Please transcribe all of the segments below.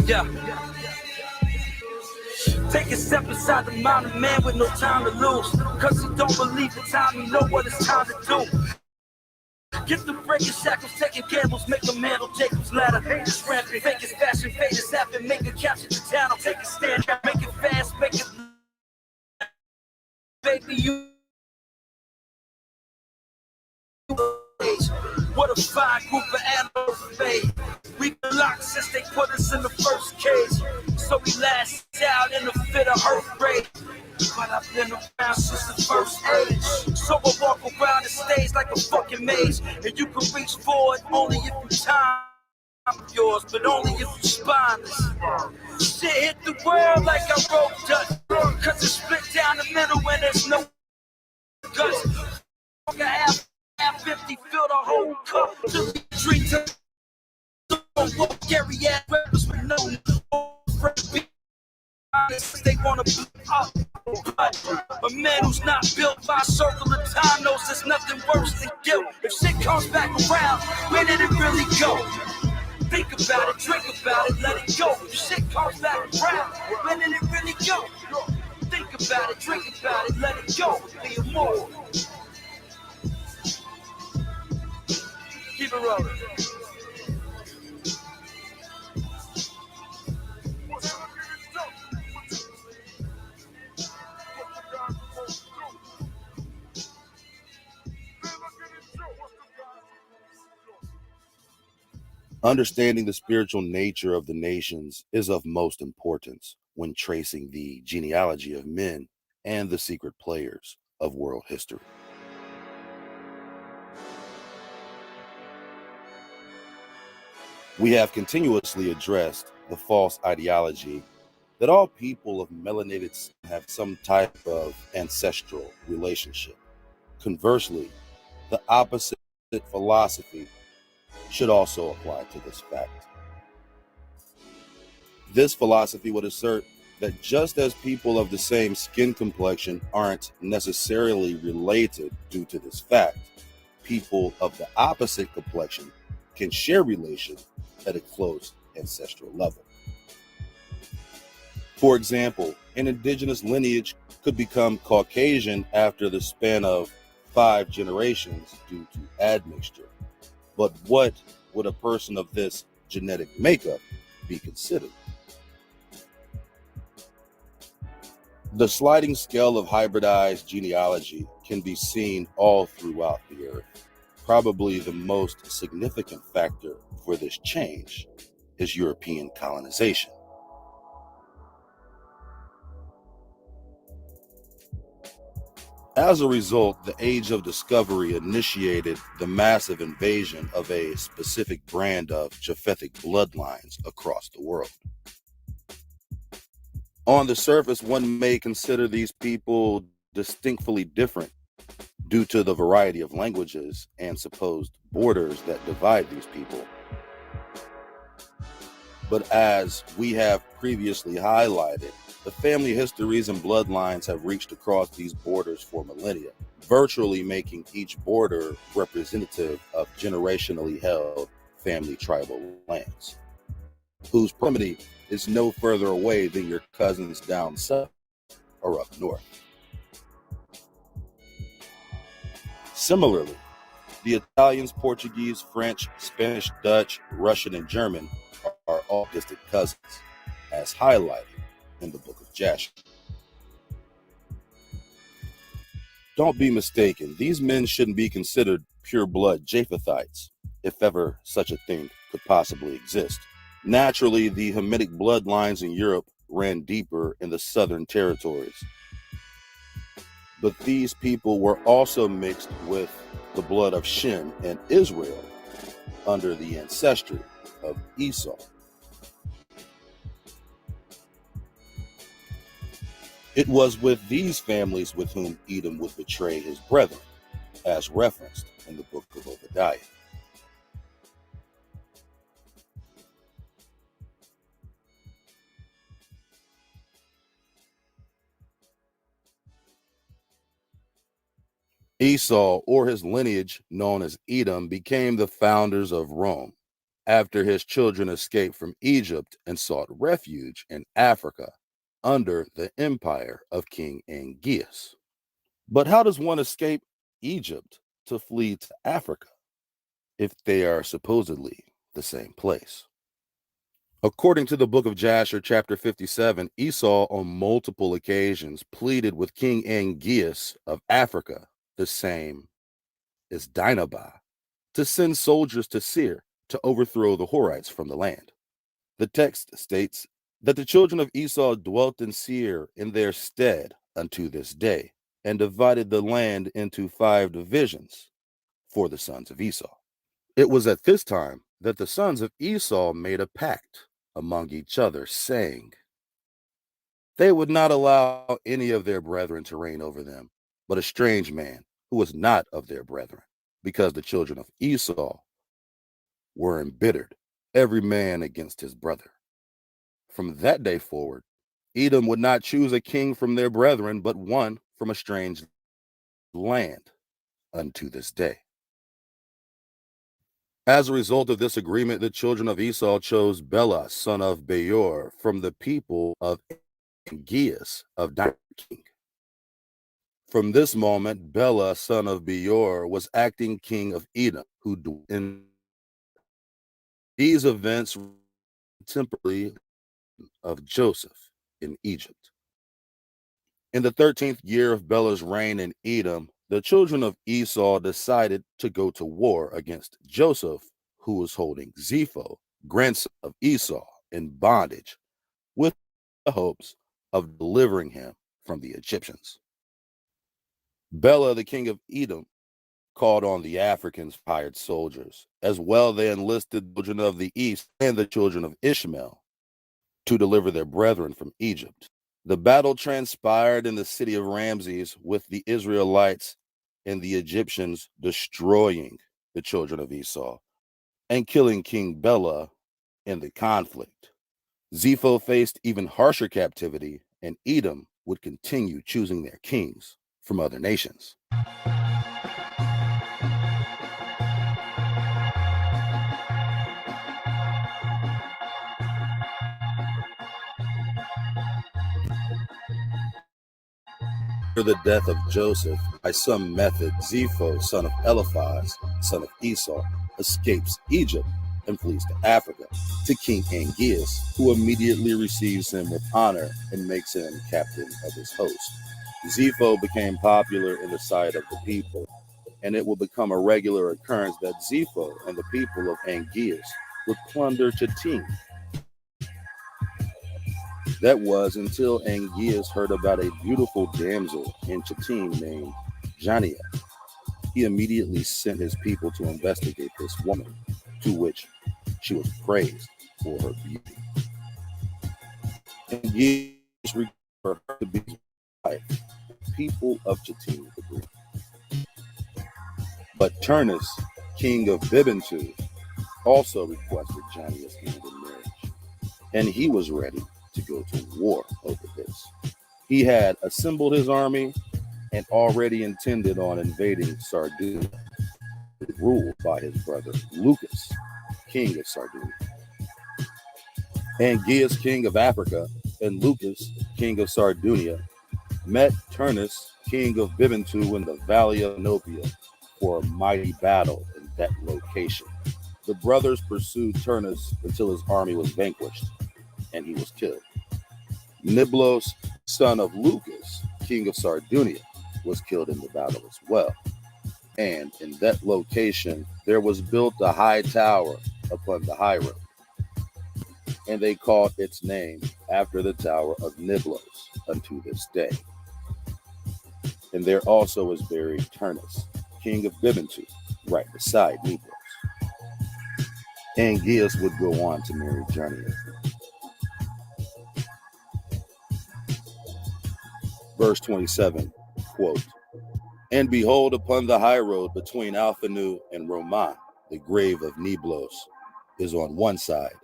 Yeah. Take a step inside the mind of man with no time to lose. Cause he don't believe the time, he know what it's time to do. Get the breaking shackles, taking gambles, make them handle Jacob's ladder. Hate is rampant, fake is fashion, fate is happen, make it capture the town. I'll take a stand, make it fast, make it. Baby, you. What a fine group of animals made. We've been locked since they put us in the first cage. So we last out in a fit of hurt rage. But I've been around since the first age. So I walk around the stage like a fucking maze. And you can reach for it only if you time yours, but only if you spineless. Shit hit the world like I wrote dust. Cause it's split down the middle and there's no guts. Half 50, fill the whole cup. Till the drink to Gary ass rappers with no friend. They wanna be up, but a man who's not built by a circle of time knows there's nothing worse than guilt. If shit comes back around, where did it really go? Think about it, drink about it, let it go. If shit comes back around, where did it really go? Think about it, drink about it, let it go. Be immortal. Keep it rolling. Understanding the spiritual nature of the nations is of most importance when tracing the genealogy of men and the secret players of world history. We have continuously addressed the false ideology that all people of melanated skin have some type of ancestral relationship. Conversely, the opposite philosophy should also apply to this fact. This philosophy would assert that just as people of the same skin complexion aren't necessarily related due to this fact, people of the opposite complexion can share relation at a close ancestral level. For example, an indigenous lineage could become Caucasian after the span of 5 generations due to admixture. But what would a person of this genetic makeup be considered? The sliding scale of hybridized genealogy can be seen all throughout the earth. Probably the most significant factor for this change is European colonization. As a result, the Age of Discovery initiated the massive invasion of a specific brand of Japhethic bloodlines across the world. On the surface, one may consider these people distinctly different due to the variety of languages and supposed borders that divide these people. But as we have previously highlighted, the family histories and bloodlines have reached across these borders for millennia, virtually making each border representative of generationally held family tribal lands, whose proximity is no further away than your cousins down south or up north. Similarly, the Italians, Portuguese, French, Spanish, Dutch, Russian, and German are all distant cousins, as highlighted in the Book of Jasher. Don't be mistaken, these men shouldn't be considered pure-blood Japhethites, if ever such a thing could possibly exist. Naturally, the Hamitic bloodlines in Europe ran deeper in the southern territories. But these people were also mixed with the blood of Shem and Israel under the ancestry of Esau. It was with these families with whom Edom would betray his brethren, as referenced in the book of Obadiah. Esau, or his lineage known as Edom, became the founders of Rome after his children escaped from Egypt and sought refuge in Africa under the empire of King Angeus. But how does one escape Egypt to flee to Africa if they are supposedly the same place? According to the book of Jasher, chapter 57, Esau on multiple occasions pleaded with King Angeus of Africa, the same as Dinabah, to send soldiers to Seir to overthrow the Horites from the land. The text states that the children of Esau dwelt in Seir in their stead unto this day, and divided the land into 5 divisions for the sons of Esau. It was at this time that the sons of Esau made a pact among each other, saying they would not allow any of their brethren to reign over them, but a strange man who was not of their brethren, because the children of Esau were embittered, every man against his brother. From that day forward, Edom would not choose a king from their brethren, but one from a strange land unto this day. As a result of this agreement, the children of Esau chose Bela, son of Beor, from the people of Angeus of Dinah king. From this moment, Bela, son of Beor, was acting king of Edom, who dwelt in these events temporarily of Joseph in Egypt. In the 13th year of Bela's reign in Edom, the children of Esau decided to go to war against Joseph, who was holding Zepho, grandson of Esau, in bondage, with the hopes of delivering him from the Egyptians. Bela, the king of Edom, called on the Africans hired soldiers. As well, they enlisted the children of the east and the children of Ishmael to deliver their brethren from Egypt. The battle transpired in the city of Ramses, with the Israelites and the Egyptians destroying the children of Esau and killing King Bela in the conflict. Zepho faced even harsher captivity, and Edom would continue choosing their kings from other nations. After the death of Joseph, by some method, Zepho, son of Eliphaz, son of Esau, escapes Egypt and flees to Africa, to King Angeus, who immediately receives him with honor and makes him captain of his host. Zepho became popular in the sight of the people, and it will become a regular occurrence that Zepho and the people of Angeus would plunder Chittim. That was until Angeus heard about a beautiful damsel in Chittim named Jania. He immediately sent his people to investigate this woman, to which she was praised for her beauty. Angeus required her to be his wife. The people of Chittim agreed. But Turnus, king of Bibentu, also requested Jania's hand in marriage, and he was ready to go to war over this. He had assembled his army and already intended on invading Sardunia, ruled by his brother Lucas, king of Sardunia. Angeus, king of Africa, and Lucas, king of Sardunia, met Turnus, king of Bibentu, in the valley of Nopia for a mighty battle in that location. The brothers pursued Turnus until his army was vanquished, and he was killed. Niblos, son of Lucas, king of Sardunia, was killed in the battle as well. And in that location, there was built a high tower upon the high road, and they called its name after the tower of Niblos unto this day. And there also is buried Turnus, king of Bibentu, right beside Niblos. Angeus would go on to marry Jania. Verse 27, quote, "And behold, upon the high road between Alphanu and Romah, the grave of Niblos is on one side,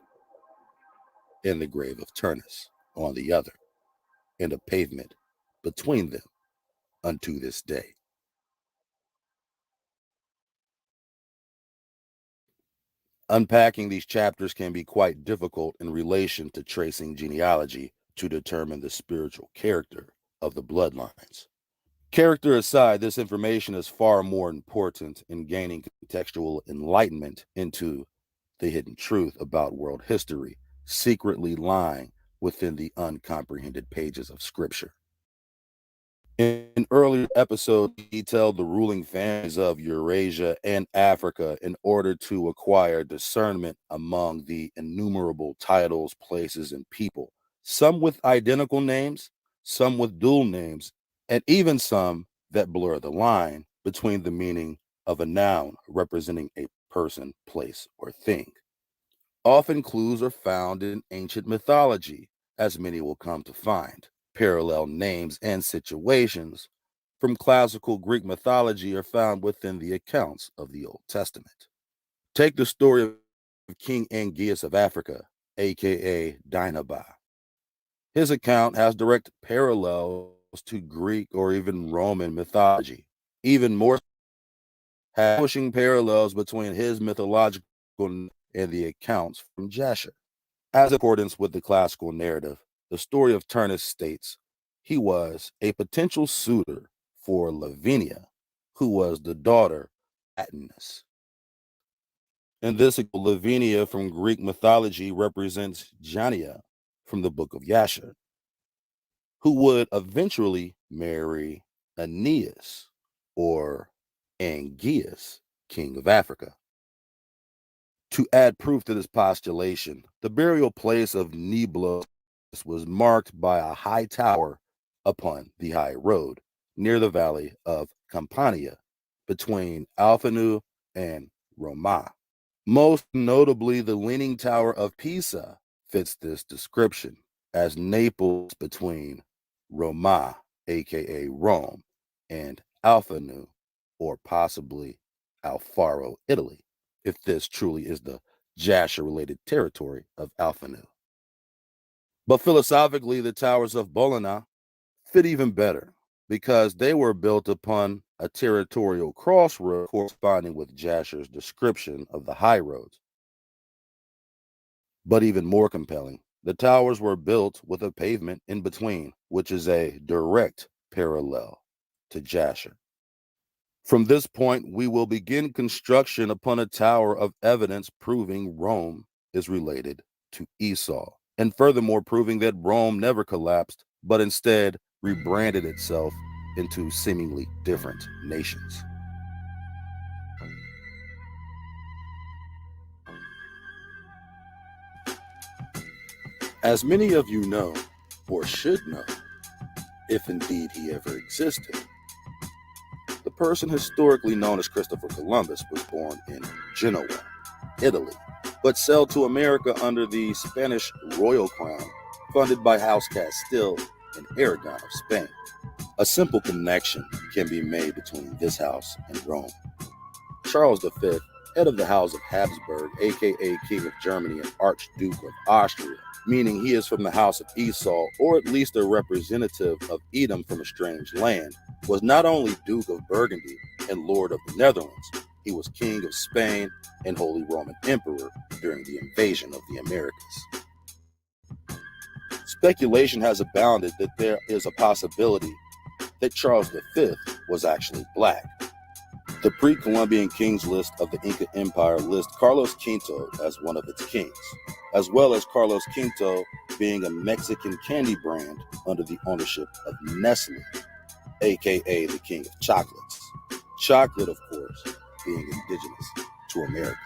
and the grave of Turnus on the other, and a pavement between them unto this day." Unpacking these chapters can be quite difficult in relation to tracing genealogy to determine the spiritual character of the bloodlines. Character aside, this information is far more important in gaining contextual enlightenment into the hidden truth about world history, secretly lying within the uncomprehended pages of Scripture. In earlier episodes, we detailed the ruling families of Eurasia and Africa in order to acquire discernment among the innumerable titles, places, and people, some with identical names, some with dual names, and even some that blur the line between the meaning of a noun representing a person, place, or thing. Often clues are found in ancient mythology, as many will come to find. Parallel names and situations from classical Greek mythology are found within the accounts of the Old Testament. Take the story of King Angeus of Africa, aka Dinaba. His account has direct parallels to Greek or even Roman mythology. Even more, establishing parallels between his mythological and the accounts from Jasher. As in accordance with the classical narrative, the story of Turnus states he was a potential suitor for Lavinia, who was the daughter of Attinus. In this, Lavinia from Greek mythology represents Jania from the book of Jasher, who would eventually marry Aeneas or Angeus, king of Africa. To add proof to this postulation, the burial place of Niblos was marked by a high tower upon the high road near the valley of Campania between Alphanu and Roma. Most notably, the Leaning Tower of Pisa fits this description, as Naples between Roma, aka Rome, and Alphanu, or possibly Alfaro, Italy, if this truly is the Jasher-related territory of Alphanu. But philosophically, the towers of Bologna fit even better because they were built upon a territorial crossroad corresponding with Jasher's description of the high roads. But even more compelling, the towers were built with a pavement in between, which is a direct parallel to Jasher. From this point, we will begin construction upon a tower of evidence proving Rome is related to Esau, and furthermore proving that Rome never collapsed, but instead rebranded itself into seemingly different nations. As many of you know, or should know, if indeed he ever existed, the person historically known as Christopher Columbus was born in Genoa, Italy, but sailed to America under the Spanish royal crown, funded by House Castile and Aragon of Spain. A simple connection can be made between this house and Rome. Charles V, head of the House of Habsburg, aka King of Germany and Archduke of Austria, meaning he is from the house of Esau, or at least a representative of Edom from a strange land, was not only Duke of Burgundy and Lord of the Netherlands, he was King of Spain and Holy Roman Emperor during the invasion of the Americas. Speculation has abounded that there is a possibility that Charles V was actually black. The pre-Columbian kings list of the Inca Empire lists Carlos V as one of its kings, as well as Carlos V being a Mexican candy brand under the ownership of Nestle, aka the king of chocolates. Chocolate, of course, being indigenous to America.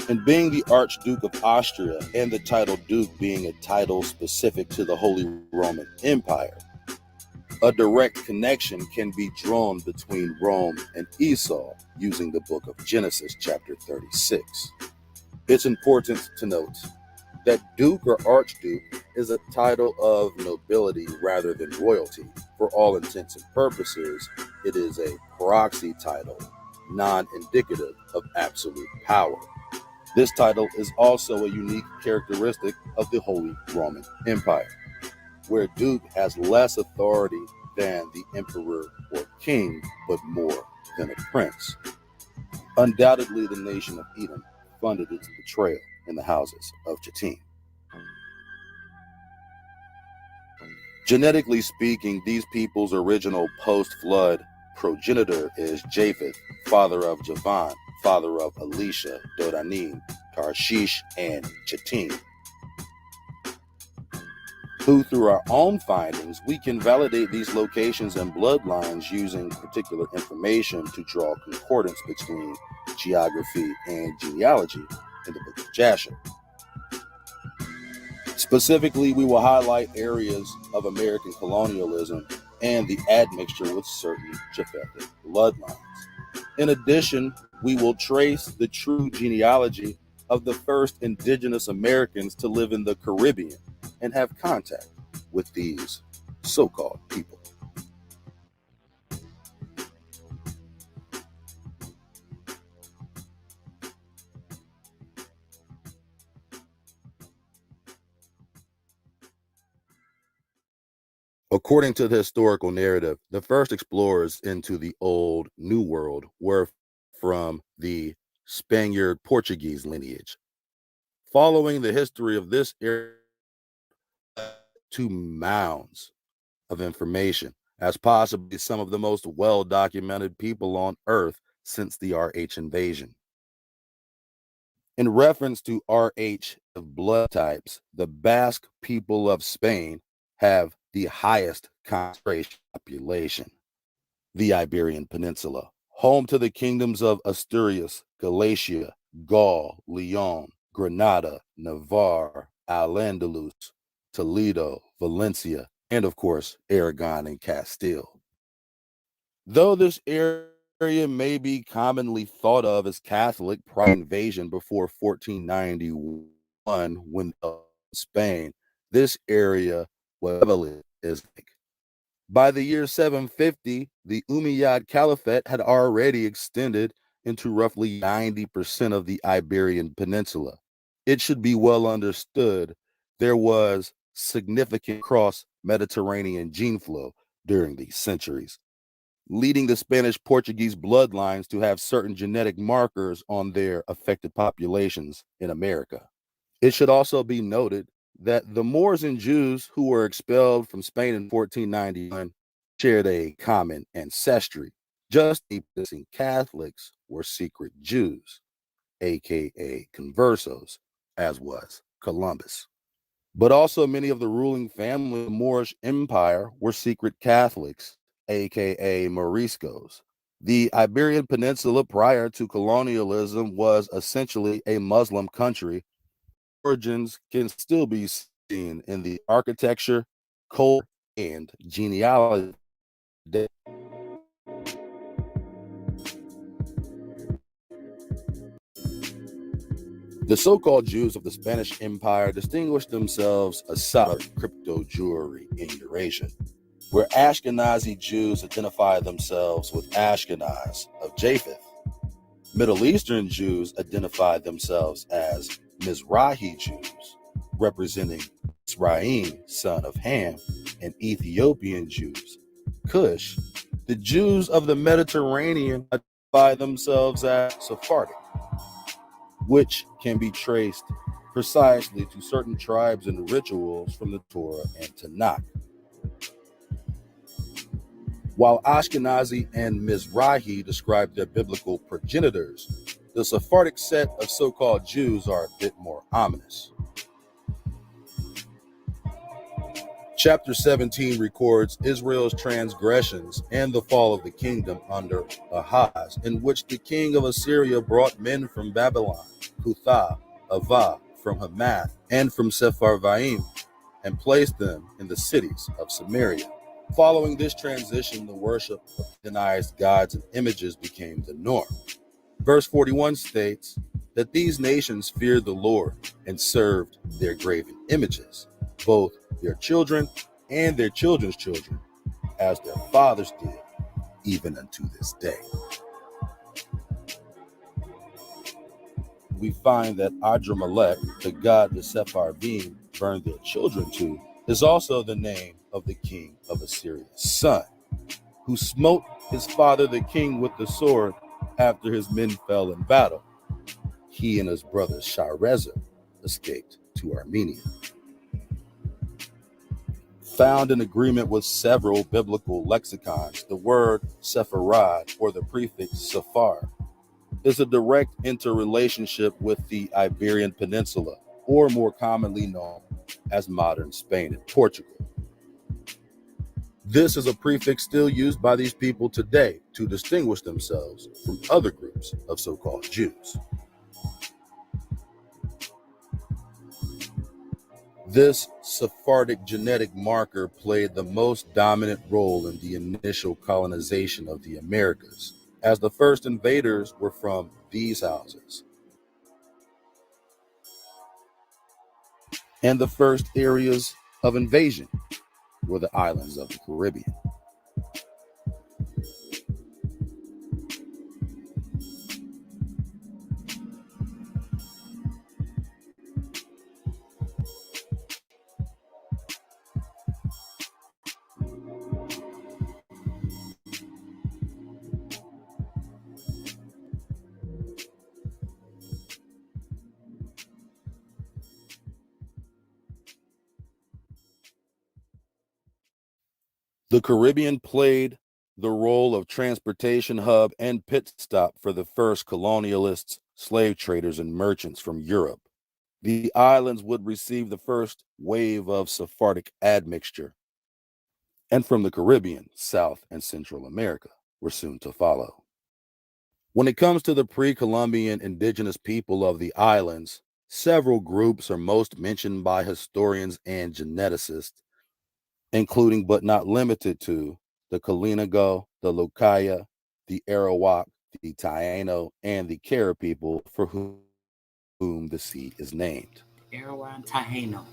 And being the Archduke of Austria and the title Duke being a title specific to the Holy Roman Empire, a direct connection can be drawn between Rome and Esau using the book of Genesis chapter 36. It's important to note that Duke or Archduke is a title of nobility rather than royalty. For all intents and purposes, it is a proxy title, non-indicative of absolute power. This title is also a unique characteristic of the Holy Roman Empire, where Duke has less authority than the emperor or king, but more than a prince. Undoubtedly, the nation of Edom funded its betrayal in the houses of Chittim. Genetically speaking, these people's original post-flood progenitor is Japheth, father of Javan, father of Elisha, Dodanim, Tarshish, and Chittim, who through our own findings, we can validate these locations and bloodlines using particular information to draw concordance between geography and genealogy in the book of Jasher. Specifically, we will highlight areas of American colonialism and the admixture with certain Japhethic bloodlines. In addition, we will trace the true genealogy of the first indigenous Americans to live in the Caribbean and have contact with these so-called people. According to the historical narrative, the first explorers into the old New World were from the Spaniard Portuguese lineage. Following the history of this area to mounds of information as possibly some of the most well-documented people on Earth since the RH invasion. In reference to RH of blood types, the Basque people of Spain have the highest concentration population. The Iberian Peninsula, home to the kingdoms of Asturias, Galicia, Gaul, Leon, Granada, Navarre, Al-Andalus, Toledo, Valencia, and of course, Aragon and Castile. Though this area may be commonly thought of as Catholic prior to invasion before 1491 when Spain, this area was heavily Islamic. By the year 750, the Umayyad Caliphate had already extended into roughly 90% of the Iberian Peninsula. It should be well understood there was significant cross-Mediterranean gene flow during these centuries, leading the Spanish-Portuguese bloodlines to have certain genetic markers on their affected populations in America. It should also be noted that the Moors and Jews who were expelled from Spain in 1491 shared a common ancestry. Just as Catholics were secret Jews, aka conversos, as was Columbus. But also many of the ruling family of the Moorish Empire were secret Catholics, aka Moriscos. The Iberian Peninsula prior to colonialism was essentially a Muslim country. Origins can still be seen in the architecture, culture, and genealogy. The so-called Jews of the Spanish Empire distinguished themselves aside from crypto jewelry in Eurasia, where Ashkenazi Jews identify themselves with Ashkenaz of Japheth. Middle Eastern Jews identify themselves as Mizrahi Jews, representing Mizraim, son of Ham, and Ethiopian Jews, Cush. The Jews of the Mediterranean identify themselves as Sephardic, which can be traced precisely to certain tribes and rituals from the Torah and Tanakh. While Ashkenazi and Mizrahi describe their biblical progenitors, the Sephardic set of so-called Jews are a bit more ominous. Chapter 17 records Israel's transgressions and the fall of the kingdom under Ahaz, in which the king of Assyria brought men from Babylon, Kutha, Ava, from Hamath, and from Sepharvaim, and placed them in the cities of Samaria. Following this transition, the worship of denied gods and images became the norm. Verse 41 states that these nations feared the Lord and served their graven images, both their children and their children's children, as their fathers did, even unto this day. We find that Adramelech, the god the Sepharvaim burned their children to, is also the name of the king of Assyria's son, who smote his father the king with the sword after his men fell in battle. He and his brother Sharezer escaped to Armenia. Found in agreement with several biblical lexicons, the word Sepharad, or the prefix Sephar, is a direct interrelationship with the Iberian Peninsula, or more commonly known as modern Spain and Portugal. This is a prefix still used by these people today to distinguish themselves from other groups of so-called Jews. This Sephardic genetic marker played the most dominant role in the initial colonization of the Americas, as the first invaders were from these houses. And the first areas of invasion were the islands of the Caribbean. The Caribbean played the role of transportation hub and pit stop for the first colonialists, slave traders, and merchants from Europe. The islands would receive the first wave of Sephardic admixture, and from the Caribbean, South and Central America were soon to follow. When it comes to the pre-Columbian indigenous people of the islands, several groups are most mentioned by historians and geneticists, including but not limited to the Kalinago, the Lucaya, the Arawak, the Taino, and the Kara people for whom the sea is named. Arawak and Taino.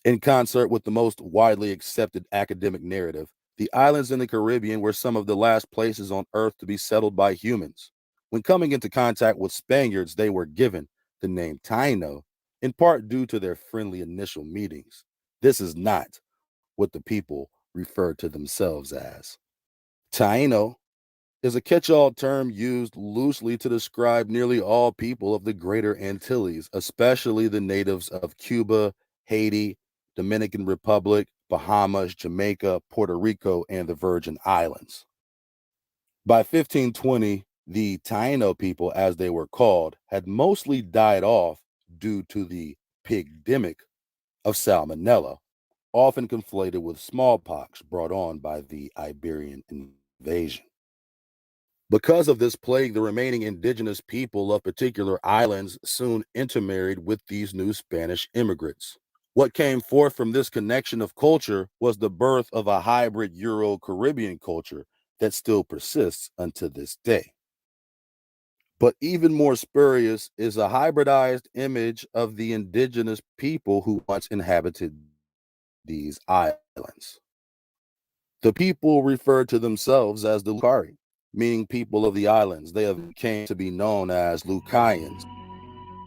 In concert with the most widely accepted academic narrative, the islands in the Caribbean were some of the last places on Earth to be settled by humans. When coming into contact with Spaniards, they were given the name Taino, in part due to their friendly initial meetings. This is not what the people refer to themselves as. Taino is a catch-all term used loosely to describe nearly all people of the Greater Antilles, especially the natives of Cuba, Haiti, Dominican Republic, Bahamas, Jamaica, Puerto Rico, and the Virgin Islands. By 1520, the Taino people, as they were called, had mostly died off due to the pigdemic of salmonella, often conflated with smallpox brought on by the Iberian invasion. Because of this plague, the remaining indigenous people of particular islands soon intermarried with these new Spanish immigrants. What came forth from this connection of culture was the birth of a hybrid Euro-Caribbean culture that still persists unto this day. But even more spurious is a hybridized image of the indigenous people who once inhabited these islands. The people refer to themselves as the Lucari, meaning people of the islands. They have came to be known as Lucayans.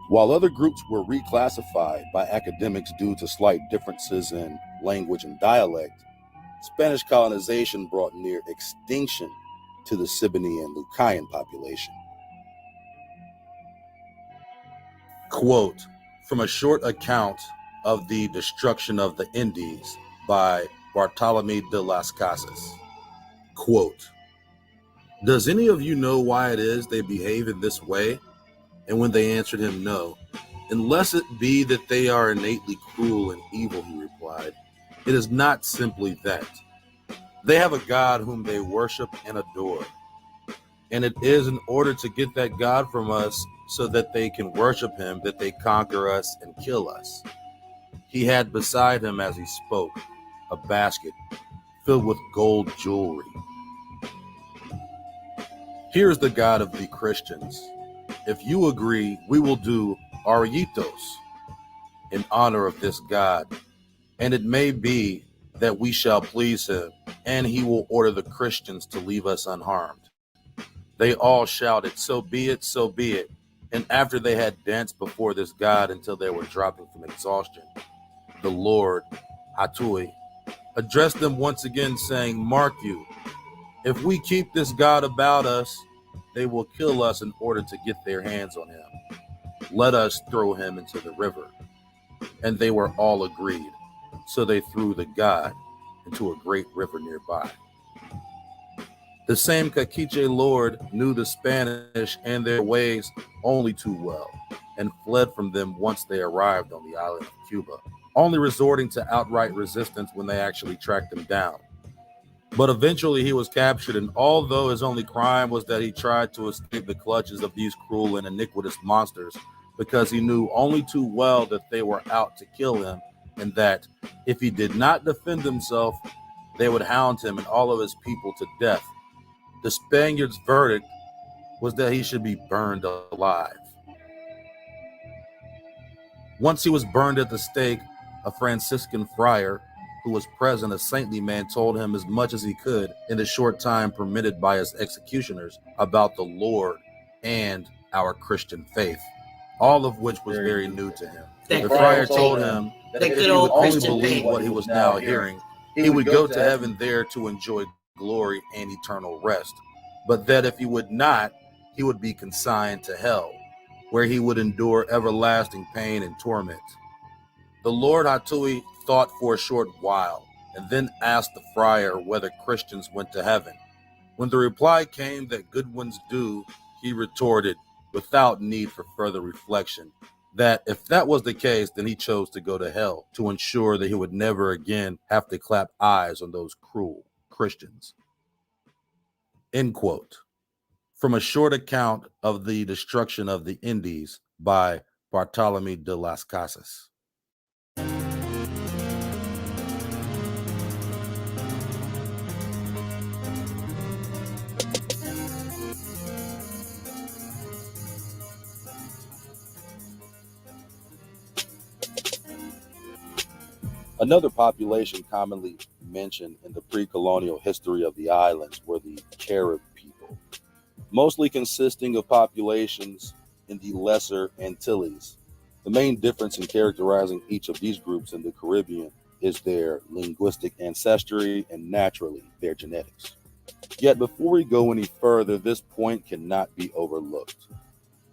While other groups were reclassified by academics due to slight differences in language and dialect, Spanish colonization brought near extinction to the Siboney and Lucayan population. Quote from a short account of the destruction of the Indies by Bartolomé de las Casas. Quote, "Does any of you know why it is they behave in this way?" And when they answered him, "No, unless it be that they are innately cruel and evil," he replied, "it is not simply that. They have a God whom they worship and adore. And it is in order to get that God from us so that they can worship him that they conquer us and kill us." He had beside him as he spoke a basket filled with gold jewelry. Here's the God of the Christians. If you agree, we will do aritos in honor of this God, and it may be that we shall please him, and he will order the Christians to leave us unharmed. They all shouted, "So be it, so be it." And after they had danced before this God until they were dropping from exhaustion, the Lord, Hatui, addressed them once again, saying, "Mark you, if we keep this God about us, They will kill us in order to get their hands on him. Let us throw him into the river. And they were all agreed. So they threw the god into a great river nearby. The same Cacique lord knew the Spanish and their ways only too well, and fled from them once they arrived on the island of Cuba, only resorting to outright resistance when they actually tracked him down. But eventually he was captured, and although his only crime was that he tried to escape the clutches of these cruel and iniquitous monsters, because he knew only too well that they were out to kill him, and that if he did not defend himself, they would hound him and all of his people to death. The Spaniards' verdict was that he should be burned alive. Once he was burned at the stake, a Franciscan friar who was present, a saintly man, told him as much as he could in the short time permitted by his executioners about the Lord and our Christian faith, all of which was very new to him. The friar told him that if he would only believe what he was now hearing, he would go to heaven there to enjoy glory and eternal rest, but that if he would not, he would be consigned to hell, where he would endure everlasting pain and torment. The Lord Hatui thought for a short while, and then asked the friar whether Christians went to heaven. When the reply came that good ones do, he retorted, without need for further reflection, that if that was the case, then he chose to go to hell to ensure that he would never again have to clap eyes on those cruel Christians. End quote. From a short account of the destruction of the Indies by Bartolome de las Casas. Another population commonly mentioned in the pre-colonial history of the islands were the Carib people, mostly consisting of populations in the Lesser Antilles. The main difference in characterizing each of these groups in the Caribbean is their linguistic ancestry and naturally their genetics. Yet before we go any further, this point cannot be overlooked.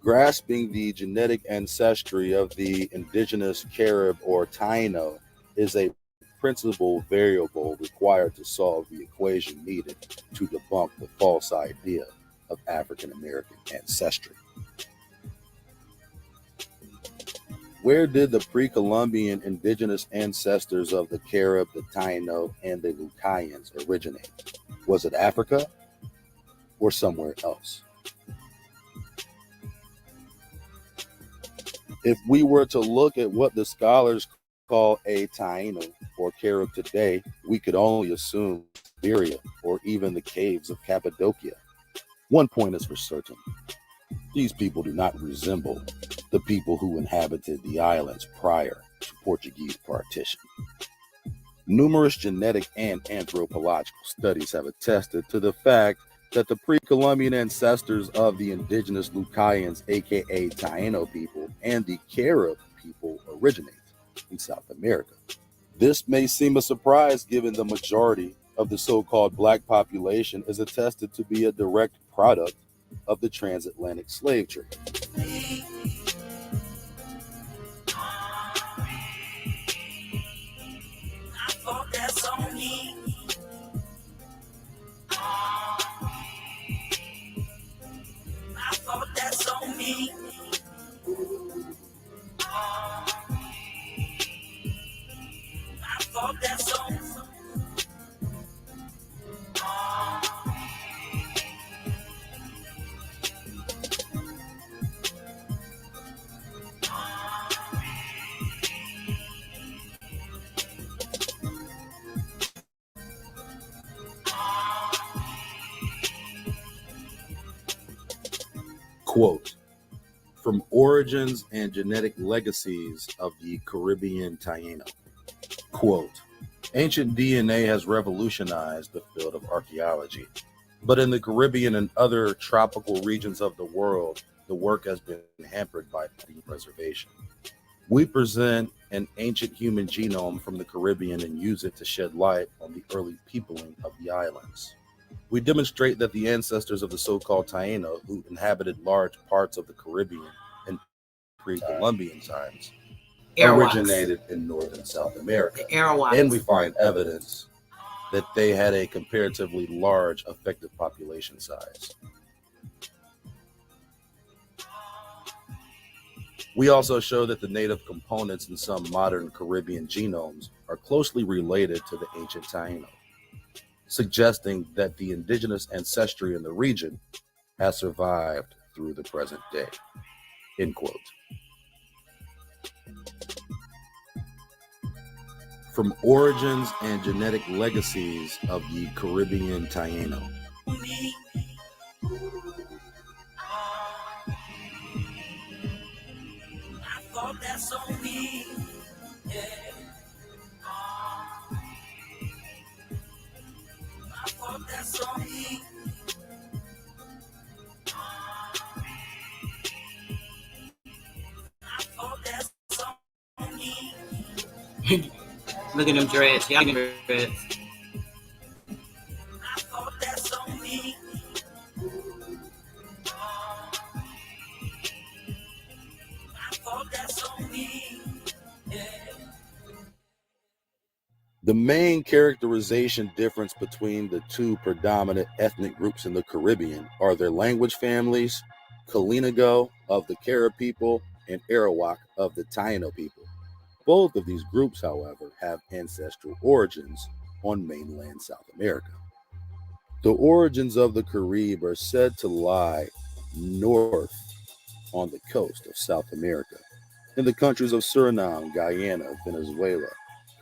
Grasping the genetic ancestry of the indigenous Carib or Taino is a principal variable required to solve the equation needed to debunk the false idea of African American ancestry. Where did the pre-Columbian indigenous ancestors of the Carib, the Taino, and the Lucayans originate? Was it Africa or somewhere else? If we were to look at what the scholars call a Taino or Carib today, we could only assume Siberia or even the caves of Cappadocia. One point is for certain. These people do not resemble the people who inhabited the islands prior to Portuguese partition. Numerous genetic and anthropological studies have attested to the fact that the pre-Columbian ancestors of the indigenous Lucayans, aka Taino people, and the Carib people originate in South America. This may seem a surprise given the majority of the so-called black population is attested to be a direct product of the transatlantic slave trade. Quote, from Origins and Genetic Legacies of the Caribbean Taino. Quote, ancient DNA has revolutionized the field of archaeology, but in the Caribbean and other tropical regions of the world, the work has been hampered by preservation. We present an ancient human genome from the Caribbean and use it to shed light on the early peopling of the islands. We demonstrate that the ancestors of the so-called Taino, who inhabited large parts of the Caribbean in pre-Columbian times, originated in North and South America. And we find evidence that they had a comparatively large effective population size. We also show that the native components in some modern Caribbean genomes are closely related to the ancient Taino, suggesting that the indigenous ancestry in the region has survived through the present day. End quote. From origins and genetic legacies of the Caribbean Taino. I thought that's on me. Yeah. I thought that's on me. I thought that's on me. Look at them dreads. Y'all get dreads. I thought that's on me. I thought that's on me. Yeah. The main characterization difference between the two predominant ethnic groups in the Caribbean are their language families, Kalinago of the Carib people and Arawak of the Taino people. Both of these groups, however, have ancestral origins on mainland South America. The origins of the Carib are said to lie north on the coast of South America, in the countries of Suriname, Guyana, Venezuela,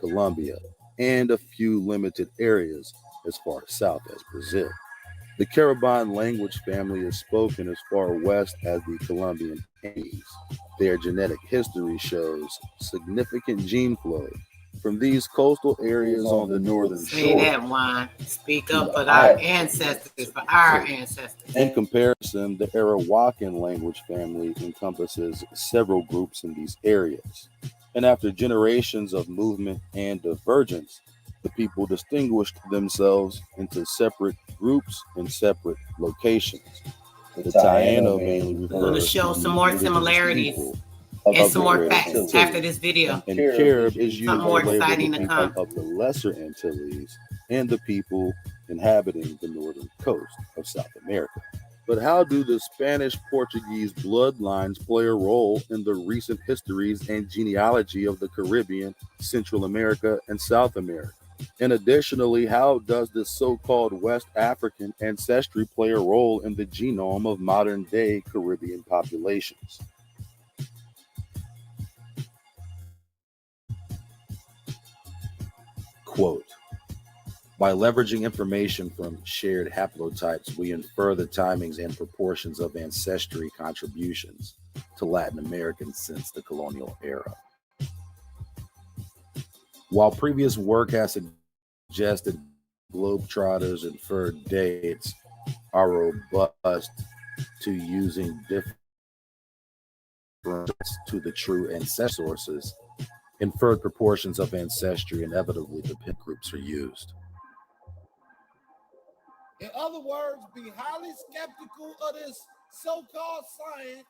Colombia, and a few limited areas as far south as Brazil. The Caribbean language family is spoken as far west as the Colombian Andes. Their genetic history shows significant gene flow from these coastal areas on the northern shore. Say that, Juan. Speak up for our ancestors, for our ancestors. In comparison, the Arawakan language family encompasses several groups in these areas. And after generations of movement and divergence, the people distinguished themselves into separate groups in separate locations. The Taino mainly refers I'm going to show some more similarities and some more facts after this video. And Carib is Something more usually exciting labeled to the people come. of the Lesser Antilles and the people inhabiting the northern coast of South America. But how do the Spanish-Portuguese bloodlines play a role in the recent histories and genealogy of the Caribbean, Central America, and South America? And additionally, how does the so-called West African ancestry play a role in the genome of modern-day Caribbean populations? Quote, by leveraging information from shared haplotypes, we infer the timings and proportions of ancestry contributions to Latin Americans since the colonial era. While previous work has suggested globetrotters inferred dates are robust to using different to the true ancestry sources, inferred proportions of ancestry inevitably depend groups are used. In other words, be highly skeptical of this so-called science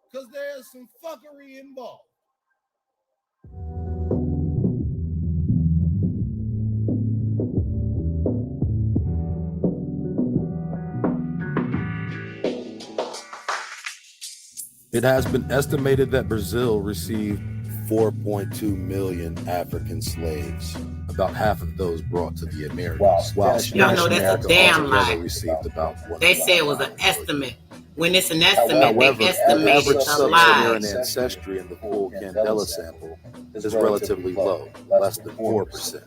because there is some fuckery involved. It has been estimated that Brazil received 4.2 million African slaves, about half of those brought to the Americas. While Y'all know that's a damn lie. Received about They say it was an estimate. When it's an estimate, However, they estimated average a sub-Saharan lie. ancestry in the full Candela sample is relatively low, less than 4%.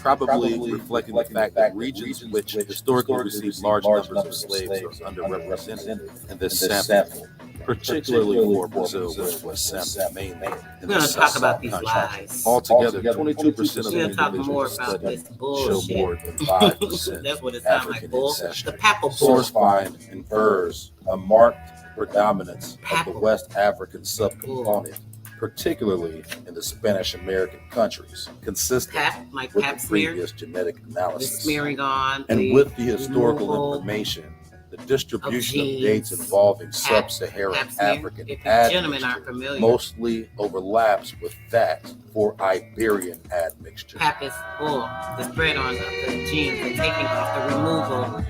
Probably reflecting the fact that regions which historically received large numbers of slaves are underrepresented in this sample. particularly for Brazil, which was sampled mainly in We're the gonna talk about South these country. lies. Altogether, 22% of We're the gonna talk more individuals about studied this show bullshit. more than 5% That's what it sounds like, African bull. ancestry. The papal bull. Source find infers a marked predominance of the Papal. West African subcomponent, particularly in the Spanish-American countries, consistent Pap, like with pap the smear. previous genetic The analysis. smearing on. And with the historical removal information, the distribution of genes, dates involving pap sub-Saharan smear. African If you gentlemen aren't admixture familiar, mostly overlaps with that for Iberian admixture. pap is bull. The spread on the genes, the taking off, the removal,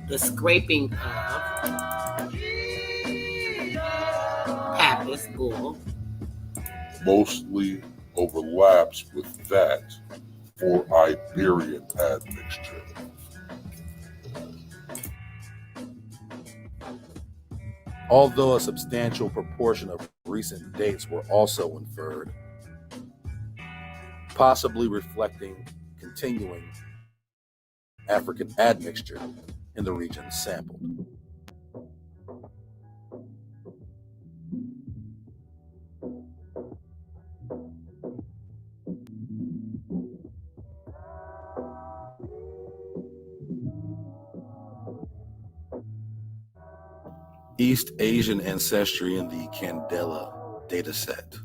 the scraping of pap is bull. Mostly overlaps with that for Iberian admixture. Although a substantial proportion of recent dates were also inferred, possibly reflecting continuing African admixture in the regions sampled. East Asian ancestry in the Candela dataset.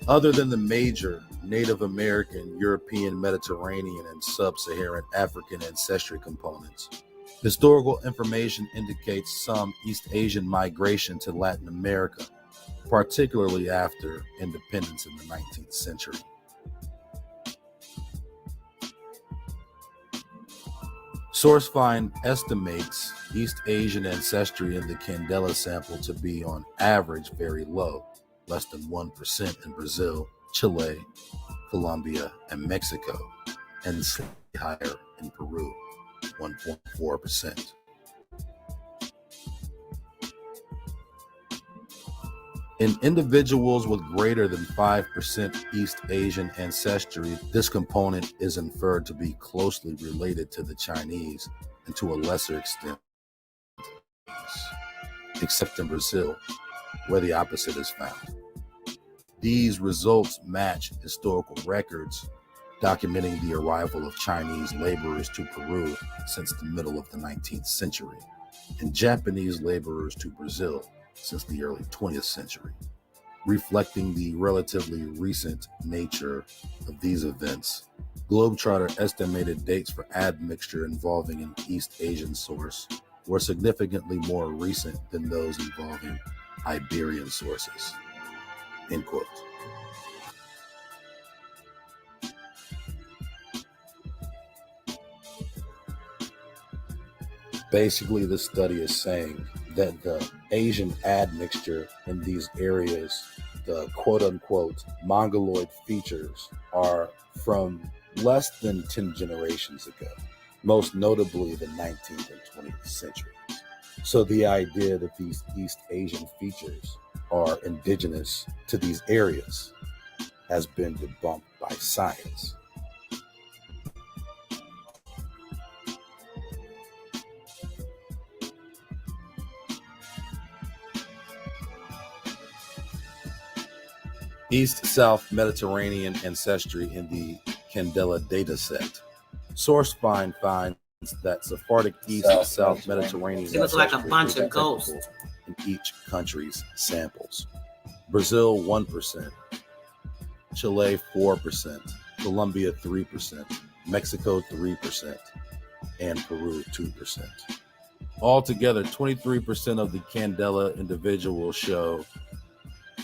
Other than the major Native American, European, Mediterranean, and Sub-Saharan African ancestry components, historical information indicates some East Asian migration to Latin America, particularly after independence in the 19th century. SourceFind estimates East Asian ancestry in the Candela sample to be on average very low, less than 1% in Brazil, Chile, Colombia, and Mexico, and slightly higher in Peru, 1.4%. In individuals with greater than 5% East Asian ancestry, this component is inferred to be closely related to the Chinese and to a lesser extent, except in Brazil, where the opposite is found. These results match historical records documenting the arrival of Chinese laborers to Peru since the middle of the 19th century, and Japanese laborers to Brazil since the early 20th century, reflecting the relatively recent nature of these events. Globetrotter estimated dates for admixture involving an East Asian source were significantly more recent than those involving Iberian sources. End quote. Basically, this study is saying that the Asian admixture in these areas, the quote-unquote Mongoloid features, are from less than 10 generations ago, most notably the 19th and 20th centuries. So the idea that these East Asian features are indigenous to these areas has been debunked by science. East-South Mediterranean ancestry in the Candela dataset. SourceFind finds that Sephardic East-South Mediterranean It looks like a ancestry bunch is of ghosts in each country's samples. Brazil 1%, Chile 4%, Colombia 3%, Mexico 3%, and Peru 2%. Altogether, 23% of the Candela individuals show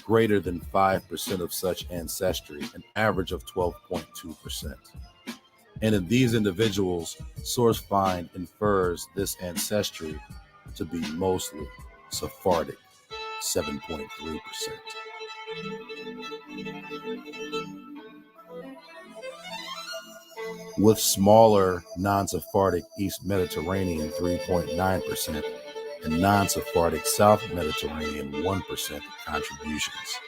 greater than 5% of such ancestry, an average of 12.2%. And in these individuals, SourceFind infers this ancestry to be mostly Sephardic, 7.3%. With smaller non-Sephardic East Mediterranean 3.9% and non-Sephardic South Mediterranean 1% contributions.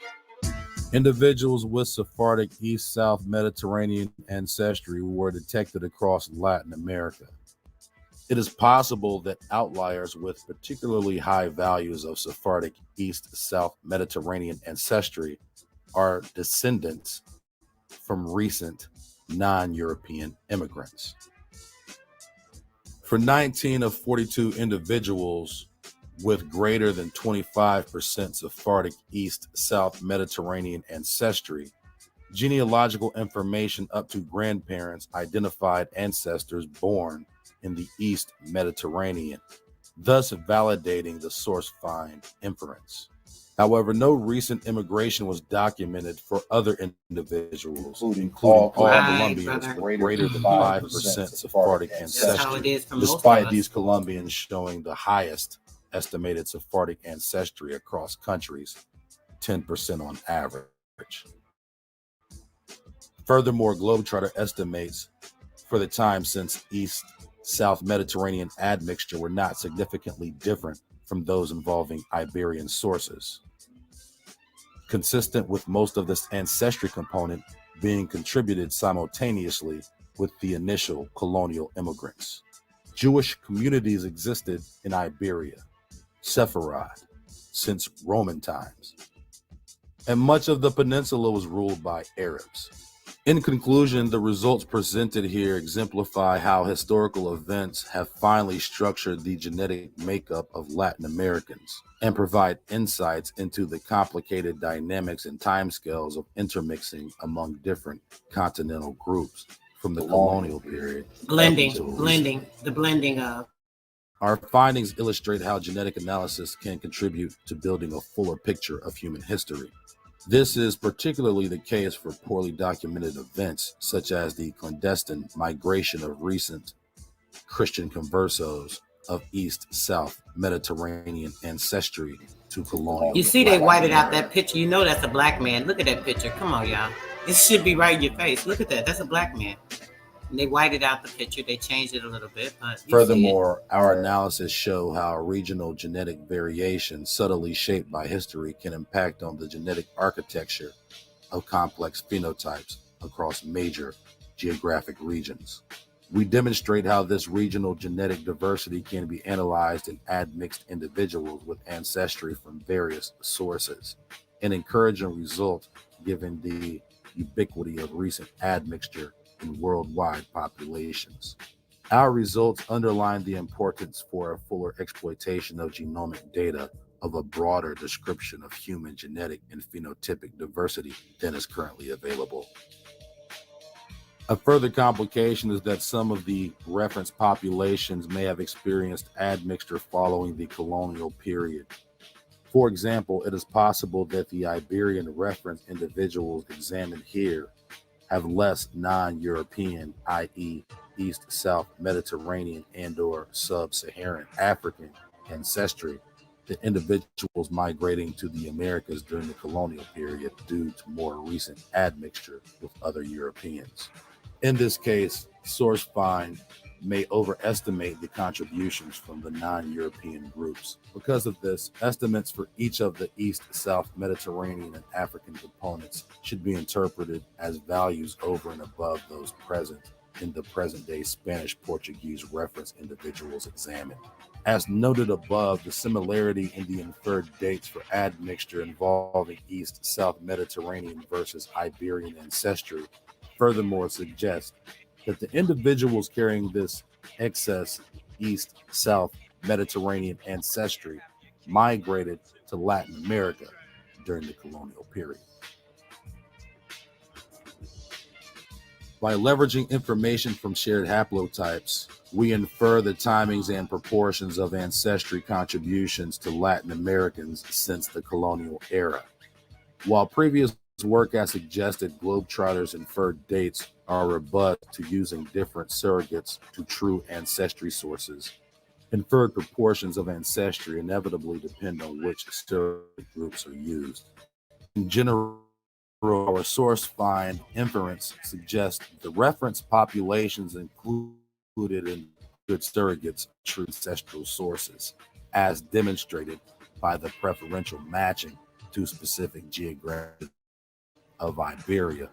Individuals with Sephardic East-South Mediterranean ancestry were detected across Latin America. It is possible that outliers with particularly high values of Sephardic East-South Mediterranean ancestry are descendants from recent non-European immigrants. For 19 of 42 individuals with greater than 25% Sephardic East-South Mediterranean ancestry, genealogical information up to grandparents identified ancestors born in the East Mediterranean, thus validating the source find inference. However, no recent immigration was documented for other individuals, including all Colombians with greater than 5% Sephardic ancestry, despite these Colombians showing the highest estimated Sephardic ancestry across countries, 10% on average. Furthermore, Globetrotter estimates for the time since East-South Mediterranean admixture were not significantly different from those involving Iberian sources, consistent with most of this ancestry component being contributed simultaneously with the initial colonial immigrants. Jewish communities existed in Iberia, Sepharad, since Roman times, and much of the peninsula was ruled by Arabs. In conclusion, the results presented here exemplify how historical events have finally structured the genetic makeup of Latin Americans and provide insights into the complicated dynamics and timescales of intermixing among different continental groups from the colonial period. The blending of. Our findings illustrate how genetic analysis can contribute to building a fuller picture of human history. This is particularly the case for poorly documented events, such as the clandestine migration of recent Christian conversos of East-South Mediterranean ancestry to colonial. You see, they whited out that picture. You know that's a black man. Look at that picture. Come on, y'all. It should be right in your face. Look at that. That's a black man. And they whited out the picture. They changed it a little bit. But furthermore, our analysis show how regional genetic variation subtly shaped by history can impact on the genetic architecture of complex phenotypes across major geographic regions. We demonstrate how this regional genetic diversity can be analyzed in admixed individuals with ancestry from various sources, an encouraging result given the ubiquity of recent admixture in worldwide populations. Our results underline the importance for a fuller exploitation of genomic data of a broader description of human genetic and phenotypic diversity than is currently available. A further complication is that some of the reference populations may have experienced admixture following the colonial period. For example, it is possible that the Iberian reference individuals examined here have less non-European, i.e. East-South Mediterranean and/or Sub-Saharan African ancestry than individuals migrating to the Americas during the colonial period due to more recent admixture with other Europeans. In this case, source find may overestimate the contributions from the non-European groups. Because of this, estimates for each of the East-South Mediterranean and African components should be interpreted as values over and above those present in the present-day Spanish-Portuguese reference individuals examined. As noted above, the similarity in the inferred dates for admixture involving East-South Mediterranean versus Iberian ancestry furthermore suggests that the individuals carrying this excess East-South Mediterranean ancestry migrated to Latin America during the colonial period. By leveraging information from shared haplotypes, we infer the timings and proportions of ancestry contributions to Latin Americans since the colonial era. While previous work has suggested Globetrotters' inferred dates are robust to using different surrogates to true ancestry sources, inferred proportions of ancestry inevitably depend on which surrogate groups are used. In general, our source find inference suggests the reference populations included in good surrogates true ancestral sources, as demonstrated by the preferential matching to specific geographic of Iberia,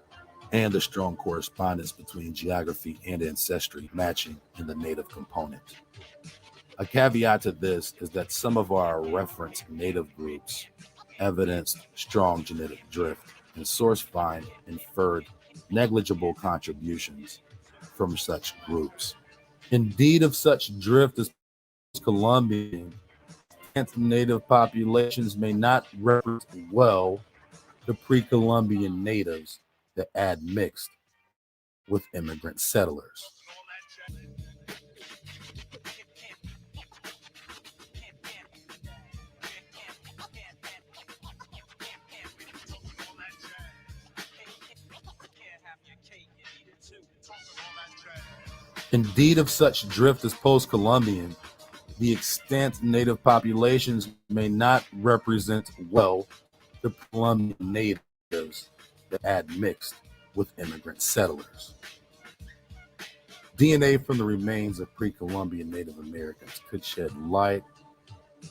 and a strong correspondence between geography and ancestry matching in the native component. A caveat to this is that some of our reference native groups evidenced strong genetic drift, and source find inferred negligible contributions from such groups. Indeed, of such drift as Colombian native populations may not represent well the pre-Columbian natives that admixed with immigrant settlers. Indeed, of such drift as post-Columbian, the extant native populations may not represent well the Colombian natives that admixed with immigrant settlers. DNA from the remains of pre-Columbian Native Americans could shed light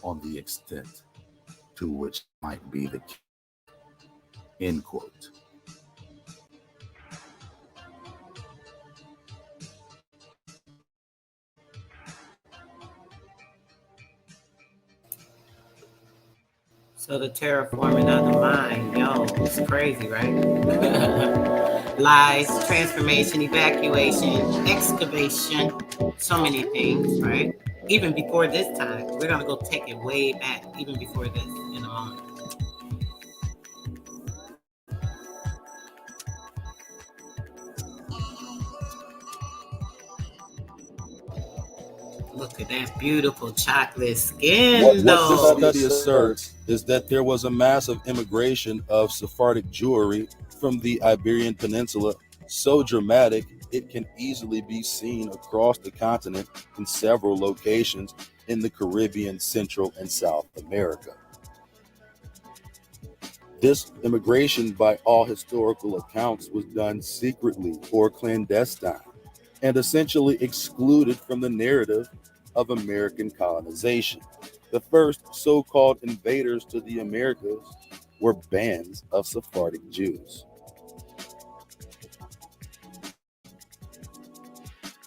on the extent to which might be the case. End quote. So the terraforming of the mind, yo, it's crazy, right? Lies, transformation, evacuation, excavation, so many things, right? Even before this time, we're gonna go take it way back, even before this, in a moment. Look at that beautiful chocolate skin, What though. this study asserts is that there was a massive immigration of Sephardic Jewry from the Iberian Peninsula, so dramatic it can easily be seen across the continent in several locations in the Caribbean, Central, and South America. This immigration, by all historical accounts, was done secretly or clandestine, and essentially excluded from the narrative of American colonization. The first so-called invaders to the Americas were bands of Sephardic Jews.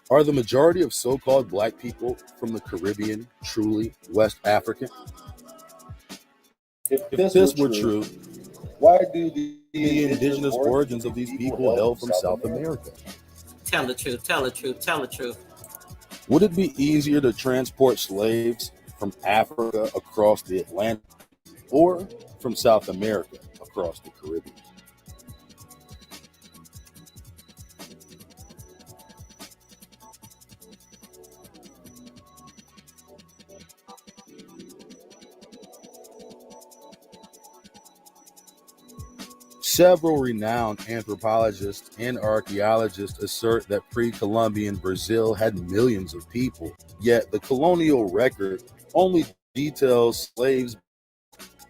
Are the majority of so-called black people from the Caribbean truly West African? If this were true, why do the indigenous origins of these people hail from South America? Tell the truth, tell the truth, tell the truth. Would it be easier to transport slaves from Africa across the Atlantic or from South America across the Caribbean? Several renowned anthropologists and archaeologists assert that pre-Columbian Brazil had millions of people, yet the colonial record only details slaves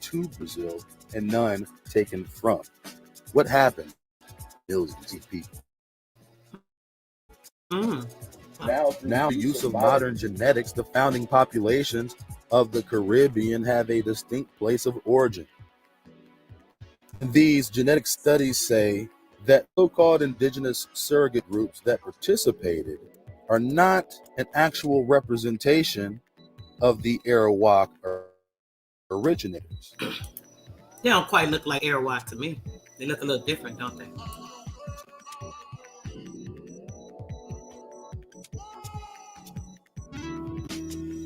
to Brazil and none taken from. What happened? Millions of people. Now, the use of modern genetics, the founding populations of the Caribbean have a distinct place of origin. These genetic studies say that so-called indigenous surrogate groups that participated are not an actual representation of the Arawak originators. They don't quite look like Arawak to me. They look a little different, don't they?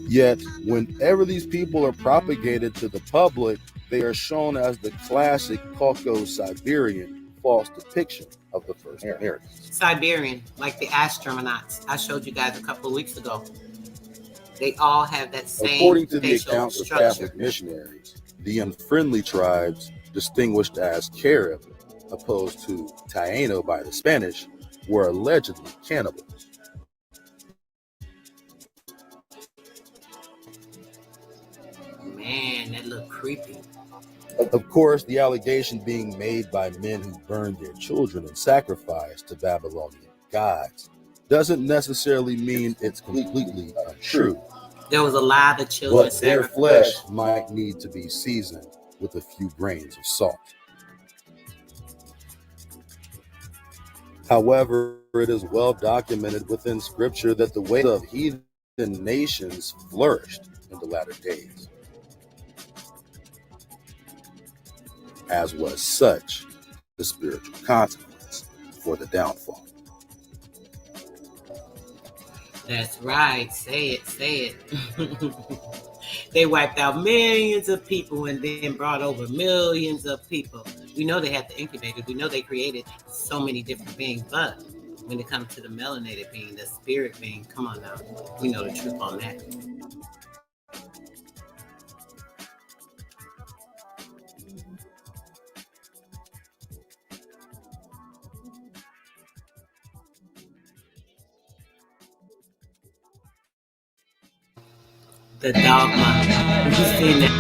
Yet, whenever these people are propagated to the public, they are shown as the classic Cauco-Siberian false depiction of the first Americans. Siberian, like the astronauts I showed you guys a couple of weeks ago. They all have that same According to the facial accounts of structure. Catholic missionaries, the unfriendly tribes, distinguished as Carib, opposed to Taino by the Spanish, were allegedly cannibals. Man, that look creepy. Of course, the allegation being made by men who burned their children in sacrifice to Babylonian gods doesn't necessarily mean it's completely untrue. There was a lot of children But their flesh might need to be seasoned with a few grains of salt. However, it is well documented within scripture that the ways of heathen nations flourished in the latter days, as was such the spiritual consequence for the downfall. That's right. Say it, say it. They wiped out millions of people and then brought over millions of people. We know they had the incubators. We know they created so many different beings. But when it comes to the melanated being, the spirit being, come on now. We know the truth on that. The dogma. You've seen that.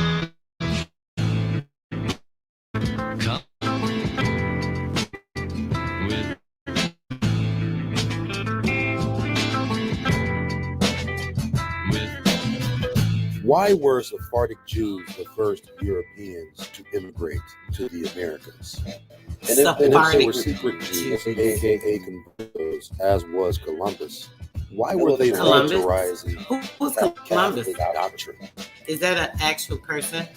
Why were Sephardic Jews the first Europeans to immigrate to the Americas? And if they were secret Jews, aka converts, as was Columbus, why were they militarizing Who's Columbus? doctrine? Is that an actual person?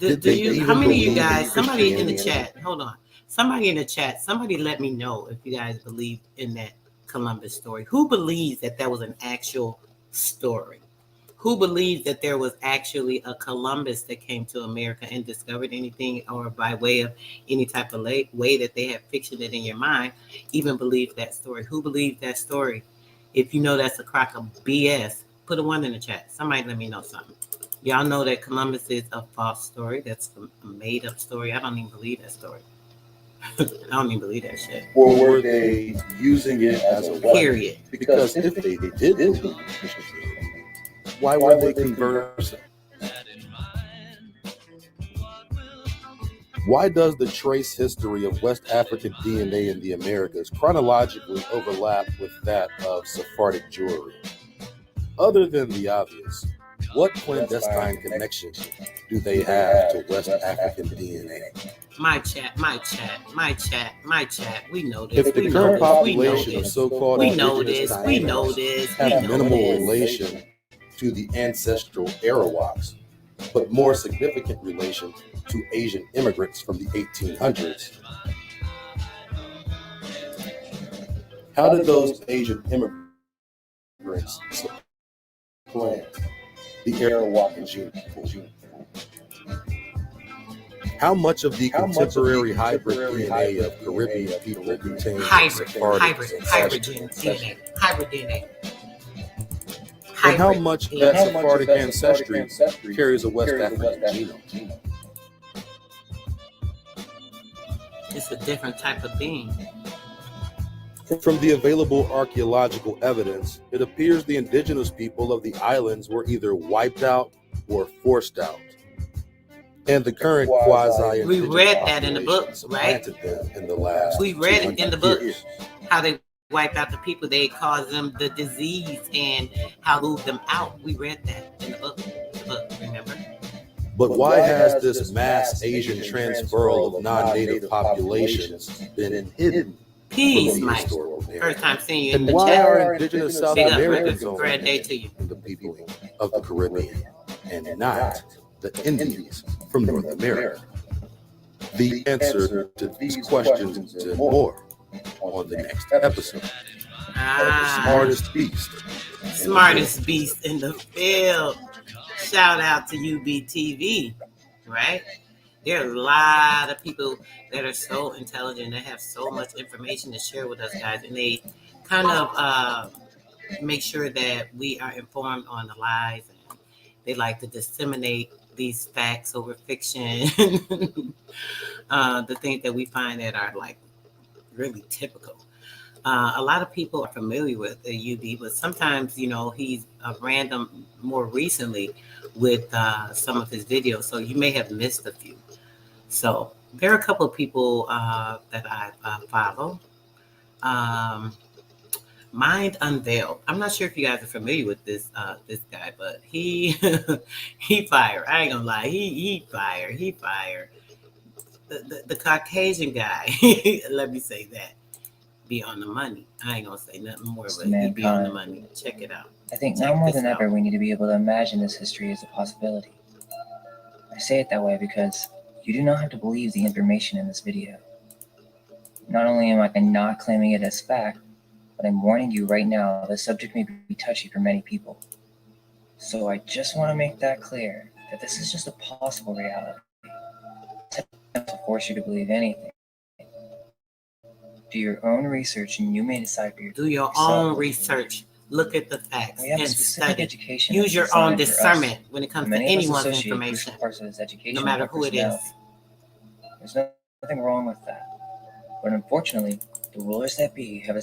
How many of you guys, somebody in the chat, hold on. Somebody in the chat, somebody let me know if you guys believe in that Columbus story. Who believes that that was an actual story? Who believes that there was actually a Columbus that came to America and discovered anything, or by way of any type of way that they have fictioned it in your mind, even believe that story? Who believes that story? If you know that's a crock of BS, put a 1 in the chat. Somebody let me know something. Y'all know that Columbus is a false story. That's a made-up story. I don't even believe that story. I don't even believe that shit. Or were they using it as a weapon? Period. Because if they did believe it, why were they conversing? Why does the trace history of West African DNA in the Americas chronologically overlap with that of Sephardic Jewry? Other than the obvious, what clandestine connection do they have to West African DNA? My chat. We know this. If the current population of so-called indigenous Taínos have minimal relation to the ancestral Arawaks, but more significant relation to Asian immigrants from the 1800s, how did those Asian immigrants supplant the Arawakan gene? How much of the contemporary hybrid DNA of Caribbean people contains hybrid DNA? And how much that Sephardic ancestry carries a West African genome? It's a different type of being. From the available archaeological evidence, it appears the indigenous people of the islands were either wiped out or forced out. And the current quasi-indigenous we read that in the book, right? In the last we read it in the book years. How they wiped out the people, they caused them the disease, and how moved them out. We read that in the book, remember? But why has this mass Asian transferal of non-native populations been hidden? Peace, Mike. First time seeing you in the why chat. are indigenous South Americans great day to you. the people of the Caribbean and not the Indians from North America? The answer to these questions and more on the next episode of The Smartest Beast. Smartest beast in the field. Shout out to Ubtv, right? There are a lot of people that are so intelligent, that have so much information to share with us, guys, and they kind of make sure that we are informed on the lies, and they like to disseminate these facts over fiction. The things that we find that are like really typical. A lot of people are familiar with the UB, but sometimes, he's random more recently with some of his videos, so you may have missed a few. So there are a couple of people that I follow. Mind Unveiled. I'm not sure if you guys are familiar with this guy, but he fire. I ain't gonna lie, he fire. The Caucasian guy. Let me say that. be on the money. I ain't gonna say nothing more, to but he'd be on the mankind. money. Check it out. I think Check now more this than out. ever we need to be able to imagine this history as a possibility. I say it that way because you do not have to believe the information in this video. Not only am I not claiming it as fact, but I'm warning you right now the subject may be touchy for many people. So I just want to make that clear that this is just a possible reality. I don't have to force you to believe anything. Do your own research and you may decide for yourself. Do your own research. Look at the facts We have a and specific study. education Use your that's own designed for us, discernment when it comes and to many of us anyone's associate information, crucial parts of this education no matter with our who it is. personality. There's nothing wrong with that. But unfortunately, the rulers that be have a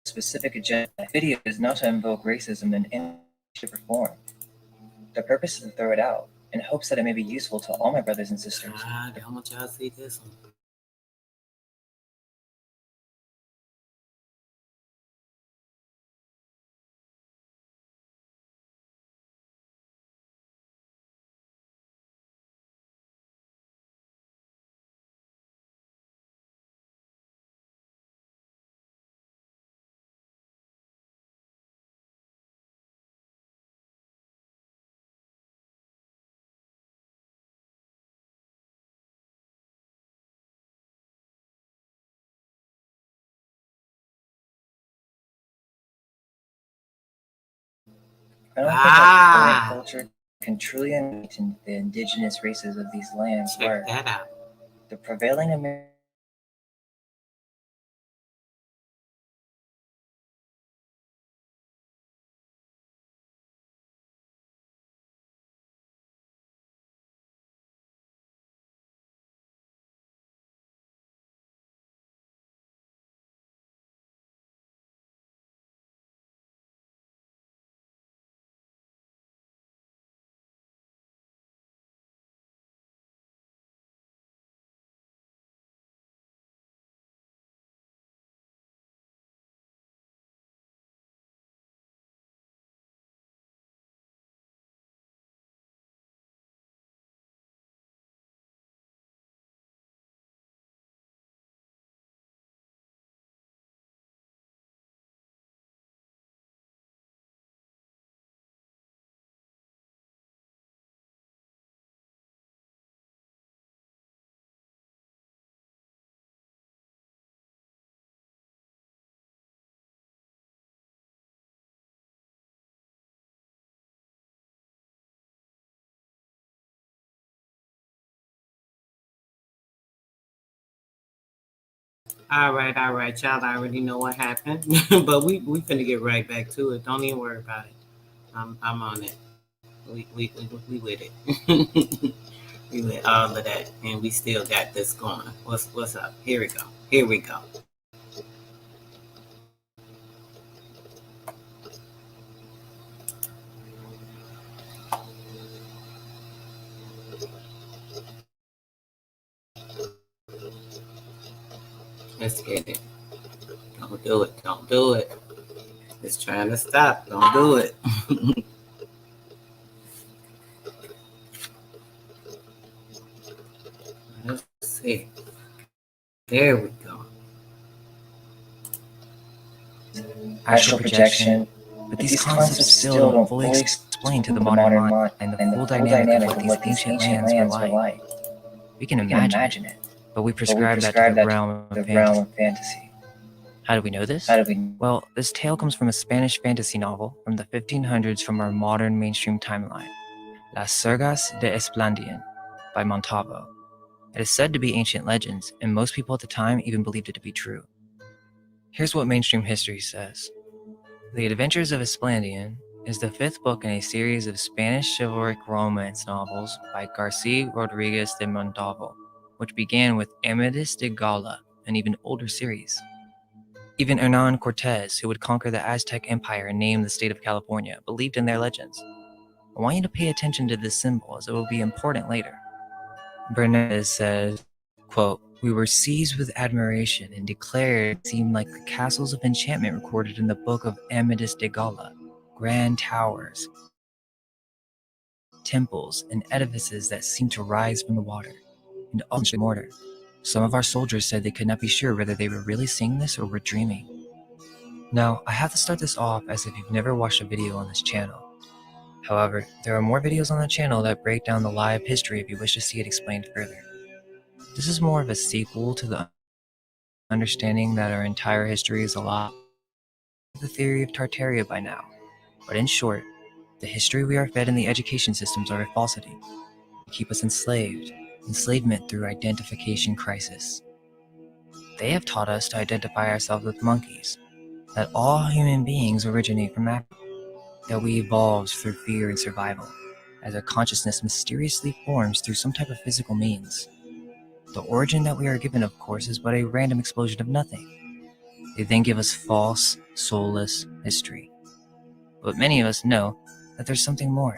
specific agenda. The video is not to invoke racism in any shape or form. The purpose is to throw it out in hopes that it may be useful to all my brothers and sisters. God, I want y'all to see this one. I don't think our current culture can truly imagine the indigenous races of these lands were. Check that out. The prevailing American All right, y'all already know what happened, but we finna get right back to it. Don't even worry about it. I'm on it. We with it. We with all of that, and we still got this going. What's up? Here we go. Here we go. Let's get it. Don't do it. Don't do it. It's trying to stop. Don't do it. Let's see. There we go. astral projection, but these concepts still don't fully explain to the modern mind and the full dynamic of what these ancient lands were like. We can imagine it, but we prescribe that to the realm of fantasy. How do we know this? Well, this tale comes from a Spanish fantasy novel from the 1500s from our modern mainstream timeline, Las Sergas de Esplandian by Montalvo. It is said to be ancient legends, and most people at the time even believed it to be true. Here's what mainstream history says. The Adventures of Esplandian is the fifth book in a series of Spanish chivalric romance novels by Garcia Rodriguez de Montalvo, which began with Amadis de Gaula, an even older series. Even Hernan Cortez, who would conquer the Aztec Empire and name the state of California, believed in their legends. I want you to pay attention to this symbol as it will be important later. Bernays says, quote, "We were seized with admiration and declared it seemed like the castles of enchantment recorded in the book of Amadis de Gaula, grand towers, temples, and edifices that seemed to rise from the water, and all in mortar. Some of our soldiers said they could not be sure whether they were really seeing this or were dreaming. Now, I have to start this off as if you've never watched a video on this channel. However, there are more videos on the channel that break down the live history if you wish to see it explained further. This is more of a sequel to the understanding that our entire history is a lie. The theory of Tartaria by now. But in short, the history we are fed in the education systems are a falsity. They keep us enslaved, enslavement through identification crisis. They have taught us to identify ourselves with monkeys, that all human beings originate from Africa, that we evolved through fear and survival, as our consciousness mysteriously forms through some type of physical means. The origin that we are given, of course, is but a random explosion of nothing. They then give us false, soulless history. But many of us know that there's something more.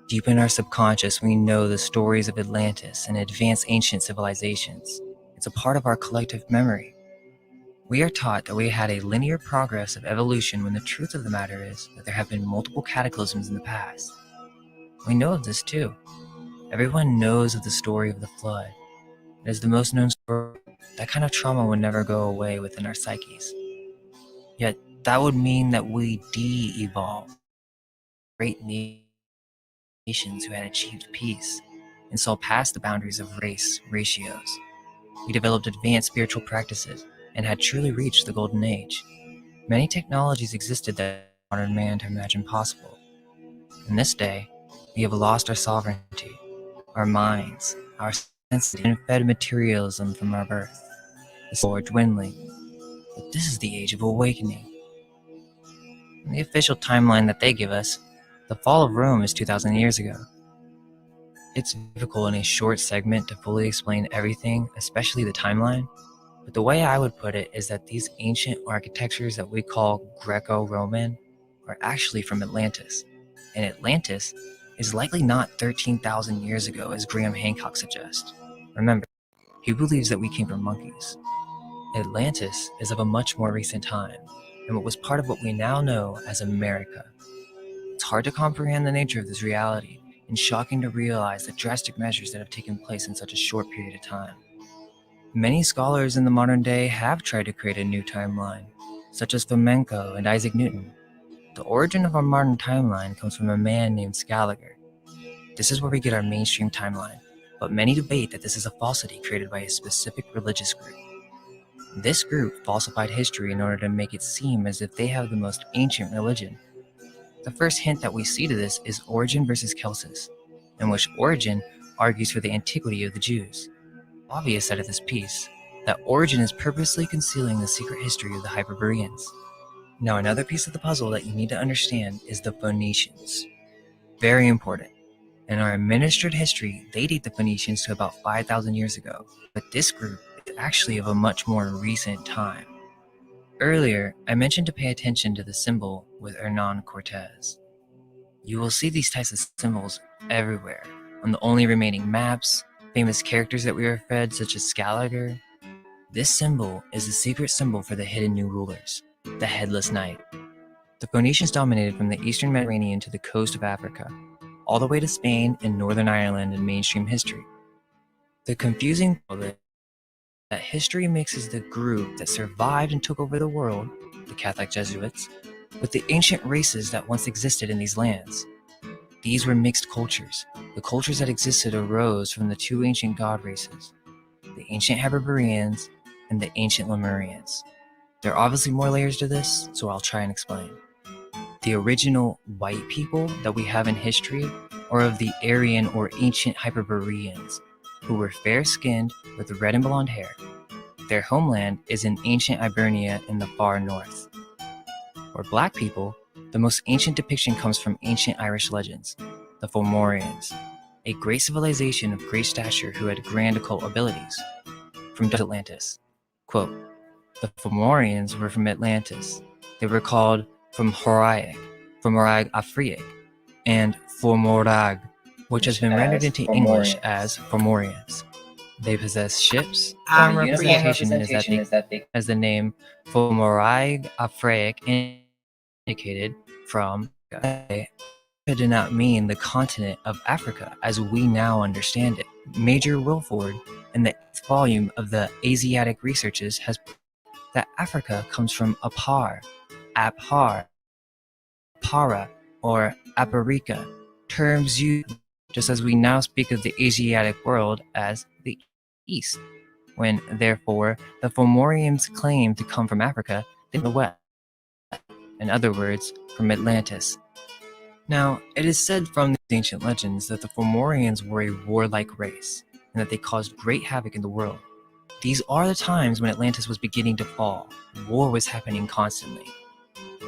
Deep in our subconscious, we know the stories of Atlantis and advanced ancient civilizations. It's a part of our collective memory. We are taught that we had a linear progress of evolution when the truth of the matter is that there have been multiple cataclysms in the past. We know of this too. Everyone knows of the story of the flood. It is the most known story. That kind of trauma would never go away within our psyches. Yet, that would mean that we de-evolved. Great nations who had achieved peace and saw past the boundaries of race ratios. We developed advanced spiritual practices and had truly reached the golden age. Many technologies existed that modern man to imagine possible. In this day, we have lost our sovereignty, our minds, our senses, and fed materialism from our birth. The soul are dwindling, but this is the age of awakening. In the official timeline that they give us, the fall of Rome is 2,000 years ago. It's difficult in a short segment to fully explain everything, especially the timeline, but the way I would put it is that these ancient architectures that we call Greco-Roman are actually from Atlantis, and Atlantis is likely not 13,000 years ago as Graham Hancock suggests. Remember, he believes that we came from monkeys. Atlantis is of a much more recent time, and what was part of what we now know as America. It's hard to comprehend the nature of this reality, and shocking to realize the drastic measures that have taken place in such a short period of time. Many scholars in the modern day have tried to create a new timeline, such as Fomenko and Isaac Newton. The origin of our modern timeline comes from a man named Scaliger. This is where we get our mainstream timeline, but many debate that this is a falsity created by a specific religious group. This group falsified history in order to make it seem as if they have the most ancient religion. The first hint that we see to this is Origen versus Celsus, in which Origen argues for the antiquity of the Jews. Obvious out of this piece, that Origen is purposely concealing the secret history of the Hyperboreans. Now, another piece of the puzzle that you need to understand is the Phoenicians. Very important. In our administered history, they date the Phoenicians to about 5,000 years ago, but this group is actually of a much more recent time. Earlier, I mentioned to pay attention to the symbol with Hernan Cortez. You will see these types of symbols everywhere, on the only remaining maps, famous characters that we were fed such as Scaliger. This symbol is the secret symbol for the hidden new rulers, the Headless Knight. The Phoenicians dominated from the eastern Mediterranean to the coast of Africa, all the way to Spain and Northern Ireland in mainstream history. The confusing part is that history mixes the group that survived and took over the world, the Catholic Jesuits, with the ancient races that once existed in these lands. These were mixed cultures. The cultures that existed arose from the two ancient god races, the ancient Hyperboreans and the ancient Lemurians. There are obviously more layers to this, so I'll try and explain. The original white people that we have in history are of the Aryan or ancient Hyperboreans, who were fair-skinned with red and blonde hair. Their homeland is in ancient Ibernia in the far north. For black people, the most ancient depiction comes from ancient Irish legends, the Fomorians, a great civilization of great stature who had grand occult abilities. From Atlantis. Quote, the Fomorians were from Atlantis. They were called Fomoraic, Fomorag Afriic, and Fomorag, which has been rendered into English as Fomorians. They possess ships. One representation is that they, as the name Fomorag Afriic indicated, from it did not mean the continent of Africa as we now understand it. Major Wilford in the 8th volume of the Asiatic Researches has that Africa comes from Apar, Aphar, Para, or Aparika, terms used just as we now speak of the Asiatic world as the East, when, therefore, the Fomorians claim to come from Africa, they from the West, in other words, from Atlantis. Now, it is said from these ancient legends that the Fomorians were a warlike race, and that they caused great havoc in the world. These are the times when Atlantis was beginning to fall. War was happening constantly.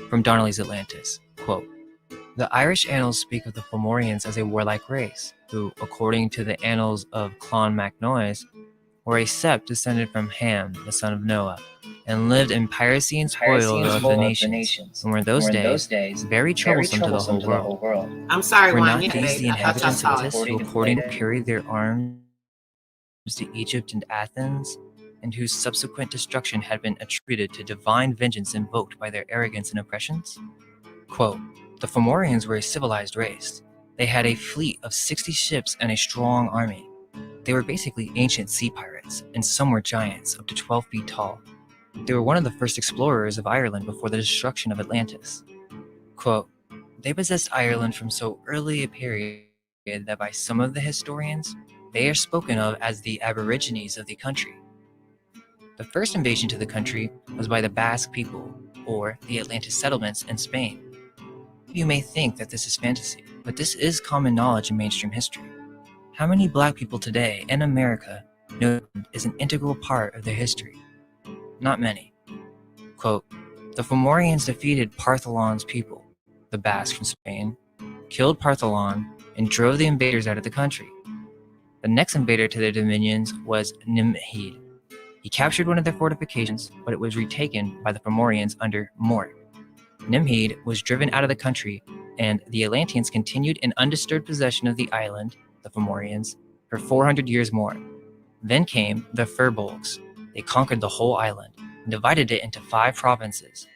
From Donnelly's Atlantis, quote, "The Irish annals speak of the Fomorians as a warlike race, who, according to the annals of Clon Macnoise, were a sept descended from Ham, the son of Noah, and lived in piracy and spoil of the nations, and were in those days very troublesome to the whole world. I'm sorry, Were Juan. not these the I thought y'all inhabitants of saw it. Atlantis who according to carried their arms to Egypt and Athens, and whose subsequent destruction had been attributed to divine vengeance invoked by their arrogance and oppressions?" Quote, "The Fomorians were a civilized race. They had a fleet of 60 ships and a strong army. They were basically ancient sea pirates, and some were giants, up to 12 feet tall. They were one of the first explorers of Ireland before the destruction of Atlantis." Quote, "They possessed Ireland from so early a period that by some of the historians, they are spoken of as the aborigines of the country. The first invasion to the country was by the Basque people, or the Atlantis settlements in Spain. You may think that this is fantasy, but this is common knowledge in mainstream history. How many black people today in America know is an integral part of their history? Not many. Quote, "The Fomorians defeated Partholon's people, the Basque from Spain, killed Partholon, and drove the invaders out of the country. The next invader to their dominions was Nimhid. He captured one of their fortifications, but it was retaken by the Fomorians under Mort. Nimhid was driven out of the country, and the Atlanteans continued in undisturbed possession of the island, the Fomorians, for 400 years more. Then came the Furbolgs. They conquered the whole island and divided it into 5 provinces.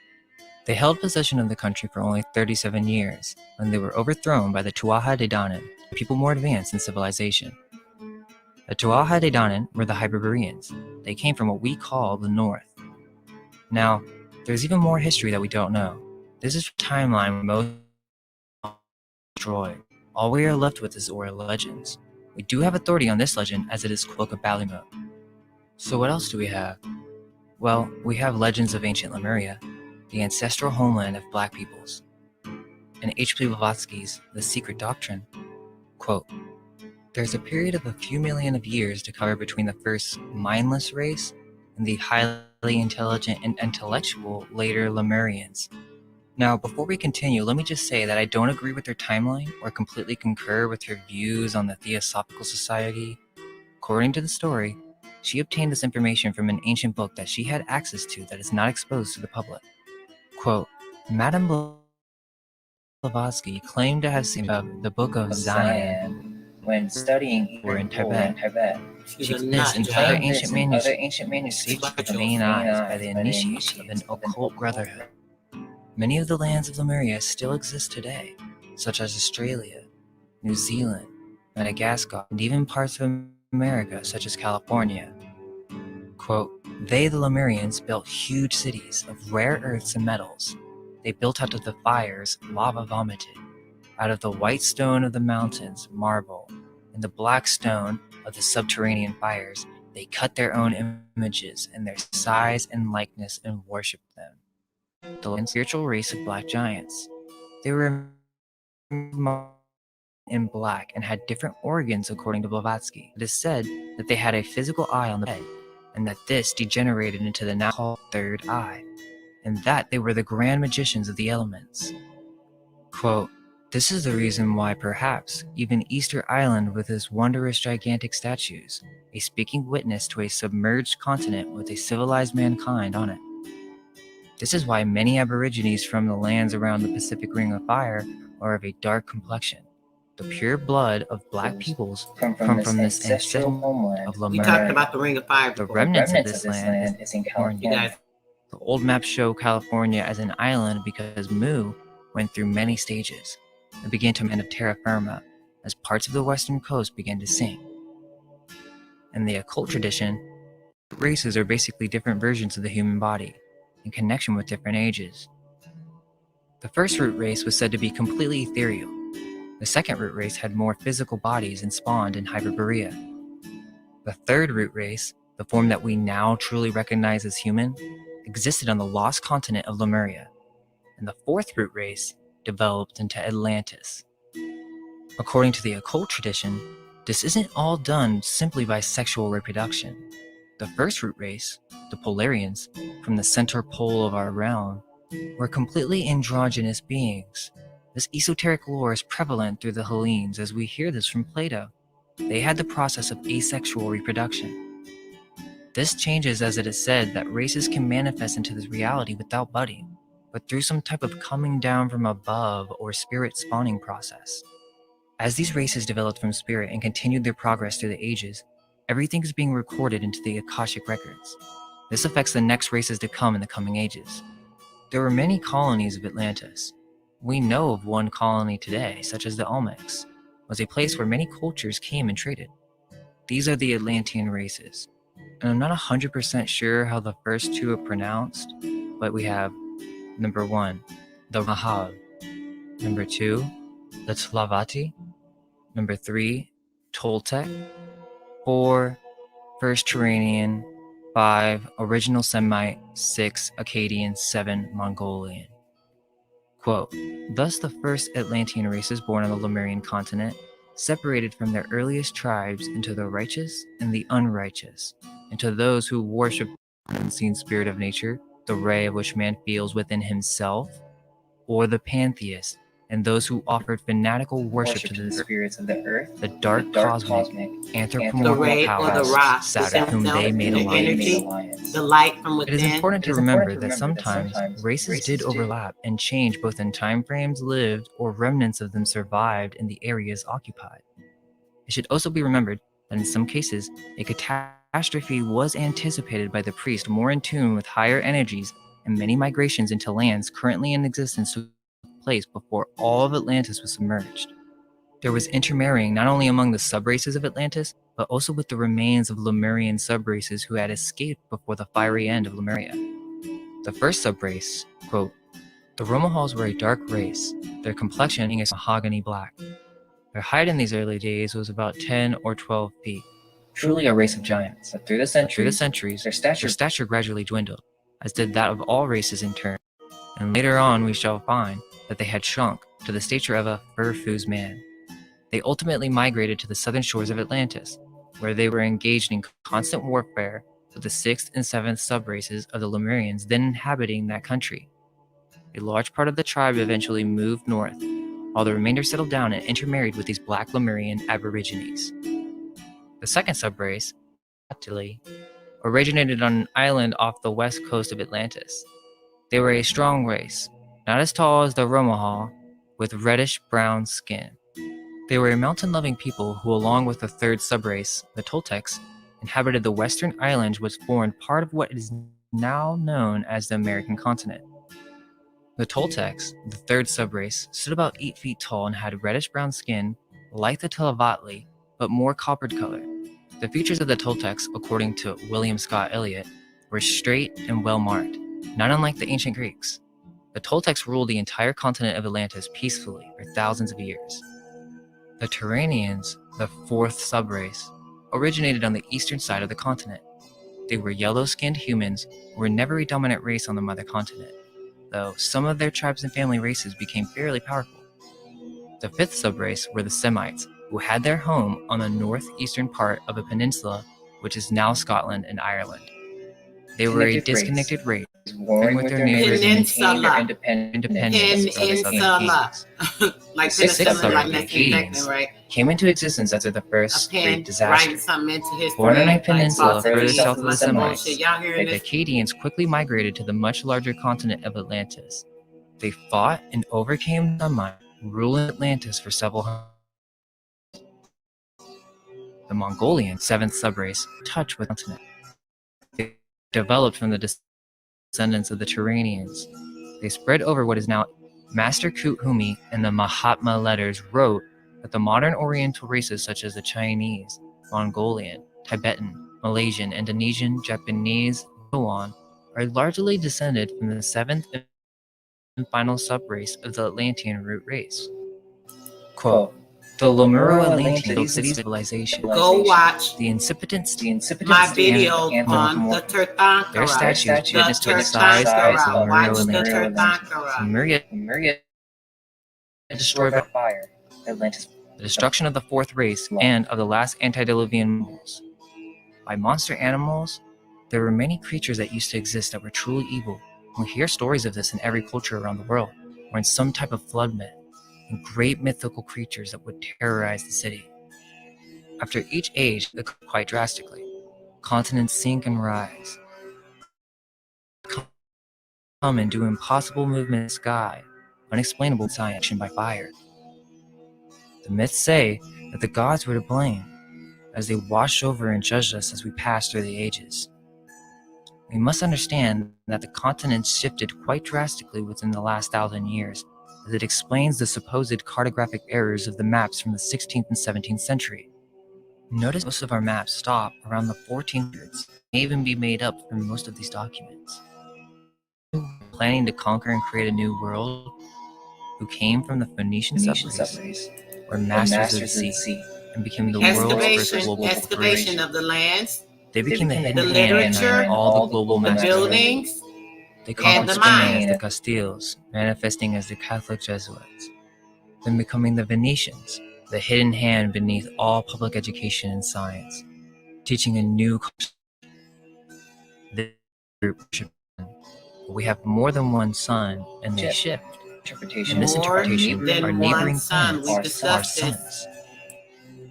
They held possession of the country for only 37 years, when they were overthrown by the Tuatha De Danann, people more advanced in civilization. The Tuatha De Danann were the Hyperboreans. They came from what we call the North. Now, there's even more history that we don't know. This is a timeline where most destroyed. All we are left with is oral legends. We do have authority on this legend as it is Book of Ballymote. So what else do we have? Well, we have legends of ancient Lemuria, the ancestral homeland of black peoples. In H.P. Blavatsky's The Secret Doctrine, quote, "There's a period of a few million of years to cover between the first mindless race and the highly intelligent and intellectual later Lemurians." Now, before we continue, let me just say that I don't agree with her timeline or completely concur with her views on the Theosophical Society. According to the story, she obtained this information from an ancient book that she had access to that is not exposed to the public. Quote, "Madame Blavatsky claimed to have seen the Book of Zion when studying or in Tibet. She's a She nut, in John. other ancient manuscripts manuscripts with the vain eyes by the initiates of an occult brotherhood. Many of the lands of Lemuria still exist today, such as Australia, New Zealand, Madagascar, and even parts of America, such as California. Quote, "They, the Lemurians, built huge cities of rare earths and metals. They built out of the fires lava vomited, out of the white stone of the mountains marble, and the black stone of the subterranean fires. They cut their own images in their size and likeness and worshipped them. The spiritual race of black giants. They were in black and had different organs according to Blavatsky. It is said that they had a physical eye on the head, and that this degenerated into the now called third eye, and that they were the grand magicians of the elements." Quote, "This is the reason why perhaps even Easter Island with its wondrous gigantic statues, a speaking witness to a submerged continent with a civilized mankind on it. This is why many aborigines from the lands around the Pacific Ring of Fire are of a dark complexion. The pure blood of black peoples come from this ancestral homeland of We Lemuria. talked about the Ring of Fire The before. remnants of this land is in You California. guys, The old maps show California as an island because Mu went through many stages. It began to end of terra firma as parts of the western coast began to sink. In the occult tradition, races are basically different versions of the human body, in connection with different ages. The first root race was said to be completely ethereal. The second root race had more physical bodies and spawned in Hyperborea. The third root race, the form that we now truly recognize as human, existed on the lost continent of Lemuria. And the fourth root race developed into Atlantis. According to the occult tradition, this isn't all done simply by sexual reproduction. The first root race, the Polarians, from the center pole of our realm, were completely androgynous beings. This esoteric lore is prevalent through the Hellenes as we hear this from Plato. They had the process of asexual reproduction. This changes as it is said that races can manifest into this reality without budding, but through some type of coming down from above or spirit spawning process. As these races developed from spirit and continued their progress through the ages, everything is being recorded into the Akashic records. This affects the next races to come in the coming ages. There were many colonies of Atlantis. We know of one colony today, such as the Olmecs, was a place where many cultures came and traded. These are the Atlantean races. And I'm not 100% sure how the first two are pronounced, but we have number 1, the Mahal, number 2, the Tlavati, number 3, Toltec, 4, First Turanian, 5, Original Semite, 6, Akkadian, 7, Mongolian. Quote, thus the first Atlantean races born on the Lemurian continent separated from their earliest tribes into the righteous and the unrighteous, into those who worship the unseen spirit of nature, the ray of which man feels within himself, or the pantheists, and those who offered fanatical worship to the spirits of the earth, the dark cosmic anthropomorphic powers, Saturn, whom they made alliance. The light from within. It is important to remember that sometimes races did overlap and change both in time frames lived or remnants of them survived in the areas occupied. It should also be remembered that in some cases, a catastrophe was anticipated by the priest more in tune with higher energies, and many migrations into lands currently in existence took place before all of Atlantis was submerged. There was intermarrying not only among the subraces of Atlantis, but also with the remains of Lemurian subraces who had escaped before the fiery end of Lemuria. The first subrace, quote, the Romahals were a dark race, their complexion is mahogany black. Their height in these early days was about 10 or 12 feet. Truly a race of giants, but through the centuries, their stature gradually dwindled, as did that of all races in turn, and later on we shall find that they had shrunk to the stature of a fur-fused man. They ultimately migrated to the southern shores of Atlantis, where they were engaged in constant warfare with the 6th and 7th subraces of the Lemurians then inhabiting that country. A large part of the tribe eventually moved north, while the remainder settled down and intermarried with these black Lemurian aborigines. The second subrace, Attili, originated on an island off the west coast of Atlantis. They were a strong race, not as tall as the Romahal, with reddish-brown skin. They were a mountain-loving people who, along with the third subrace, the Toltecs, inhabited the western islands which formed part of what is now known as the American continent. The Toltecs, the third subrace, stood about 8 feet tall and had reddish-brown skin, like the Tlavatli, but more coppered color. The features of the Toltecs, according to William Scott Elliott, were straight and well-marked, not unlike the ancient Greeks. The Toltecs ruled the entire continent of Atlantis peacefully for thousands of years. The Turanians, the fourth subrace, originated on the eastern side of the continent. They were yellow-skinned humans who were never a dominant race on the mother continent, though some of their tribes and family races became fairly powerful. The fifth subrace were the Semites, who had their home on the northeastern part of a peninsula which is now Scotland and Ireland. They were a disconnected race, warring with their neighbors and maintaining their independence from the Southern Kings. Like The sixth subrace, the Akkadians, right? came into existence after the first great disaster. Writing something into history. Born on a peninsula like further philosophy, south of the some Semites, bullshit. Y'all hearing the this? Akkadians quickly migrated to the much larger continent of Atlantis. They fought and overcame the Semites, ruling Atlantis for several hundred years. The Mongolian, seventh subrace, touched with the continent. They developed from the descendants of the Turanians. They spread over what is now Master Kut Humi and the Mahatma letters wrote that the modern Oriental races such as the Chinese, Mongolian, Tibetan, Malaysian, Indonesian, Japanese, and so on, are largely descended from the seventh and final subrace of the Atlantean root race. Quote, the Lemuro-Atlantean civilization, Go watch the incipitants, my and video the on the Tirthankara. their statues The witness to the size of the Tirthankara. Watch the Lemuro-Atlanteans. Tirthankara. Lemuria destroyed by fire. Atlantis. the destruction of the fourth race and of the last antediluvian mammals. By monster animals, there were many creatures that used to exist that were truly evil. We hear stories of this in every culture around the world, or in some type of flood myth, and great mythical creatures that would terrorize the city. After each age, they occur quite drastically. Continents sink and rise. Come and do impossible movement in the sky, unexplainable science by fire. The myths say that the gods were to blame, as they washed over and judged us as we passed through the ages. We must understand that the continents shifted quite drastically within the last 1,000 years, as it explains the supposed cartographic errors of the maps from the 16th and 17th century. Notice most of our maps stop around the 1400s, may even be made up from most of these documents. Planning to conquer and create a new world, who came from the Phoenician subrace, were masters of the sea, and became the world's first global Excavation corporation. of the lands, They became the hidden the hand literature, behind all the global the masters. buildings, They and conquered the Spain mind. as the Castiles, manifesting as the Catholic Jesuits, then becoming the Venetians, the hidden hand beneath all public education and science, teaching a new culture. This group should- we have more than one sun, and they shift. In this More interpretation, than our one neighboring sun. planets We are discussed this. suns.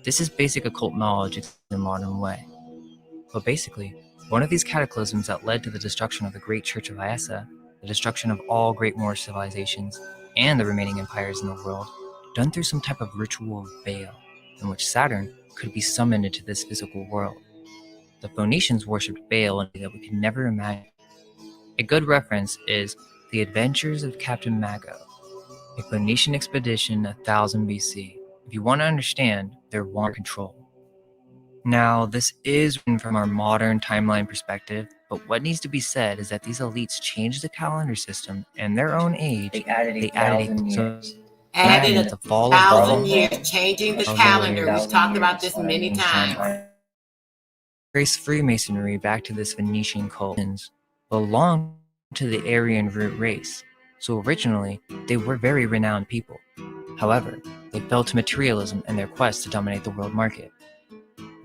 This is basic occult knowledge in the modern way. But basically, one of these cataclysms that led to the destruction of the great Church of Iessa, the destruction of all great Moorish civilizations, and the remaining empires in the world, done through some type of ritual of Baal, in which Saturn could be summoned into this physical world. The Phoenicians worshipped Baal in a way that we could never imagine. A good reference is The Adventures of Captain Mago, a Phoenician expedition 1000 BC, if you want to understand their war control. Now, this is written from our modern timeline perspective, but what needs to be said is that these elites changed the calendar system and their own age. They added 1,000 years. Added the a fall of 1,000 Rome, years, changing the 1,000 calendar. years. We've talked about this many times. Trace Freemasonry back to this Venetian cult belonged to the Aryan root race, so originally they were very renowned people. However, they fell to materialism in their quest to dominate the world market.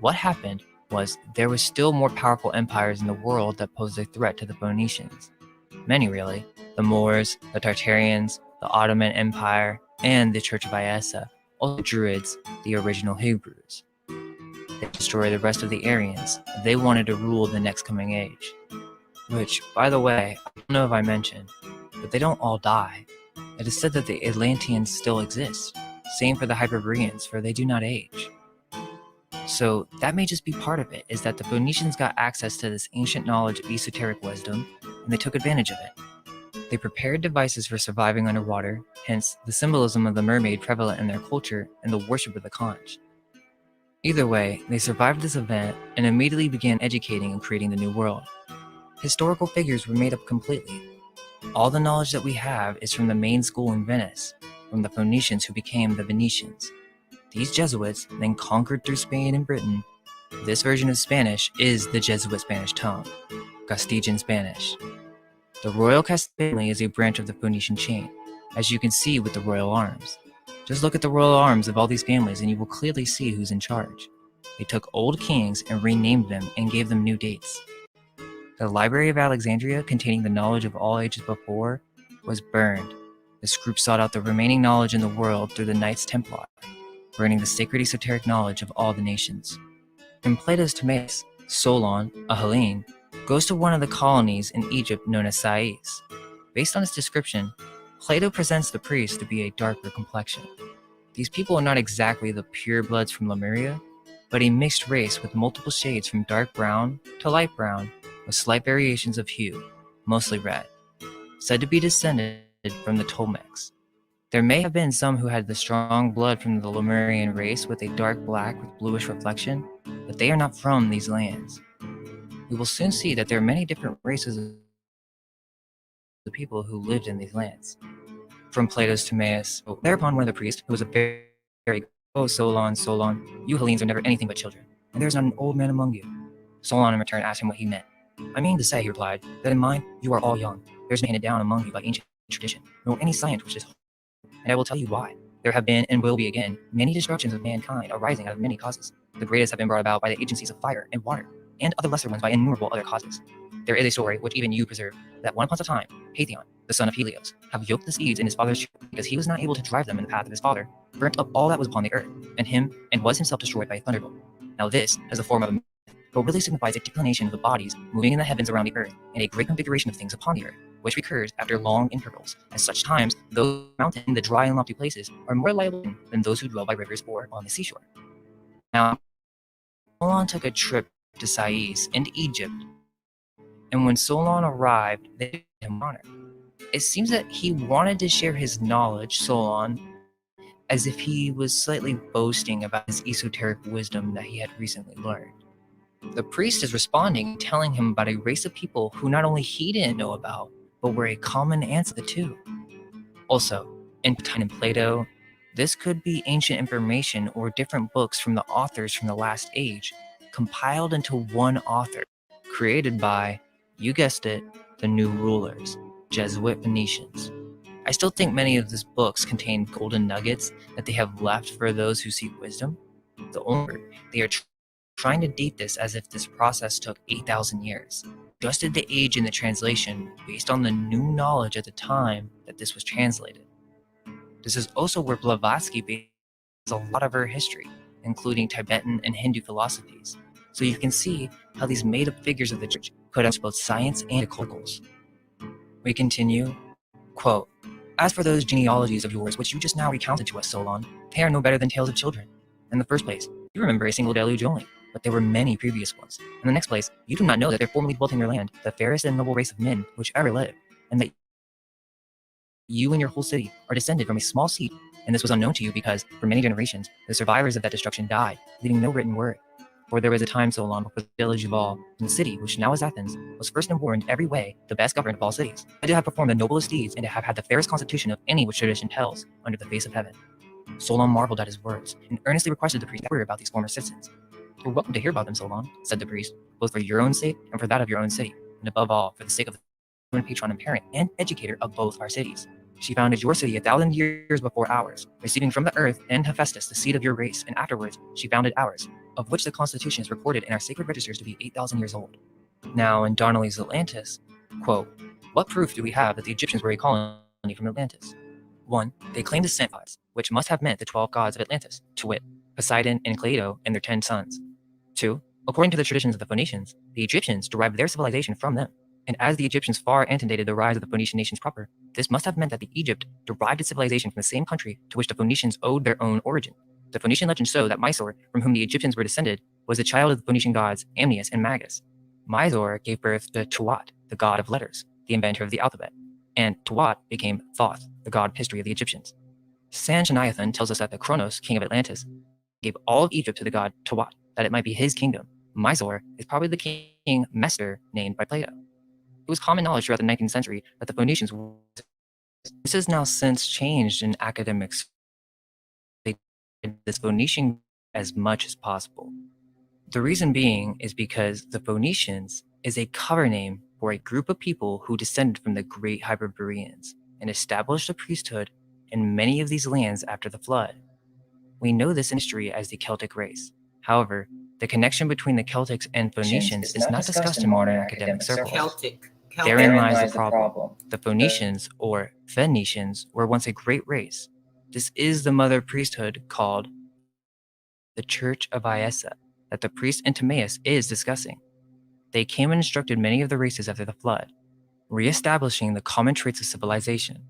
What happened was there were still more powerful empires in the world that posed a threat to the Phoenicians. Many really, the Moors, the Tartarians, the Ottoman Empire, and the Church of Iessa, also the Druids, the original Hebrews. They destroyed the rest of the Aryans. They wanted to rule the next coming age. Which, by the way, I don't know if I mentioned, but they don't all die. It is said that the Atlanteans still exist. Same for the Hyperboreans, for they do not age. So that may just be part of it, is that the Phoenicians got access to this ancient knowledge of esoteric wisdom, and they took advantage of it. They prepared devices for surviving underwater, hence the symbolism of the mermaid prevalent in their culture and the worship of the conch. Either way, they survived this event and immediately began educating and creating the new world. Historical figures were made up completely. All the knowledge that we have is from the main school in Venice, from the Phoenicians who became the Venetians. These Jesuits then conquered through Spain and Britain. This version of Spanish is the Jesuit Spanish tongue, Castilian Spanish. The royal Castilian family is a branch of the Phoenician chain, as you can see with the royal arms. Just look at the royal arms of all these families and you will clearly see who's in charge. They took old kings and renamed them and gave them new dates. The Library of Alexandria, containing the knowledge of all ages before, was burned. This group sought out the remaining knowledge in the world through the Knights Templar, burning the sacred esoteric knowledge of all the nations. In Plato's Timaeus, Solon, a Hellene, goes to one of the colonies in Egypt known as Sais. Based on its description, Plato presents the priests to be a darker complexion. These people are not exactly the purebloods from Lemuria, but a mixed race with multiple shades from dark brown to light brown, with slight variations of hue, mostly red, said to be descended from the Tolmecs. There may have been some who had the strong blood from the Lemurian race with a dark black with bluish reflection, but they are not from these lands. We will soon see that there are many different races of people who lived in these lands. From Plato's Timaeus, thereupon one of the priests, who was a very oh Solon, you Hellenes are never anything but children, and there is not an old man among you. Solon in return asked him what he meant. I mean to say, he replied, that in mine you are all young. There is no handed down among you by ancient tradition, nor any science which is, and I will tell you why. There have been, and will be again, many destructions of mankind arising out of many causes. The greatest have been brought about by the agencies of fire and water, and other lesser ones by innumerable other causes. There is a story, which even you preserve, that once upon a time, Hatheon, the son of Helios, have yoked the steeds in his father's chariot, because he was not able to drive them in the path of his father, burnt up all that was upon the earth, and was himself destroyed by a thunderbolt. Now this has the form of a myth, but really signifies a declination of the bodies moving in the heavens around the earth, and a great configuration of things upon the earth, which recurs after long intervals. At such times, those mountain in the dry and lofty places are more liable than those who dwell by rivers or on the seashore. Now, Solon took a trip to Sais and Egypt, and when Solon arrived, they did him honor. It seems that he wanted to share his knowledge, Solon, as if he was slightly boasting about his esoteric wisdom that he had recently learned. The priest is responding, telling him about a race of people who not only he didn't know about, but were a common ancestor too. Also, in time and Plato, this could be ancient information or different books from the authors from the last age, compiled into one author, created by, you guessed it, the new rulers, Jesuit Venetians. I still think many of these books contain golden nuggets that they have left for those who seek wisdom. The only they are trying to date this as if this process took 8,000 years, adjusted the age in the translation based on the new knowledge at the time that this was translated. This is also where Blavatsky bases a lot of her history, including Tibetan and Hindu philosophies, so you can see how these made-up figures of the church could have both science and occults. We continue, quote, as for those genealogies of yours which you just now recounted to us, Solon, they are no better than tales of children. In the first place, you remember a single deluge only, but there were many previous ones. In the next place, you do not know that there formerly dwelt in your land the fairest and noble race of men which ever lived, and that you and your whole city are descended from a small seed, and this was unknown to you because, for many generations, the survivors of that destruction died, leaving no written word. For there was a time so long before the village of all, and the city, which now is Athens, was first and in every way the best governed of all cities, and to have performed the noblest deeds, and to have had the fairest constitution of any which tradition tells under the face of heaven. Solon marveled at his words, and earnestly requested the priest to inquire about these former citizens. You're welcome to hear about them, Solon, said the priest, both for your own sake and for that of your own city, and above all, for the sake of the patron and parent and educator of both our cities. She founded your city 1,000 years before ours, receiving from the earth and Hephaestus the seed of your race, and afterwards she founded ours, of which the constitution is recorded in our sacred registers to be 8,000 years old. Now, in Donnelly's Atlantis, quote, what proof do we have that the Egyptians were a colony from Atlantis? 1. They claim descent gods, which must have meant the 12 gods of Atlantis, to wit, Poseidon and Cleito and their 10 sons. 2. According to the traditions of the Phoenicians, the Egyptians derived their civilization from them. And as the Egyptians far antedated the rise of the Phoenician nations proper, this must have meant that the Egypt derived its civilization from the same country to which the Phoenicians owed their own origin. The Phoenician legends show that Mysore, from whom the Egyptians were descended, was the child of the Phoenician gods Amnias and Magus. Mysore gave birth to Tuat, the god of letters, the inventor of the alphabet, and Tuat became Thoth, the god of history of the Egyptians. Sanchoniathon tells us that the Kronos, king of Atlantis, gave all of Egypt to the god Tuat, that it might be his kingdom. Mysore is probably the king Mestor named by Plato. It was common knowledge throughout the 19th century that the Phoenicians were. This has now since changed in academics. They did this Phoenician as much as possible. The reason being is because the Phoenicians is a cover name for a group of people who descended from the great Hyperboreans and established a priesthood in many of these lands after the flood. We know this in history as the Celtic race. However, the connection between the Celtics and Phoenicians is not discussed in modern academic circles. Celtic. Therein lies the problem. The Phoenicians, or Phoenicians, were once a great race. This is the mother priesthood called the Church of Iessa that the priest in Timaeus is discussing. They came and instructed many of the races after the flood, re-establishing the common traits of civilization.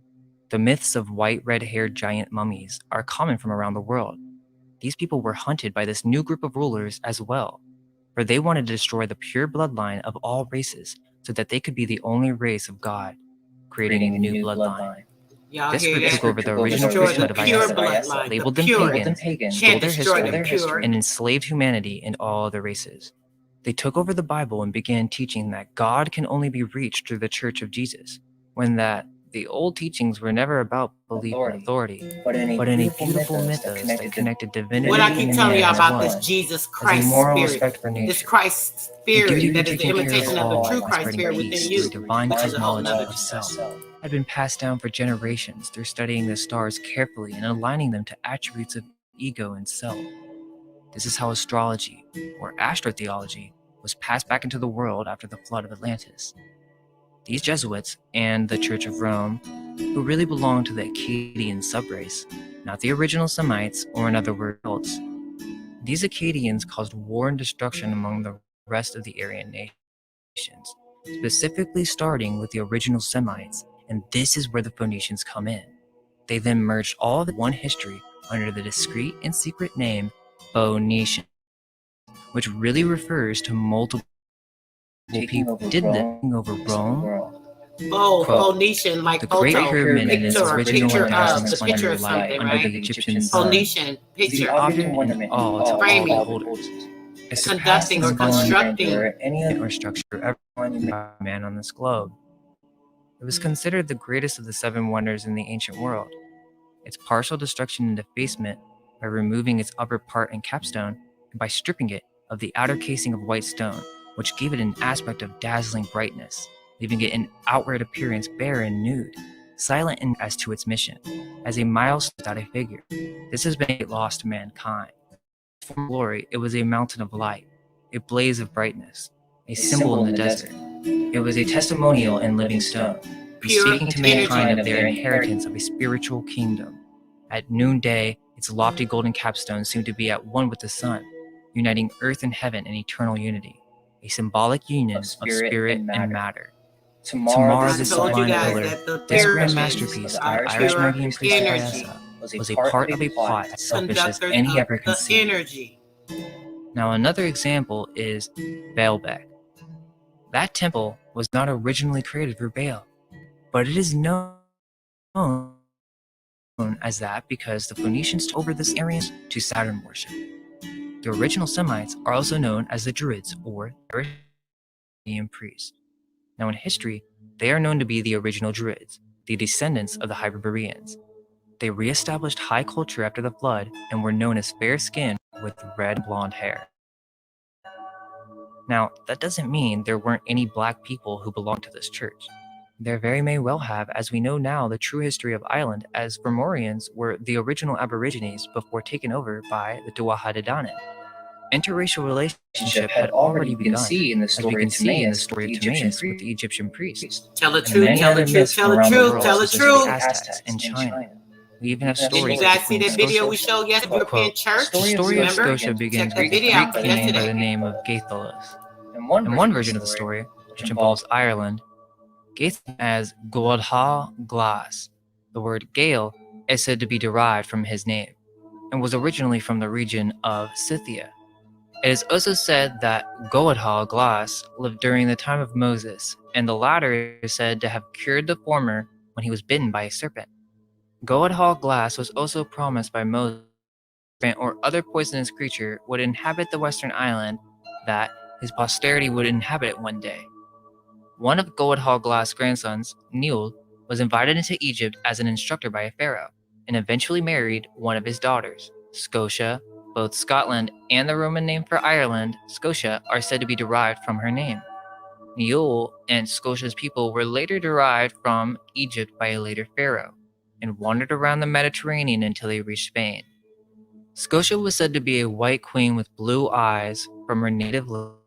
The myths of white red-haired giant mummies are common from around the world. These people were hunted by this new group of rulers as well, for they wanted to destroy the pure bloodline of all races so that they could be the only race of God, creating a new bloodline. Y'all This hear group that? took over the original Destroy priesthood the of pure ISL, bloodline, labeled the them pure. pagans, Can't stole their destroy history, the pure. and enslaved humanity and all other races. They took over the Bible and began teaching that God can only be reached through the Church of Jesus, when that the old teachings were never about belief and authority, but in a beautiful mythos that connected divinity What I keep and telling man y'all as about one, this Jesus as a Christ moral spirit, respect for this nature. Christ The spirit duty that of is the taking care of imitation of the all true and Christ spreading spirit peace within through you, divine which is a whole knowledge nother of self, had been passed down for generations through studying the stars carefully and aligning them to attributes of ego and self. This is how astrology, or astrotheology, was passed back into the world after the flood of Atlantis. These Jesuits and the Church of Rome, who really belonged to the Akkadian subrace, not the original Semites, or in other words, these Akkadians caused war and destruction among the rest of the Aryan nations, specifically starting with the original Semites, and this is where the Phoenicians come in. They then merged all of one history under the discreet and secret name Phoenician, which really refers to multiple people who did this over Rome. Phoenician, like The Great photo, Pyramid in its picture, original picture of, the 1,600 picture of light something, under right? the Egyptian sun Phoenician, is the picture, object in awe to all framing, beholders. It conducting or surpasses constructing any or structure ever made by man on this globe. It was considered the greatest of the 7 wonders in the ancient world. Its partial destruction and defacement by removing its upper part and capstone, and by stripping it of the outer casing of white stone, which gave it an aspect of dazzling brightness, leaving it in outward appearance bare and nude, silent as to its mission, as a milestone without a figure. This has been a lost to mankind. For glory, it was a mountain of light, a blaze of brightness, a symbol in the desert. It was a testimonial and living stone, speaking to mankind of their inheritance of a spiritual kingdom. At noonday, its lofty golden capstone seemed to be at one with the sun, uniting earth and heaven in eternal unity, a symbolic union of spirit and matter. Tomorrow, I the told you sublime guys pillar, that the this grand pyramids masterpiece of are the Irish pure Median priest energy, Paisa was a part of a plot as selfish as conductors any of ever the conceived. energy. Now, another example is Baalbek. That temple was not originally created for Baal, but it is known as that because the Phoenicians took over this area to Saturn worship. The original Semites are also known as the Druids or Aryan priests. Now, in history, they are known to be the original Druids, the descendants of the Hyperboreans. They re-established high culture after the flood and were known as fair skin with red blonde hair. Now, that doesn't mean there weren't any black people who belonged to this church. There very may well have, as we know now the true history of Ireland, as Fomorians were the original Aborigines before taken over by the Tuatha Interracial relationship had already begun, as we can see in the story of Timaeus with the Egyptian priest. Tell the And truth, many tell the other truth, myths tell from the around the truth, world, tell the such as the truth. Aztecs in China. We even have Did stories you of guys the see Queen that video Scotia. we showed yesterday, European Quote, church? the story of Remember? Scotia begins Check that with a video out Greek king by yesterday. the name of Gaitholos. In one version of the story, which involves Ireland, Gaitholos as Godha Glas. The word Gael is said to be derived from his name, and was originally from the region of Scythia. It is also said that Godha Glas lived during the time of Moses, and the latter is said to have cured the former when he was bitten by a serpent. Godha Glas was also promised by Moses or other poisonous creature would inhabit the western island, that his posterity would inhabit it one day. One of Godha Glas' grandsons, Niul, was invited into Egypt as an instructor by a pharaoh, and eventually married one of his daughters, Scotia. Both Scotland and the Roman name for Ireland, Scotia, are said to be derived from her name. Niul and Scotia's people were later derived from Egypt by a later pharaoh, and wandered around the Mediterranean until they reached Spain. Scotia was said to be a white queen with blue eyes from her native Scotland.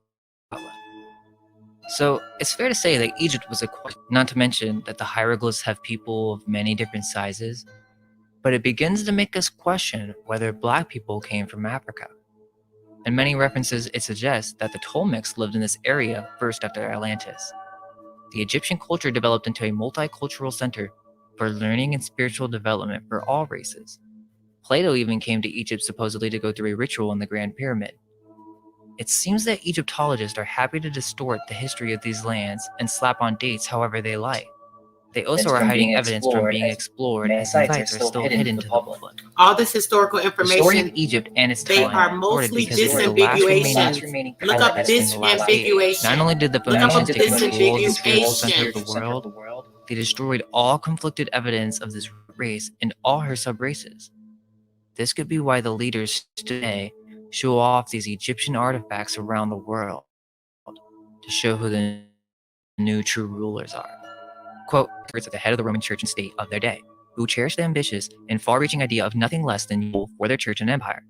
So it's fair to say that Egypt was a question, not to mention that the hieroglyphs have people of many different sizes, but it begins to make us question whether black people came from Africa. In many references, it suggests that the Tolmecs lived in this area first after Atlantis. The Egyptian culture developed into a multicultural center for learning and spiritual development for all races. Plato even came to Egypt supposedly to go through a ritual in the Grand Pyramid. It seems that Egyptologists are happy to distort the history of these lands and slap on dates however they like. They also are hiding evidence from being explored, many as sites sites are still hidden to the public. All this historical The story of information, Egypt and its they timeline are started mostly because it was the last disambiguations. remaining Look up edifice in the last age. disambiguation. Not only did the Look up Phoenicians take control of the spiritual center of the disambiguation. world, they destroyed all conflicted evidence of this race and all her sub-races. This could be why the leaders today show off these Egyptian artifacts around the world to show who the new true rulers are. Quote, words at the head of the Roman church and state of their day, who cherished the ambitious and far-reaching idea of nothing less than evil for their church and empire.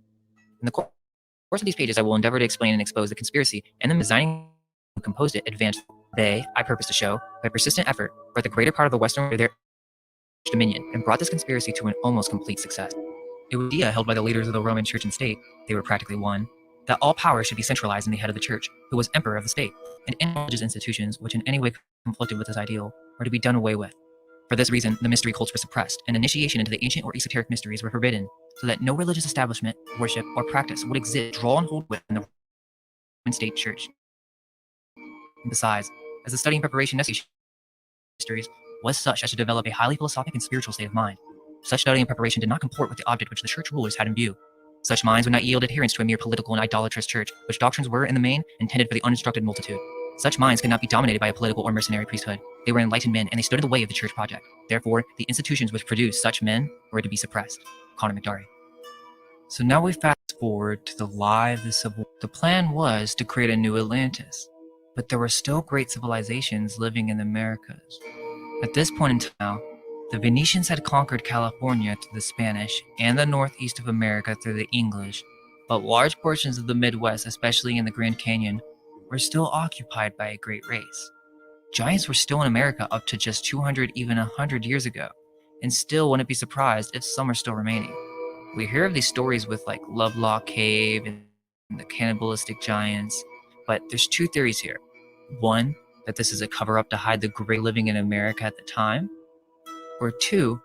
In the course of these pages, I will endeavor to explain and expose the conspiracy and the designing who composed it advanced. They, I purpose to show, by persistent effort, brought the greater part of the Western world to their dominion and brought this conspiracy to an almost complete success. It was the idea held by the leaders of the Roman church and state, they were practically one, that all power should be centralized in the head of the church, who was emperor of the state, and any religious institutions which in any way conflicted with this ideal were to be done away with. For this reason, the mystery cults were suppressed, and initiation into the ancient or esoteric mysteries were forbidden, so that no religious establishment, worship, or practice would exist, draw and hold within the Roman state church. And besides, as the study and preparation necessary mysteries was such as to develop a highly philosophic and spiritual state of mind, such study and preparation did not comport with the object which the church rulers had in view. Such minds would not yield adherence to a mere political and idolatrous church, which doctrines were, in the main, intended for the uninstructed multitude. Such minds could not be dominated by a political or mercenary priesthood. They were enlightened men, and they stood in the way of the church project. Therefore, the institutions which produced such men were to be suppressed. Connor McDarry. So now we fast forward to the lie of the Civil War. The plan was to create a new Atlantis, but there were still great civilizations living in the Americas. At this point in time, the Venetians had conquered California through the Spanish and the northeast of America through the English, but large portions of the Midwest, especially in the Grand Canyon, were still occupied by a great race. Giants were still in America up to just 200, even 100 years ago, and still wouldn't be surprised if some are still remaining. We hear of these stories with like Lovelock Cave and the cannibalistic giants, but there's two theories here. One, that this is a cover-up to hide the great living in America at the time, or two,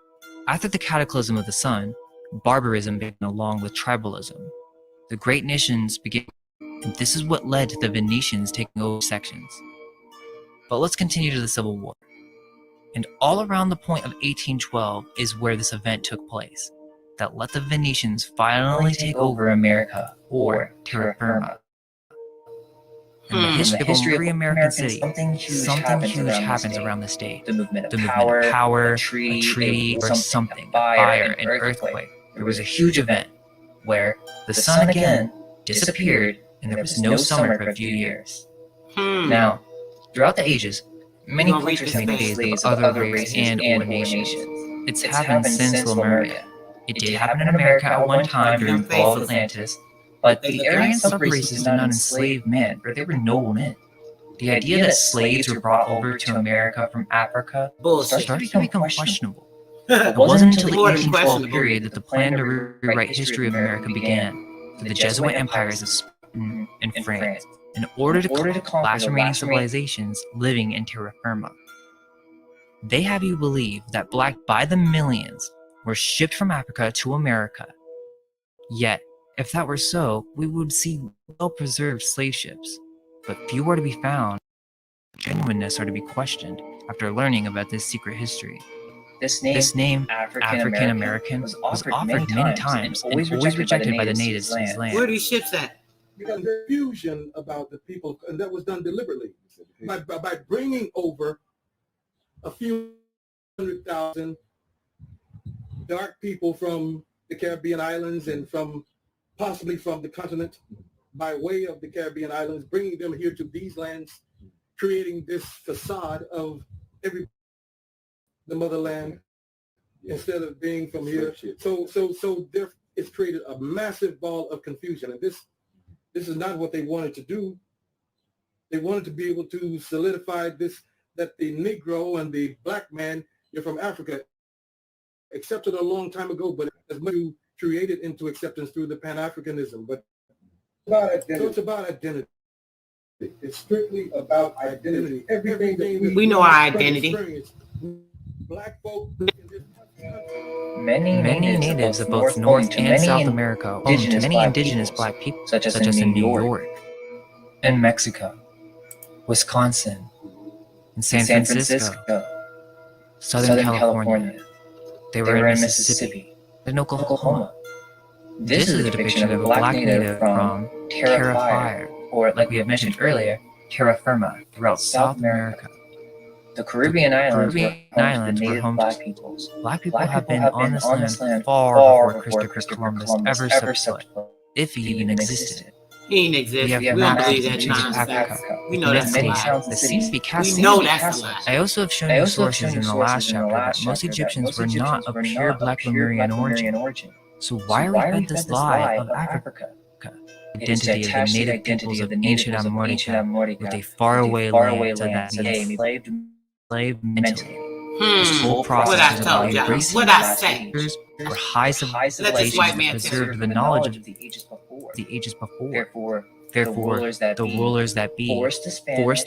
after the cataclysm of the sun, barbarism began along with tribalism. The great nations began, and this is what led to the Venetians taking over sections. But let's continue to the Civil War. And all around the point of 1812 is where this event took place, that let the Venetians finally take over America, or terra firma. In the history of every American city, something huge happens around this date. The movement The of movement of power, a treaty, or or something, a fire, an earthquake. There was a huge event where the sun again disappeared and there was no summer for a few years. Now, throughout the ages, many cultures have made slaves of other races and or nations. It's happened since Lemuria. It did happen in America at one time during the fall of Atlantis, but the Aryan sub-races did not enslave men, for they were noble men. The idea that slaves were brought over to America from Africa starts to become questionable. It wasn't until the 1812 period that the plan to rewrite history of America began, through the Jesuit empires of Spain and France, in order to conquer the last remaining civilizations living in terra firma. They have you believe that black by the millions were shipped from Africa to America. Yet, if that were so, we would see well-preserved slave ships, but few are to be found. Genuineness are to be questioned after learning about this secret history. This name, African American, was offered many times and always rejected by the natives of this land. Where are these ships at? Because there's confusion about the people, and that was done deliberately by bringing over a few 100,000 dark people from the Caribbean islands and possibly from the continent by way of the Caribbean islands, bringing them here to these lands, creating this facade of the motherland instead of being from here. So there, it's created a massive ball of confusion, and this is not what they wanted to do. They wanted to be able to solidify this, that the Negro and the black man, you're from Africa, accepted a long time ago, but as much as created into acceptance through the Pan-Africanism. But so it's about identity. It's strictly about identity. Everything We know our identity. Black folk. Many natives of both North and South America owned to many indigenous black people, such as in New York, and Mexico, Wisconsin, and San Francisco. Southern California. They were in Mississippi and Oklahoma. This is a depiction of a black native from Terra Fire, or like we had mentioned earlier, terra firma, throughout South America. The Caribbean islands were home to the native black peoples. Black people have been on this land far before Christopher Columbus ever set foot, if he even existed. He didn't exist. We don't believe that nonsense. We know that's a lie. That seems to be cast. We know that's a lie. I also have shown you sources in the last chapter that most Egyptians were not of pure Black Lemurian origin. So why are we fed this lie of Africa? Identity of the native peoples of ancient Amorica with a faraway land to that enslaved mentally. This whole process is about embracing what I say. Or high civilizations that preserved the knowledge of the ages before. Therefore, the rulers that be forced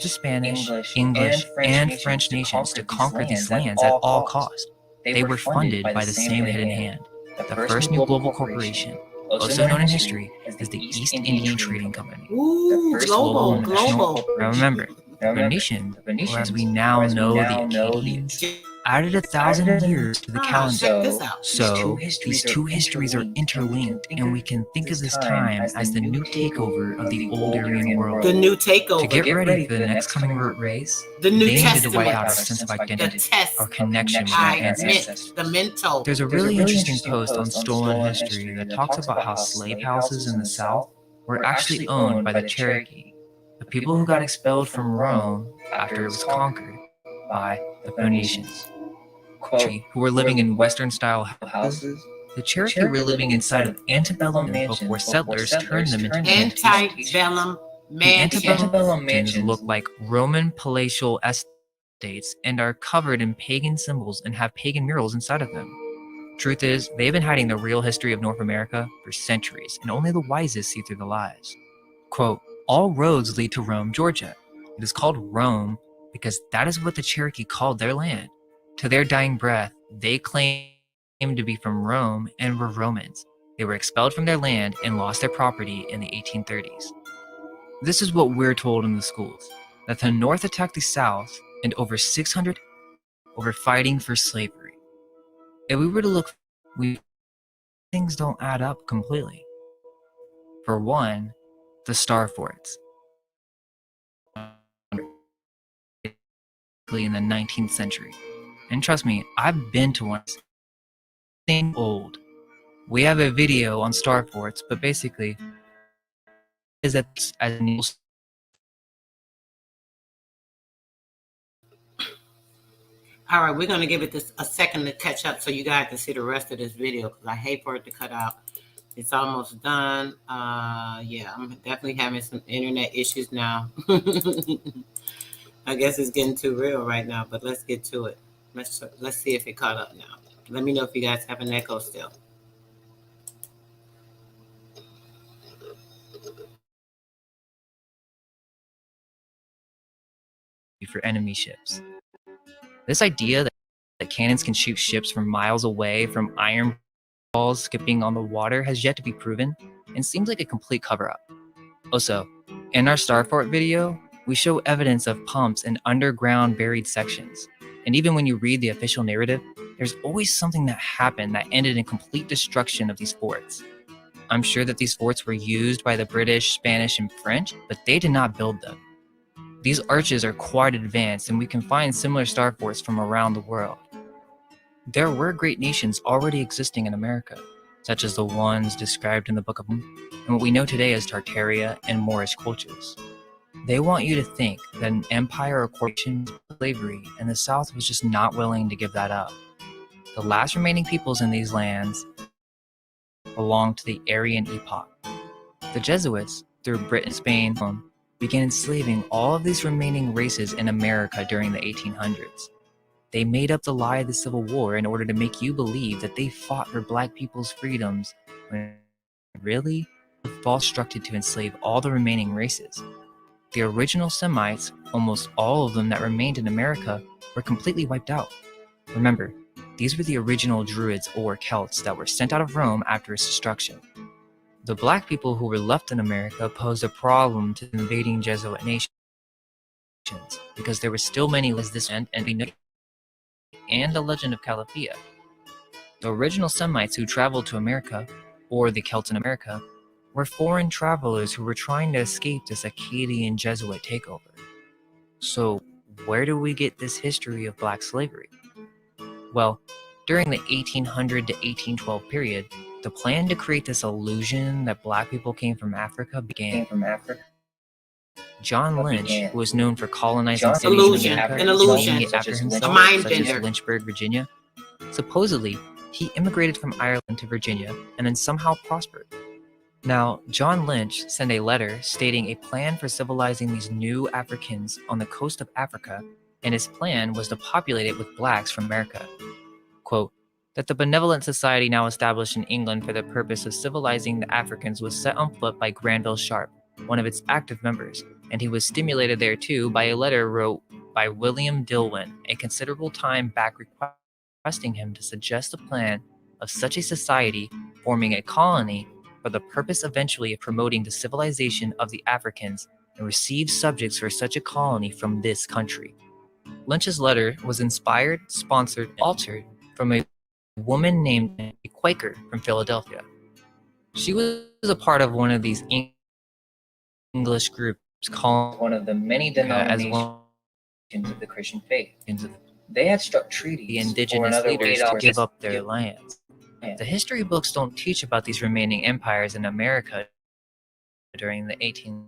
the Spanish, English, and French nations to conquer these lands at all cost. They were funded by the same hidden hand, the first new global corporation, also known in history as the East India Trading Company. Ooh, global. Now remember, the Venetian, or as we now know the Acadians, added 1,000 years to the calendar. So these two histories are interlinked, and we can think of this time as the new takeover of the old Aryan world. The new takeover. To get ready for the next coming race, the new they needed testament. to wipe out our sense of identity, our connection with our ancestors. The mental. There's a really interesting post on Stolen History that talks about how slave houses in the South were actually owned by the Cherokee, the people who got expelled from Rome after it was conquered by the Phoenicians, who were living in Western-style houses. The Cherokee were living inside of antebellum mansions before settlers turned them into antebellum mansions. The antebellum mansions look like Roman palatial estates and are covered in pagan symbols and have pagan murals inside of them. Truth is, they've been hiding the real history of North America for centuries, and only the wisest see through the lies. Quote, all roads lead to Rome, Georgia. It is called Rome because that is what the Cherokee called their land. To their dying breath, they claimed to be from Rome and were Romans. They were expelled from their land and lost their property in the 1830s. This is what we're told in the schools, that the North attacked the South and over 600 over fighting for slavery. If we were to look, things don't add up completely. For one, the star forts. In the 19th century. And trust me, I've been to one. Thing old. We have a video on star forts, but basically, is that as all right, we're going to give it a second to catch up so you guys can see the rest of this video because I hate for it to cut out. It's almost done. Yeah, I'm definitely having some internet issues now. I guess it's getting too real right now, but let's get to it. Let's see if it caught up now. Let me know if you guys have an echo still. For enemy ships. This idea that cannons can shoot ships from miles away from iron balls skipping on the water has yet to be proven and seems like a complete cover-up. Also, in our Starfort video, we show evidence of pumps and underground buried sections. And even when you read the official narrative, there's always something that happened that ended in complete destruction of these forts. I'm sure that these forts were used by the British, Spanish, and French, but they did not build them. These arches are quite advanced, and we can find similar star forts from around the world. There were great nations already existing in America, such as the ones described in the Book of Mormon, and what we know today as Tartaria and Moorish cultures. They want you to think that an empire or corporation was slavery, and the South was just not willing to give that up. The last remaining peoples in these lands belonged to the Aryan epoch. The Jesuits, through Britain, Spain, began enslaving all of these remaining races in America during the 1800s. They made up the lie of the Civil War in order to make you believe that they fought for black people's freedoms, when really, the false structured to enslave all the remaining races. The original Semites, almost all of them that remained in America, were completely wiped out. Remember, these were the original Druids or Celts that were sent out of Rome after its destruction. The black people who were left in America posed a problem to the invading Jesuit nations because there were still many less descent and and the legend of Calafia. The original Semites who traveled to America, or the Celts in America, were foreign travelers who were trying to escape this Akkadian Jesuit takeover. So, where do we get this history of black slavery? Well, during the 1800 to 1812 period, the plan to create this illusion that black people came from Africa began. John Lynch, who was known for colonizing cities Illusion, in America an and illusion. naming it after himself, A mind such as bender. Lynchburg, Virginia. Supposedly, he immigrated from Ireland to Virginia and then somehow prospered. Now, John Lynch sent a letter stating a plan for civilizing these new Africans on the coast of Africa, and his plan was to populate it with blacks from America. Quote, that the benevolent society now established in England for the purpose of civilizing the Africans was set on foot by Granville Sharp, one of its active members, and he was stimulated thereto by a letter wrote by William Dillwyn a considerable time back requesting him to suggest a plan of such a society forming a colony for the purpose eventually of promoting the civilization of the Africans and receive subjects for such a colony from this country. Lynch's letter was inspired, sponsored, and altered from a woman named a Quaker from Philadelphia. She was a part of one of these English groups called One of the many denominations of the Christian faith. They had struck treaties the for indigenous another leaders way to give up their lands. The history books don't teach about these remaining empires in America during the 18th.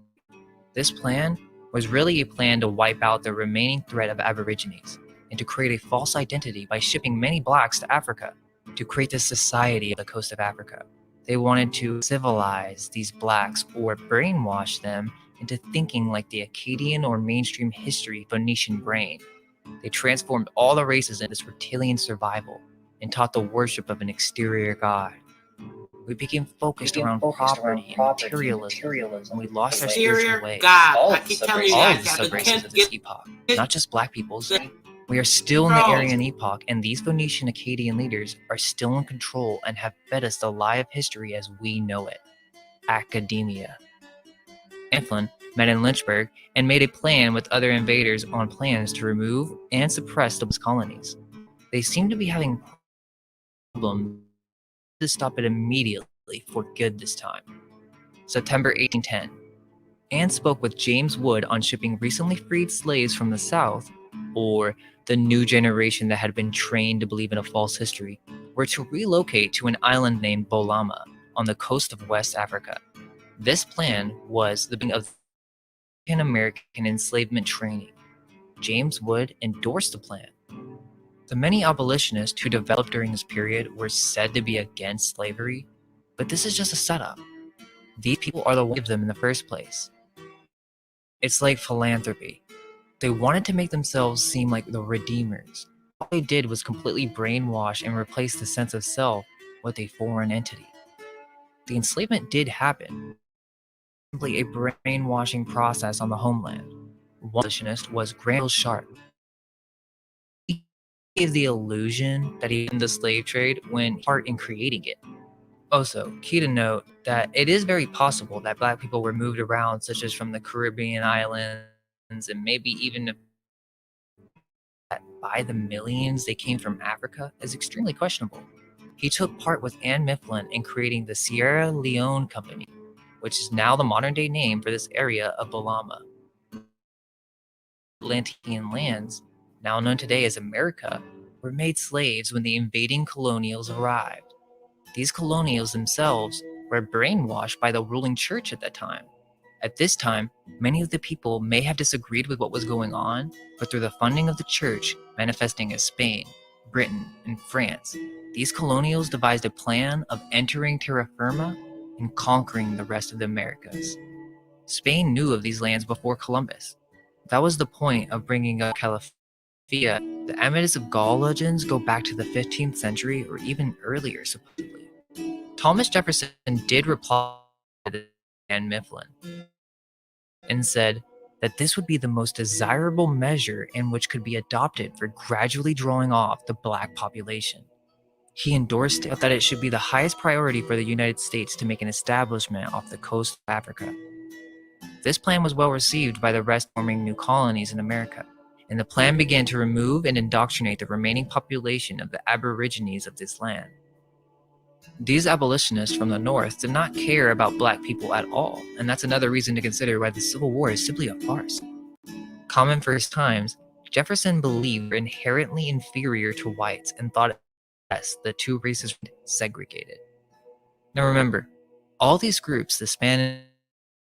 This plan was really a plan to wipe out the remaining threat of Aborigines and to create a false identity by shipping many blacks to Africa to create this society of the coast of Africa. They wanted to civilize these blacks or brainwash them into thinking like the Akkadian or mainstream history Phoenician brain. They transformed all the races into this reptilian survival and taught the worship of an exterior god. We became focused around property and materialism, and we lost our spiritual Exterior way. God. All I of the keep telling you All guys, of the Captain, subraces of this epoch, not just black peoples. We are still in the Aryan epoch, and these Phoenician Akkadian leaders are still in control and have fed us the lie of history as we know it. Academia. Mifflin met in Lynchburg and made a plan with other invaders on plans to remove and suppress the colonies. They seem to be having problems to stop it immediately for good this time. September 1810. Anne spoke with James Wood on shipping recently freed slaves from the South, or the new generation that had been trained to believe in a false history, were to relocate to an island named Bolama on the coast of West Africa. This plan was the beginning of American enslavement training. James Wood endorsed the plan. The many abolitionists who developed during this period were said to be against slavery, but this is just a setup. These people are the ones who gave them in the first place. It's like philanthropy. They wanted to make themselves seem like the redeemers. All they did was completely brainwash and replace the sense of self with a foreign entity. The enslavement did happen, simply a brainwashing process on the homeland. One abolitionist was Granville Sharp. He gave the illusion that he ended the slave trade when he part in creating it. Also, key to note that it is very possible that black people were moved around, such as from the Caribbean islands and maybe even that by the millions they came from Africa is extremely questionable. He took part with Anne Mifflin in creating the Sierra Leone Company, which is now the modern-day name for this area of Bolama. Atlantean lands, now known today as America, were made slaves when the invading colonials arrived. These colonials themselves were brainwashed by the ruling church at that time. At this time, many of the people may have disagreed with what was going on, but through the funding of the church, manifesting as Spain, Britain, and France, these colonials devised a plan of entering terra firma and conquering the rest of the Americas. Spain knew of these lands before Columbus. That was the point of bringing up Calafia. The Amethyst of Gaul legends go back to the 15th century or even earlier, supposedly. Thomas Jefferson did reply to Anne Mifflin and said that this would be the most desirable measure in which could be adopted for gradually drawing off the black population. He endorsed it, that it should be the highest priority for the United States to make an establishment off the coast of Africa. This plan was well received by the rest forming new colonies in America, and the plan began to remove and indoctrinate the remaining population of the Aborigines of this land. These abolitionists from the North did not care about black people at all, and that's another reason to consider why the Civil War is simply a farce. Common for his times, Jefferson believed were inherently inferior to whites and thought the two races were segregated. Now remember, all these groups, the Spanish,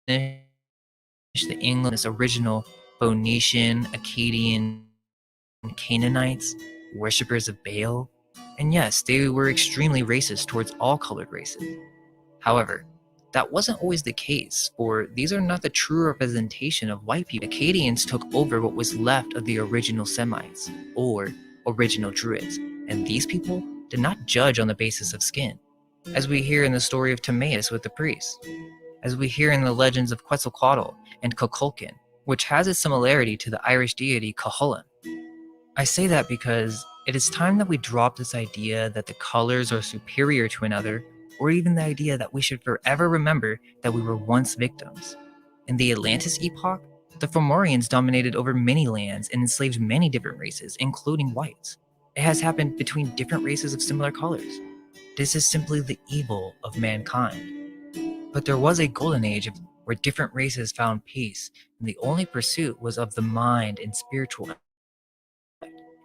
the English, original Phoenician, Akkadian, Canaanites, worshippers of Baal, and yes, they were extremely racist towards all colored races. However, that wasn't always the case, for these are not the true representation of white people. Acadians took over what was left of the original Semites, or original Druids, and these people did not judge on the basis of skin, as we hear in the story of Timaeus with the priest, as we hear in the legends of Quetzalcoatl and Kukulkan, which has a similarity to the Irish deity Cuchulainn. I say that because it is time that we drop this idea that the colors are superior to another, or even the idea that we should forever remember that we were once victims. In the Atlantis epoch, the Fomorians dominated over many lands and enslaved many different races, including whites. It has happened between different races of similar colors. This is simply the evil of mankind. But there was a golden age where different races found peace, and the only pursuit was of the mind and spiritual.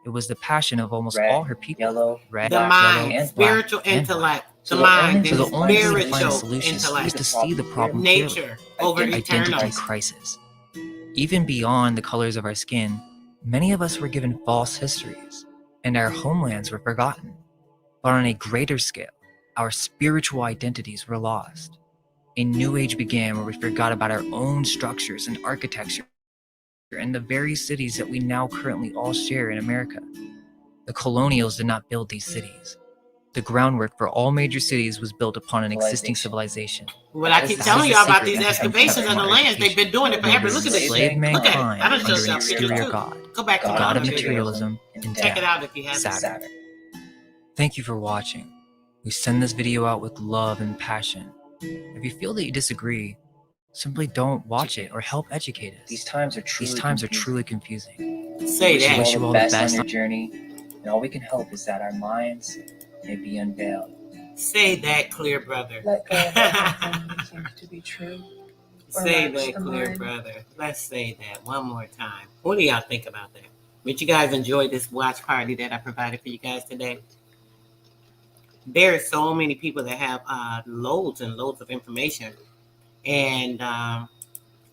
It was the passion of almost all her people. Yellow, red, The mind, yellow, spiritual black, and intellect. white. The mind, So the only way to find a spiritual solution intellect. is to see the problem clearly. Nature over Identity eternal. crisis. Even beyond the colors of our skin, many of us were given false histories, and our homelands were forgotten. But on a greater scale, our spiritual identities were lost. A new age began where we forgot about our own structures and architecture and the very cities that we now currently all share in America. The colonials did not build these cities. The groundwork for all major cities was built upon an existing civilization. Well, I keep That telling is the y'all about secret these that has been excavations kept in the from lands. They've been doing it They forever. Look at this. enslaved Look at it. mankind I done under showed an y'all pictures exterior too. god, Go back to the my god of other video. materialism and Check it death, out if you haven't. Saturn. Thank you for watching. We send this video out with love and passion. If you feel that you disagree, simply don't watch it or help educate us. These times are truly confusing. Say Wish you that. all the best on your journey, and all we can hope is that our minds may be unveiled. Say that, clear brother. Let go of everything you think to be true. Say Relax that, the clear mind. brother. Let's say that one more time. What do y'all think about that? Did you guys enjoy this watch party that I provided for you guys today? There are so many people that have loads and loads of information, and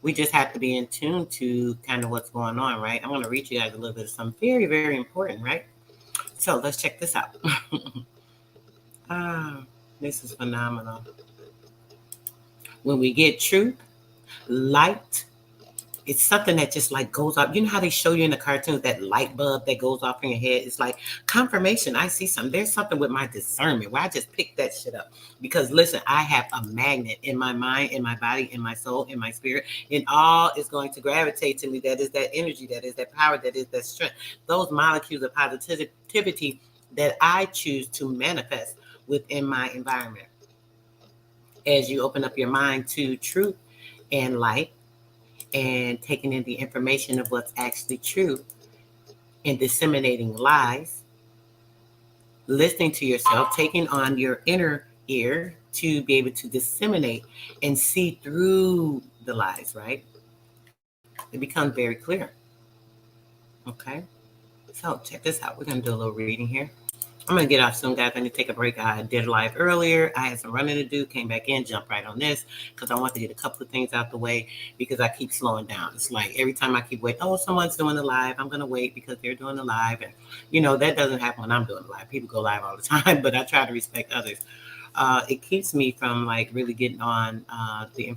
we just have to be in tune to kind of what's going on, right? I'm going to read you guys a little bit of something very, very important, right? So let's check this out. This is phenomenal. When we get truth, light, it's something that just like goes off. You know how they show you in the cartoons that light bulb that goes off in your head? It's like confirmation. I see something. There's something with my discernment where I just pick that shit up. Because listen, I have a magnet in my mind, in my body, in my soul, in my spirit, and all is going to gravitate to me. That is that energy, that is that power, that is that strength. Those molecules of positivity that I choose to manifest within my environment. As you open up your mind to truth and light, and taking in the information of what's actually true and disseminating lies, listening to yourself, taking on your inner ear to be able to disseminate and see through the lies, right? It becomes very clear. Okay? So check this out. We're going to do a little reading here. I'm going to get off soon, guys. I need to take a break. I did a live earlier. I had some running to do, came back in, jumped right on this because I want to get a couple of things out the way because I keep slowing down. It's like every time I keep waiting, oh, someone's doing the live. I'm going to wait because they're doing the live. And, you know, that doesn't happen when I'm doing the live. People go live all the time, but I try to respect others. It keeps me from like really getting on the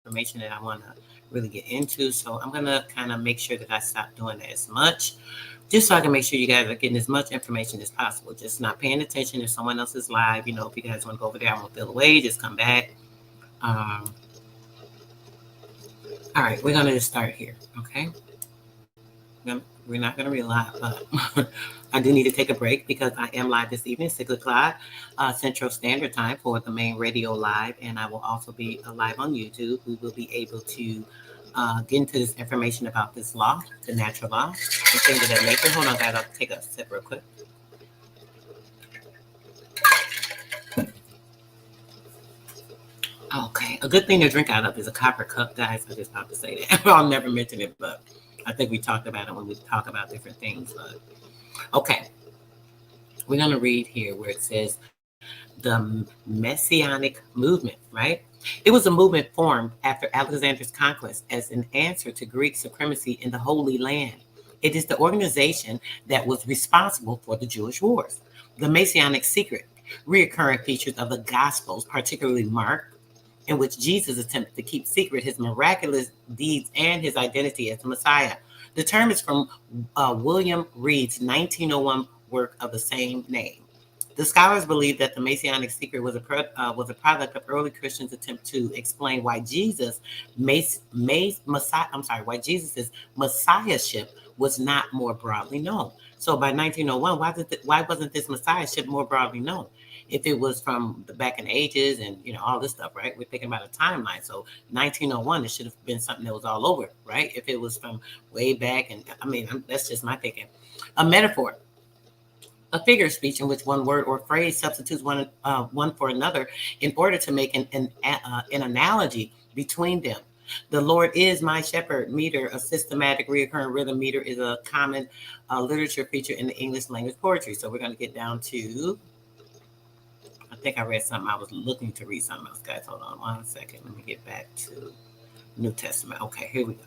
information that I want to really get into. So I'm going to kind of make sure that I stop doing that as much. Just so I can make sure you guys are getting as much information as possible. Just not paying attention if someone else is live. You know, if you guys want to go over there, I won't feel away. Just come back. All right, we're going to just start here, okay? We're not going to be live, but I do need to take a break because I am live this evening, 6 o'clock Central Standard Time for the main radio live. And I will also be live on YouTube. We will be able to get into this information about this law, the natural law, and things of that nature. Hold on, guys. I'll take a sip real quick. Okay, a good thing to drink out of is a copper cup, guys. I just have to say that. I'll never mention it, but I think we talked about it when we talk about different things. But okay, we're going to read here where it says the Messianic movement, right? It was a movement formed after Alexander's conquest as an answer to Greek supremacy in the Holy Land. It is the organization that was responsible for the Jewish wars. The Messianic secret, recurrent features of the Gospels, particularly Mark, in which Jesus attempted to keep secret his miraculous deeds and his identity as the Messiah. The term is from William Reed's 1901 work of the same name. The scholars believe that the Messianic secret was a product of early Christians' attempt to explain why Jesus' messiahship was not more broadly known. So by 1901, why wasn't this messiahship more broadly known? If it was from the back in the ages and all this stuff, right? We're thinking about a timeline. So 1901, it should have been something that was all over, right? If it was from way back, and that's just my thinking. A metaphor. A figure of speech in which one word or phrase substitutes one for another in order to make an analogy between them. The Lord is my shepherd meter, a systematic recurring rhythm meter, is a common literature feature in the English language poetry. So we're going to get down to, I think I read something. I was looking to read something else, guys. Hold on 1 second. Let me get back to New Testament. Okay, here we go.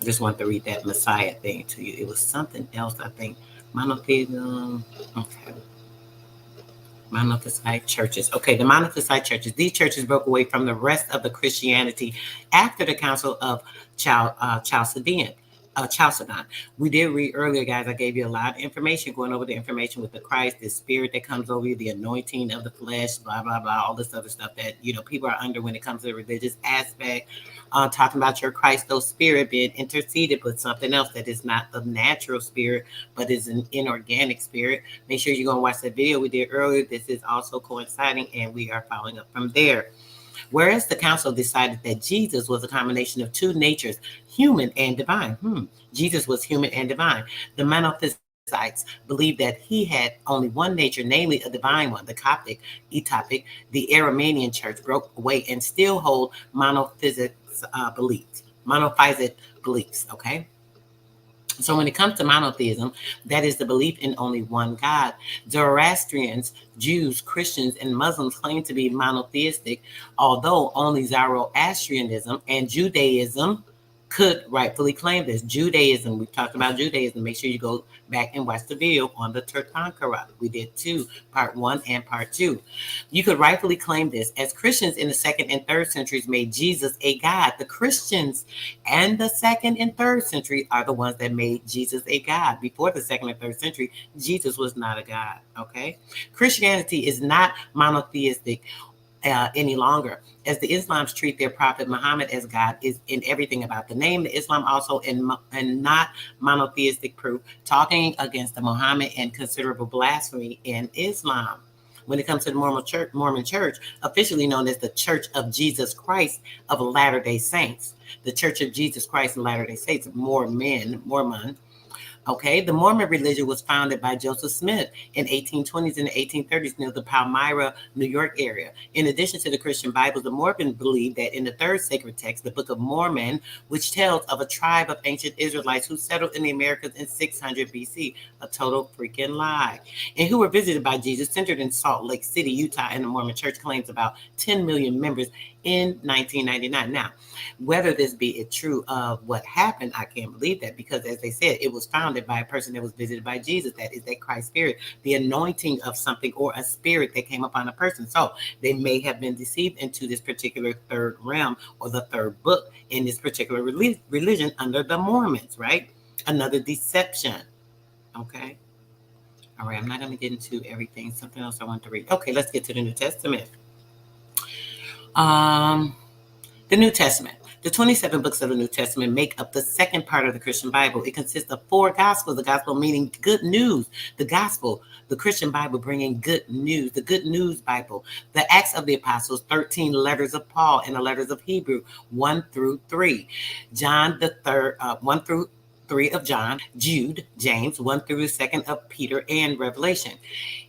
I just want to read that Messiah thing to you. It was something else, I think. Monotheism. Okay. Monophysite churches. Okay, the monophysite churches. These churches broke away from the rest of the Christianity after the Council of Chalcedon. We did read earlier, guys. I gave you a lot of information, going over the information with the Christ, the spirit that comes over you, the anointing of the flesh, blah, blah, blah, all this other stuff that, people are under when it comes to the religious aspect. Talking about your Christos spirit being interceded with something else that is not the natural spirit, but is an inorganic spirit. Make sure you go and watch that video we did earlier. This is also coinciding, and we are following up from there. Whereas the council decided that Jesus was a combination of two natures, human and divine. Jesus was human and divine. The Monophysites believed that he had only one nature, namely a divine one. The Coptic, Etopic, the Aramean church broke away and still hold monophysite beliefs, okay? So when it comes to monotheism, that is the belief in only one God. Zoroastrians, Jews, Christians, and Muslims claim to be monotheistic, although only Zoroastrianism and Judaism could rightfully claim this. Judaism, we talked about Judaism. Make sure you go back and watch the video on the Turkankara. We did two, part 1 and part 2. You could rightfully claim this, as Christians in the 2nd and 3rd centuries made Jesus a God. The Christians and the 2nd and 3rd century are the ones that made Jesus a God. Before the 2nd and 3rd century, Jesus was not a God, okay? Christianity is not monotheistic any longer, as the Islams treat their prophet Muhammad as God is in everything about the name. The Islam also in not monotheistic proof, talking against the Muhammad and considerable blasphemy in Islam. When it comes to the Mormon church, officially known as the Church of Jesus Christ of Latter-day Saints, the Church of Jesus Christ of Latter-day Saints, Mormon. Okay, the Mormon religion was founded by Joseph Smith in 1820s and the 1830s near the Palmyra, New York area. In addition to the Christian Bible, the Mormon believed that in the 3rd sacred text, the Book of Mormon, which tells of a tribe of ancient Israelites who settled in the Americas in 600 BC, a total freaking lie, and who were visited by Jesus, centered in Salt Lake City, Utah, and the Mormon church claims about 10 million members in 1999. Now, whether this be true of what happened, I can't believe that, because as they said, it was founded by a person that was visited by Jesus. That is that Christ spirit, the anointing of something or a spirit that came upon a person. So they may have been deceived into this particular 3rd realm or the 3rd book in this particular religion under the Mormons, right? Another deception, okay? All right, I'm not going to get into everything. Something else I want to read. Okay, let's get to the New Testament. The New Testament. The 27 books of the New Testament make up the second part of the Christian Bible. It consists of 4 Gospels, the Gospel meaning good news, the Gospel, the Christian Bible bringing good news, the Good News Bible, the Acts of the Apostles, 13 letters of Paul, and the letters of Hebrew, 1 through 3. John the third, 1 through 3 of John, Jude, James, 1 through the 2nd of Peter, and Revelation.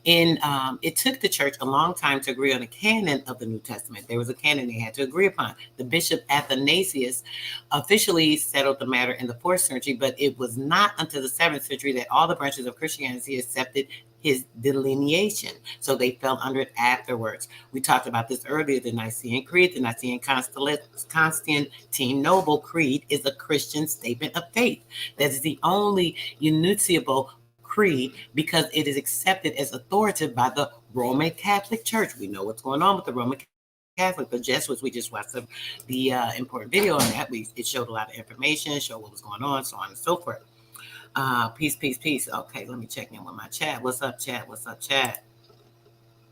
It took the church a long time to agree on a canon of the New Testament. There was a canon they had to agree upon. The Bishop Athanasius officially settled the matter in the 4th century, but it was not until the 7th century that all the branches of Christianity accepted his delineation. So they fell under it afterwards. We talked about this earlier, the Nicene Creed. The Nicene Constantinople Creed is a Christian statement of faith. That is the only enunciable creed because it is accepted as authoritative by the Roman Catholic Church. We know what's going on with the Roman Catholic, the Jesuits. We just watched the important video on that. It showed a lot of information, showed what was going on, so on and so forth. Peace, peace, peace. Okay, let me check in with my chat. What's up, chat? What's up, chat?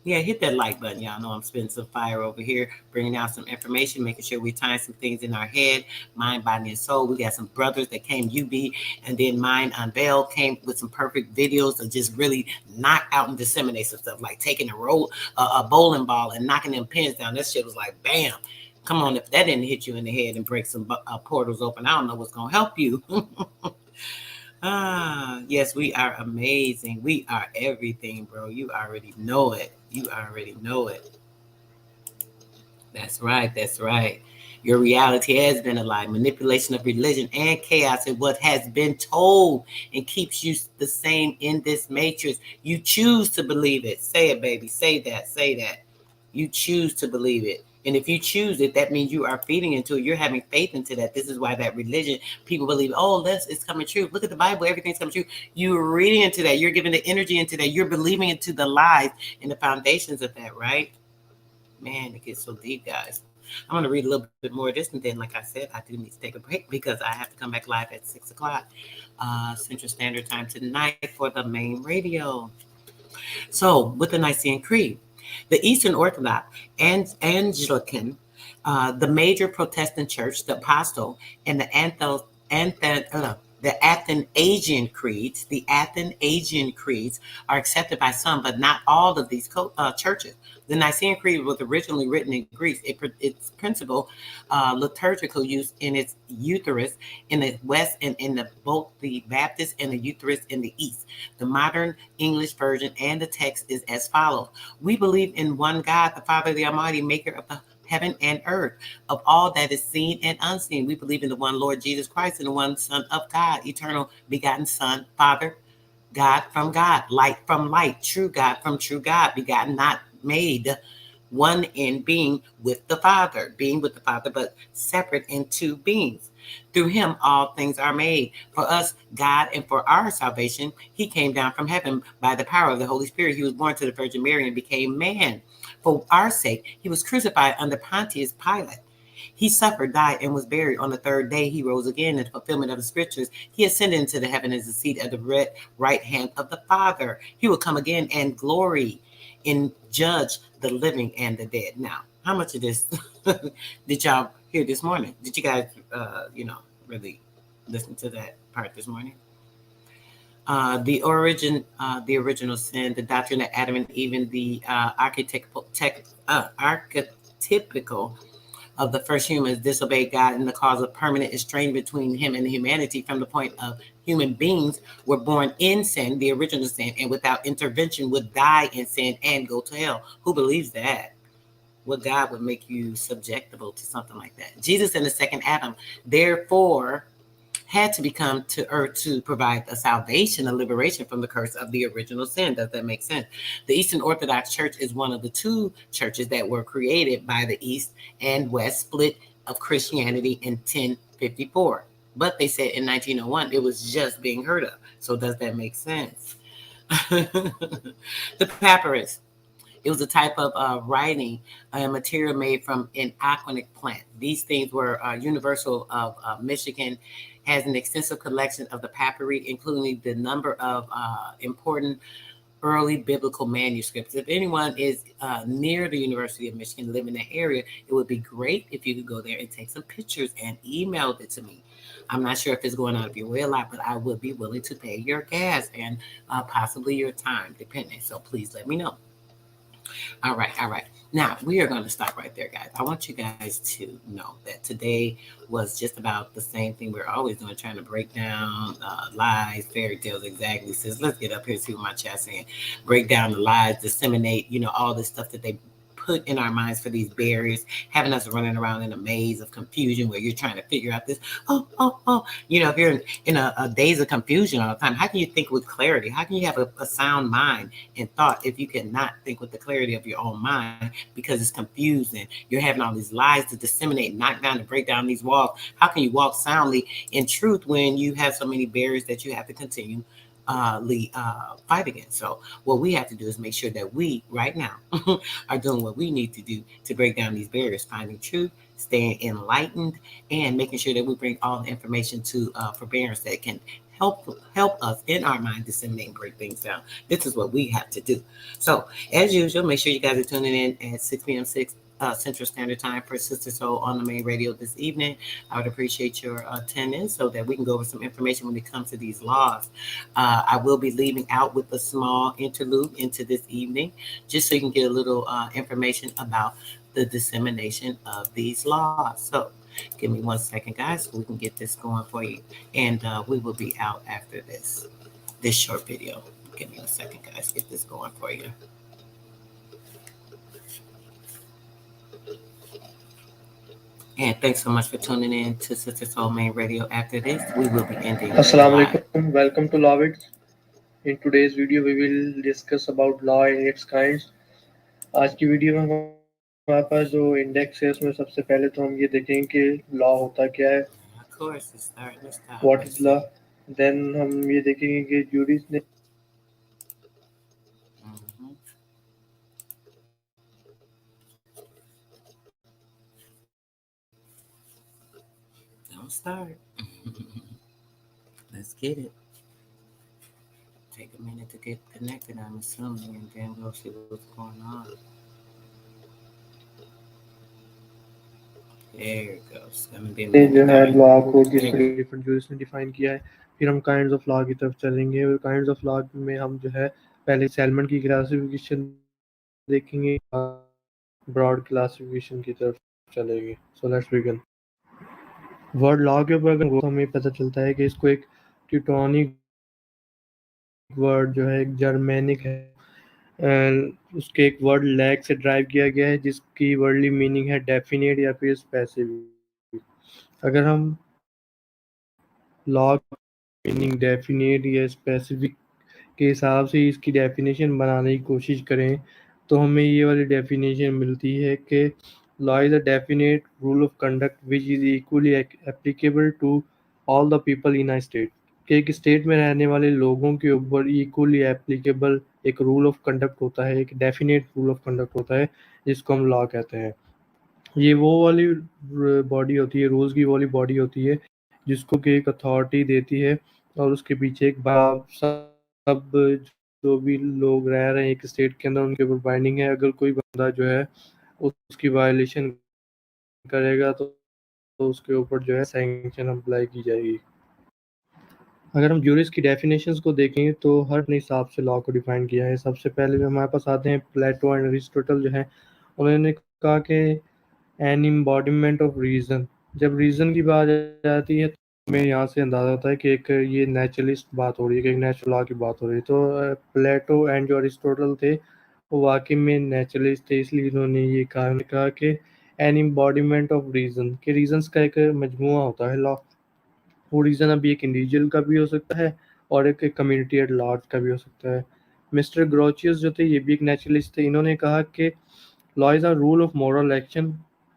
Yeah, hit that like button. Y'all know I'm spitting some fire over here, bringing out some information, making sure we tie some things in our head, mind, body, and soul. We got some brothers that came, UB, and then Mind Unveiled came with some perfect videos to just really knock out and disseminate some stuff, like taking a bowling ball and knocking them pins down. That shit was like, bam. Come on, if that didn't hit you in the head and break some portals open, I don't know what's going to help you. Yes, we are amazing. We are everything, bro. You already know it. You already know it. That's right. That's right. Your reality has been a lie. Manipulation of religion and chaos and what has been told and keeps you the same in this matrix. You choose to believe it. Say it, baby. Say that. Say that. You choose to believe it. And if you choose it, that means you are feeding into it. You're having faith into that. This is why that religion, people believe, oh, it's coming true. Look at the Bible. Everything's coming true. You're reading into that. You're giving the energy into that. You're believing into the lies and the foundations of that, right? Man, it gets so deep, guys. I'm going to read a little bit more of this. And then, like I said, I do need to take a break because I have to come back live at 6 o'clock Central Standard Time tonight for the main radio. So with the Nicene Creed, the Eastern Orthodox and Anglican, the major Protestant church, the Apostle, and the Athanasian creeds. The Athanasian creeds are accepted by some, but not all of these churches. The Nicene Creed was originally written in Greece. Its principal liturgical use in its Eucharist in the West and in both the Baptist and the Eucharist in the East. The modern English version and the text is as follows. We believe in one God, the Father, the Almighty, maker of the heaven and earth, of all that is seen and unseen. We believe in the one Lord Jesus Christ and the one Son of God, eternal begotten Son, Father, God from God, light from light, true God from true God, begotten, not made, one in being with the Father, but separate in two beings. Through him, all things are made. For us, God, and for our salvation, he came down from heaven by the power of the Holy Spirit. He was born to the Virgin Mary and became man. For our sake, he was crucified under Pontius Pilate. He suffered, died, and was buried. On the 3rd day, he rose again in fulfillment of the scriptures. He ascended into the heaven as the seat at the right hand of the Father. He will come again and glory and judge the living and the dead. Now, how much of this did y'all hear this morning? Did you guys, really listen to that part this morning? The original sin, the doctrine of Adam and Eve, and the archetypical of the first humans disobeyed God and the cause of permanent estrangement between him and humanity from the point of human beings were born in sin, the original sin, and without intervention would die in sin and go to hell. Who believes that? What God would make you subjectable to something like that? Jesus and the second Adam, therefore, had to become to earth to provide a salvation, a liberation from the curse of the original sin. Does that make sense? The Eastern Orthodox Church is one of the 2 churches that were created by the East and West split of Christianity in 1054. But they said in 1901, it was just being heard of. So does that make sense? The papyrus. It was a type of writing material made from an aquanic plant. These things were universal of Michigan, has an extensive collection of the papyri, including the number of important early biblical manuscripts. If anyone is near the University of Michigan, live in that area, it would be great if you could go there and take some pictures and email it to me. I'm not sure if it's going out of your way a lot, but I would be willing to pay your gas and possibly your time, depending. So please let me know. All right, all right. Now we are going to stop right there, guys. I want you guys to know that today was just about the same thing we're always doing, trying to break down lies, fairy tales. Exactly. Says, let's get up here, see what my chat's saying. Break down the lies, disseminate, all this stuff that they put in our minds for these barriers, having us running around in a maze of confusion where you're trying to figure out this. Oh. If you're in a daze of confusion all the time, how can you think with clarity? How can you have a sound mind and thought if you cannot think with the clarity of your own mind because it's confusing? You're having all these lies to disseminate, knock down, to break down these walls. How can you walk soundly in truth when you have so many barriers that you have to continue fight against? So what we have to do is make sure that we right now are doing what we need to do to break down these barriers, finding truth, staying enlightened, and making sure that we bring all the information to forbearance that can help us in our mind disseminate and break things down. This is what we have to do. So as usual, make sure you guys are tuning in at 6 p.m. Central Standard Time for Sister Soul on the main radio this evening. I would appreciate your attendance so that we can go over some information when it comes to these laws. I will be leaving out with a small interlude into this evening, just so you can get a little information about the dissemination of these laws. So give me 1 second, guys, so we can get this going for you. And we will be out after this short video. Give me 1 second, guys, get this going for you. And thanks so much for tuning in to Sister Soul Main Radio. After this, we will be ending. Assalamu alaikum. Welcome to Law It. In today's video, we will discuss about law and its kinds. आज की video में हमारे पास जो index है उसमें सबसे पहले तो हम ये देखेंगे कि लॉ होता क्या है. What is law? Then हम ये देखेंगे कि juries ने Don't start. Let's get it. Take a minute to get connected, I'm assuming, and then we'll see what's going on. There it goes. जो है लॉ को किस तरह डिफरेंट जूरिस ने डिफाइन किया है. फिर हम काइंड्स ऑफ लॉ की तरफ चलेंगे. और काइंड्स ऑफ लॉ में हम जो है पहले सेलमेंट की क्लासिफिकेशन देखेंगे, ब्रॉड क्लासिफिकेशन की तरफ चलेंगे. So let's begin. Word law के ऊपर अगर हमें पता चलता है कि इसको एक ट्यूटोनिक वर्ड जो है एक जर्मेनिक है, उसके एक वर्ड लैग से ड्राइव किया गया है जिसकी वर्डली मीनिंग है डेफिनेट या फिर स्पेसिफिक. अगर हम लॉ मीनिंग डेफिनेट या स्पेसिफिक के हिसाब से इसकी डेफिनेशन बनाने की कोशिश करें तो हमें ये वाली डेफिनेशन मिलती है कि law is a definite rule of conduct which is equally applicable to all the people in a state. कि एक स्टेट में रहने वाले लोगों के ऊपर इक्वली एप्लीकेबल एक रूल ऑफ कंडक्ट होता है, एक डेफिनेट रूल ऑफ कंडक्ट होता है जिसको हम लॉ कहते हैं. ये वो वाली बॉडी होती है, रूल्स की वाली बॉडी होती है जिसको कि एक अथॉरिटी देती है और उसके पीछे एक सब जो भी लोग रह रहे हैं एक स्टेट के अंदर उनके ऊपर बाइंडिंग है. अगर कोई बंदा जो है उसकी वायलेशन करेगा तो उसके ऊपर जो है सैंक्शन अप्लाई की जाएगी. अगर हम जूरिस की डेफिनेशंस को देखें तो हर अपने हिसाब से लॉ को डिफाइन किया है. सबसे पहले हमारे पास आते हैं प्लेटो एंड अरिस्टोटल जो है, उन्होंने कहा कि एन एम्बॉडीमेंट ऑफ रीज़न. जब रीज़न की बात आती है तो हमें यहाँ से अंदाज़ा होता है कि एक ये नेचुरलिस्ट बात हो रही है, कि एक नेचुरल लॉ की बात हो रही है. तो प्लेटो एंड जो अरिस्टोटल थे वो वाकई में नेचुरलिस्ट थे, इसलिए उन्होंने ये कहा कि एन एम्बॉडीमेंट ऑफ रीज़न, के रीजंस का एक मजमुआ होता है लॉ. वो रीज़न अभी एक इंडिविजुअल का भी हो सकता है और एक कम्युनिटी एट लार्ज का भी हो सकता है. मिस्टर ग्रोचियस जो थे ये भी एक नेचुरलिस्ट थे. इन्होंने कहा कि law is a rule of moral action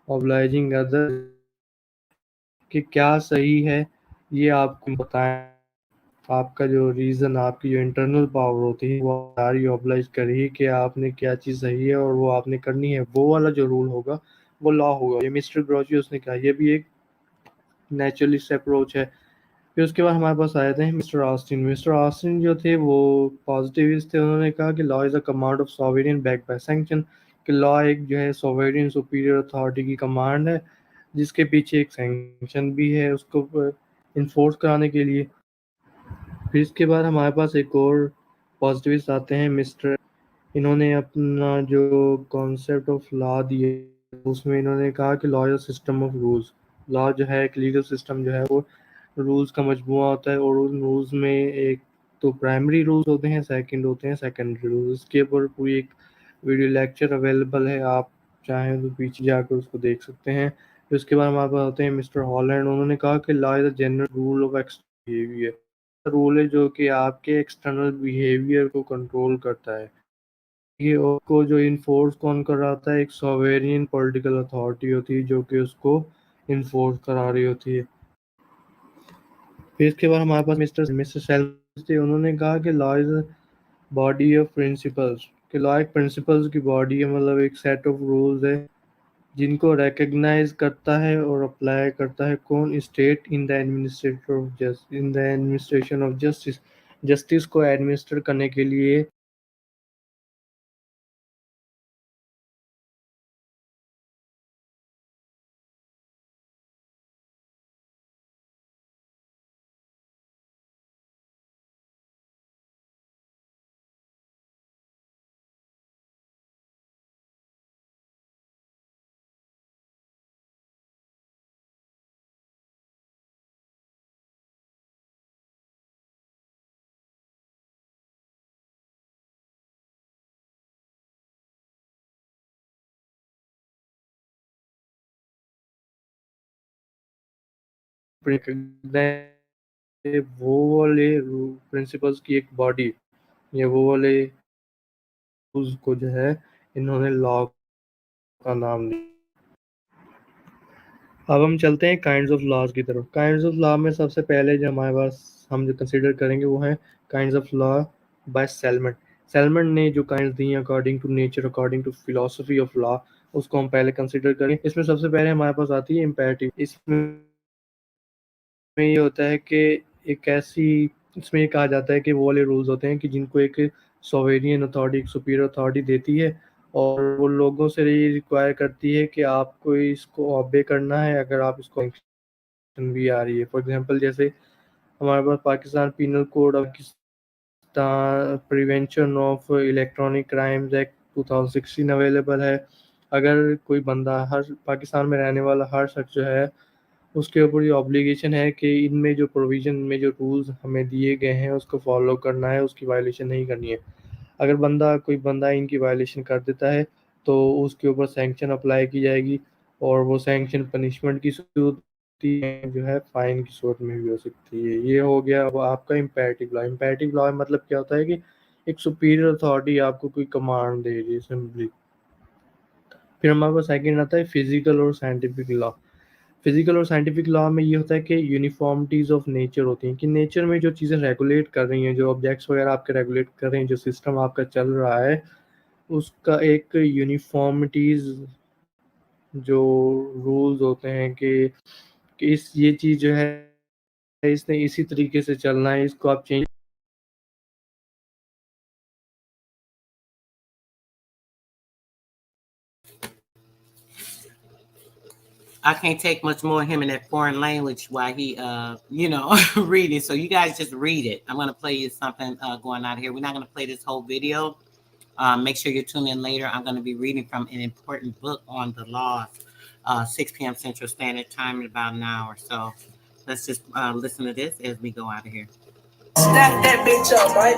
obliging other, कि क्या सही है ये आपको बताएं. आपका जो रीज़न, आपकी जो इंटरनल पावर होती है वो सारी ऑब्लाइज करिए कि आपने क्या चीज़ सही है और वो आपने करनी है. वो वाला जो रूल होगा वो लॉ होगा. ये मिस्टर ग्रोचियस ने कहा. ये भी एक नेचुरलिस्ट अप्रोच है. फिर उसके बाद हमारे पास आए थे मिस्टर ऑस्टिन जो थे वो पॉजिटिविस्ट थे। उन्होंने कहा कि law is a command of sovereign back by sanction, कि लॉ एक जो है सॉवरेन सुपीरियर अथॉरिटी की कमांड है जिसके पीछे एक सैंक्शन भी है उसको इन्फोर्स कराने के लिए। फिर इसके बाद हमारे पास एक और पॉजिटिविस्ट आते हैं मिस्टर, इन्होंने अपना जो कॉन्सेप्ट ऑफ लॉ दिए उसमें इन्होंने कहा कि law is system of rules. Law जो है एक लीगल सिस्टम जो है वो रूल्स का मजमूआ होता है, और उन रूल्स में एक तो प्राइमरी रूल्स होते हैं, सेकंड होते हैं सेकेंडरी रूल्स। इसके ऊपर पूरी एक वीडियो लेक्चर अवेलेबल है, आप चाहें तो पीछे जाकर उसको देख सकते हैं। फिर उसके बाद हमारे पास होते हैं मिस्टर हॉलैंड, उन्होंने कहा कि law is a general rule of behaviour, rule है जो कि आपके एक्सटर्नल बिहेवियर को कंट्रोल करता है। ये को जो इन्फोर्स कौन कर रहा था, एक सॉवेरियन पॉलिटिकल अथॉरिटी होती है जो कि उसको इन्फोर्स करा रही होती है। फिर इसके बाद हमारे पास मिस्टर सेल्फ थे, उन्होंने कहा कि law is body of principles, कि लॉ एक प्रिंसिपल्स की बॉडी है, मतलब एक सेट ऑफ रूल्स है जिनको रिकग्नाइज करता है और अप्लाई करता है कौन, state in the administration of justice, justice को एडमिनिस्टर करने के लिए। वो वाले प्रिंसिपल्स की एक बॉडी या वो वाले रूल्स को जो है इन्होंने लॉ का नाम दिया। अब हम चलते हैं काइंड्स ऑफ लॉज की तरफ। काइंड्स ऑफ लॉ में सबसे पहले जो हमारे पास हम जो कंसिडर करेंगे वो है kinds of law by Salmond. Salmond ने जो काइंड्स दी according to nature, according to philosophy of law, उसको हम पहले कंसिडर करें। इसमें सबसे पहले हमारे पास आती है इम्पेरेटिव। इसमें ये होता है कि एक ऐसी, इसमें ये कहा जाता है कि वो वाले रूल्स होते हैं कि जिनको एक सोवेरियन अथॉरिटी, एक सुपीरियर अथॉरिटी देती है और वो लोगों से ये रिक्वायर करती है कि आपको इसको ऑबे करना है अगर आप इसको भी आ रही है। फॉर एग्जांपल जैसे हमारे पास Pakistan penal code, Pakistan prevention of electronic crimes act 2016 available है। अगर कोई बंदा, हर पाकिस्तान में रहने वाला हर शख्स जो है उसके ऊपर ये ऑब्लिगेशन है कि इनमें जो प्रोविजन में जो रूल्स हमें दिए गए हैं उसको फॉलो करना है, उसकी वायलेशन नहीं करनी है। अगर कोई बंदा इनकी वायलेशन कर देता है तो उसके ऊपर सैंक्शन अप्लाई की जाएगी, और वो सैंक्शन पनिशमेंट की सूरत जो है फाइन की सूरत में भी हो सकती है। ये हो गया अब आपका इम्पेरेटिव लॉ। इम्पेरेटिव लॉ मतलब क्या होता है कि एक सुपीरियर अथॉरिटी आपको कोई कमांड दे रही है सिंपली। फिर हमारे पास सेकंड आता है फिजिकल और साइंटिफिक लॉ। फिजिकल और साइंटिफिक लॉ में ये होता है कि यूनिफॉर्मिटीज ऑफ नेचर होती हैं, कि नेचर में जो चीज़ें रेगुलेट कर रही हैं, जो ऑब्जेक्ट्स वगैरह आपके रेगुलेट कर रहे हैं, जो सिस्टम आपका चल रहा है उसका एक यूनिफॉर्मिटीज जो रूल्स होते हैं कि इस ये चीज़ जो है इसने इसी तरीके से चलना है, इसको आप change. I can't take much more of him in that foreign language while he, reading. So you guys just read it. I'm gonna play you something going out here. We're not gonna play this whole video. Make sure you tune in later. I'm gonna be reading from an important book on the laws. 6 p.m. Central Standard Time in about an hour. So let's just listen to this as we go out of here. Stack that bitch up, right?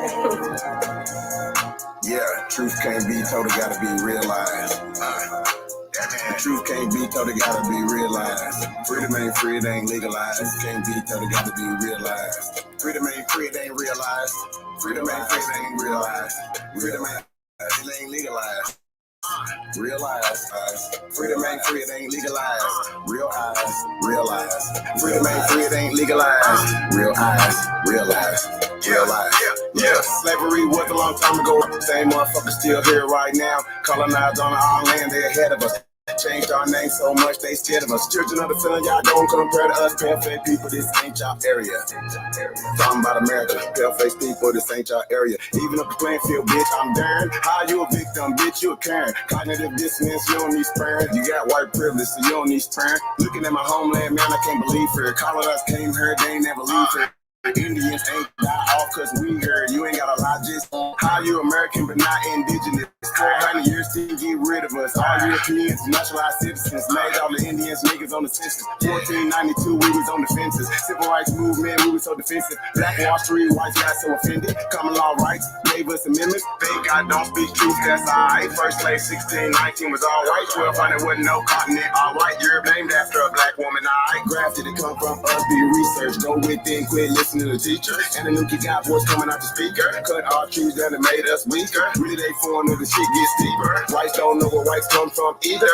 Yeah, truth can't be told, it gotta be realized. The truth can't be told, it gotta be realized. Freedom ain't free, it ain't legalized. Truth can't be told, it gotta be realized. Freedom ain't free, it ain't realized. Freedom ain't free, it ain't realized. Freedom ain't legalized. Realize, freedom ain't free, it ain't legalized. Realize, freedom ain't free, it ain't legalized. Realize. Yeah, slavery was a long time ago. Same motherfuckers still here right now. Colonized on our own land, they ahead of us. changed our name so much they scared of us. Children of the sun, y'all don't compare to us. Pale-faced people, this ain't y'all area. Talking about America, pale-faced people, this ain't y'all area. Even up the playing field, bitch, I'm darn. How you a victim, bitch, you a Karen. Cognitive dissonance, you don't need sparing. You got white privilege, so you don't need sparing. Looking at my homeland, man, I can't believe her. Colonists came here, they ain't never leave her. Indians ain't die off cause we heard. You ain't got a lot just how you American but not indigenous. 400 years to get rid of us. All Europeans, naturalized citizens, made all the Indians niggas on the census. 1492, we was on the fences. Civil rights movement, we was so defensive. Black Wall Street, whites got so offended. Common law rights gave us amendments. Thank God don't speak truth, that's alright. First slave 1619 was all white. 1200 wasn't no continent, all white. Europe named after a black woman, alright. Grafted to come from us, be research. Go within, quit listening to the teacher. And the new kid got voice coming out the speaker. Cut our trees down and made us weaker. Really they form of the shit gets deeper. Whites don't know where whites come from either.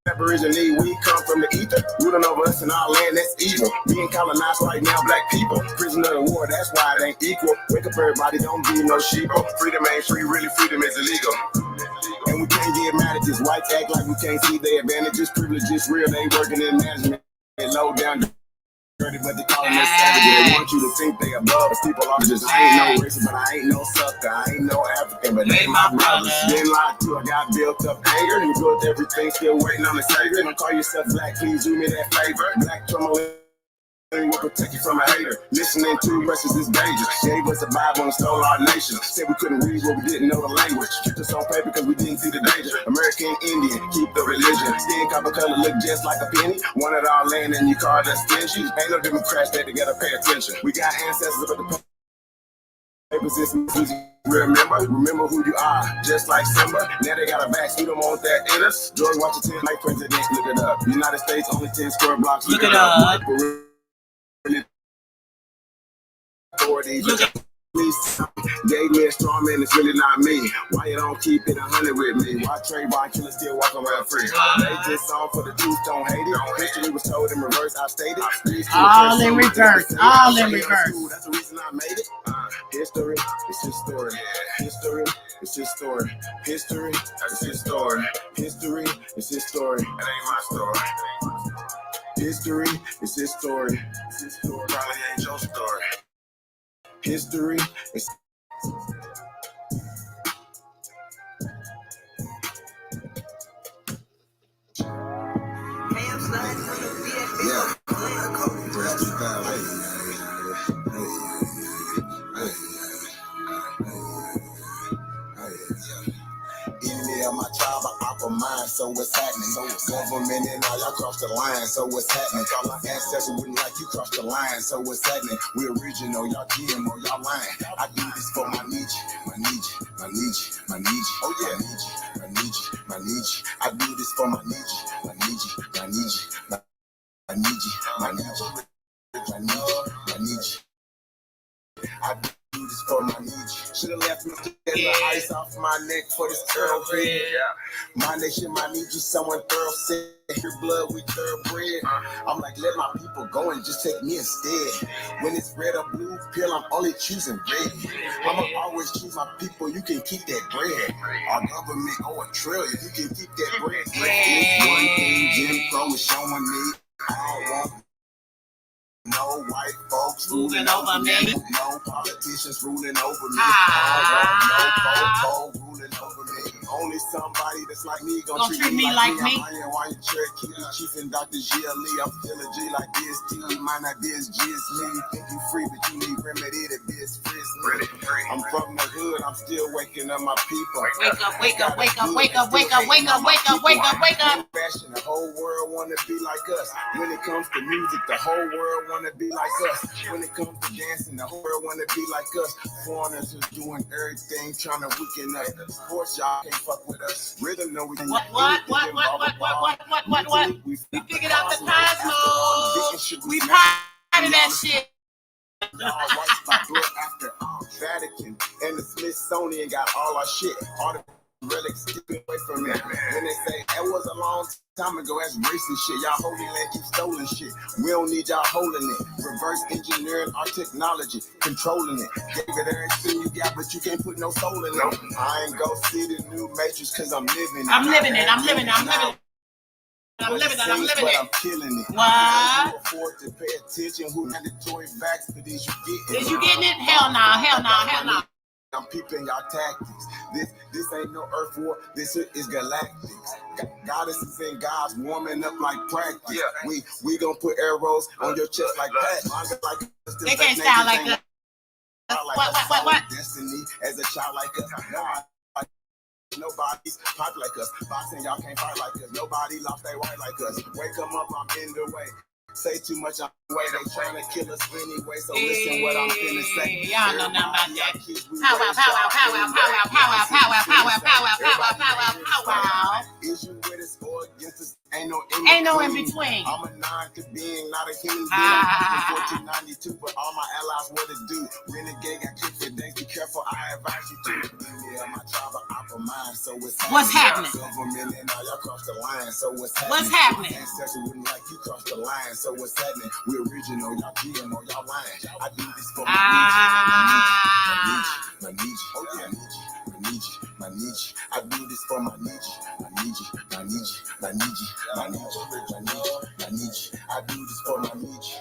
Aborigine, we come from the ether. Ruling over us in our land, that's evil. Being colonized right now, black people. Prisoner of war, that's why it ain't equal. Wake up everybody, don't be no sheeple. Freedom ain't free, really freedom is illegal. And we can't get mad at this. Whites act like we can't see their advantages. Privilege is real, they working in management. They low down dirty, but they calling us savage. They want you to think they above us. People are just, I ain't no racist, but I ain't no sucker. I ain't no African, but they my brothers. Been lied to, I got built up anger. You built everything, still waiting on the savior. Don't call yourself black, please do me that favor. Black trembling will protect you from a hater. Listening to Russians is dangerous. Gave us a Bible and stole our nation. Said we couldn't read what we didn't know the language. Kept us on paper because we didn't see the danger. American Indian, keep the religion. Skin copper color look just like a penny. Wanted our land and you called us stingy. Ain't no Democrats that together pay attention. We got ancestors of the papers. This music. Remember who you are, just like Simba. Now they got a vax, we don't want that in us. George Washington, like president, look it up. United States, only 10 square blocks, look it up. Authorities, please gave me a strong man, it's really not me. Why you don't keep it 100 with me? Why Trayvon Killer still walking around free? They just song for the truth, don't hate it. History was told in reverse, I stated. All in reverse, all in reverse. That's the reason I made it. History, it's his story. History, it's his story. History, it's his story. History, it's his story. It ain't my story. History, it's his story. Probably ain't your story. History is my tribe, I offer mine, so what's happening? Government and all y'all cross the line, so what's happening? All our ancestors wouldn't like you cross the line, so what's happening? We original, y'all GMO, y'all lying. I do this for my niche, my niche, my niche, my niche. Oh yeah, my niche, my niche. I do this for my niche, my niche, my niche, my niche, my niche, my niche, my niche. I do this for my niche. Should've left me getting the ice off my neck for this girl bread. My nation, my niche, someone thorough said, your blood, we thoroughbred. I'm like, let my people go and just take me instead. When it's red or blue pill, I'm only choosing red. I'ma always choose my people, you can keep that bread. Our government owe $1 trillion, you can keep that bread. It's one thing Jim Crow is showing me. I don't want no white folks ruling over me. No politicians ruling over me. I don't want no ruling over me. Only somebody that's like me gonna treat me like me. I'm Iron Wine Cherokee, Chief and Dr. Gia Lee. I'm still a G like this. T. Might not this G's me. You think you free, but you need remedy to this frizz me. I'm from the hood. I'm still waking up my people. Wake up, wake up, wake up, wake up, wake up, wake up, wake up, wake up, wake up. Fashion, the whole world wanna be like us. When it comes to music, the whole world wanna be like us. When it comes to dancing, the whole world wanna be like us. Foreigners are doing everything, trying to weaken us. Sports, y'all can't fuck with us. Rhythm, no, we can. What? We figured out the cosmos. We part of that shit. After Vatican and the Smithsonian got all our shit. All the relics keep away from it. When they say that was a long time ago, that's racist shit. Y'all holy land keep stolen shit. We don't need y'all holding it. Reverse engineering our technology, controlling it. Gave it everything you got, but you can't put no soul in it. I ain't go see the new Matrix cause I'm living it. I'm living it. I'm living it. I'm living but it. I'm killing it. What? Afford to pay attention. Who mandatory facts for these you getting? Is you getting it? Hell no. Hell no. Hell no. I'm peeping y'all tactics. This ain't no earth war. This is galactics. Goddesses and gods warming up like practice. Yeah. We gonna put arrows on your chest like that. They can't style like that. What? Destiny as a child like us. Nobody's pop like us. Boxing, y'all can't fight like us. Nobody lost their white like us. Wake them up, I'm in the way. Say too much, I'm in the way. They trying to kill us anyway. So listen what I'm finna say. Y'all know nothing about that. Pow. Is you with us or against us? Ain't no in between. I'm a non-being, not a human being. 1492, but all my allies what to do. Renegade got kicked for days. Be careful, I advise you to. Yeah, my tribe of opera mind, so what's happening? Government and all y'all cross the line, so what's happening? What's happening? Ancestors wouldn't like you cross the line, so what's happening? We original, y'all GMO, y'all lying. I do this for my niche. I do this for my niche. I do this for my niche.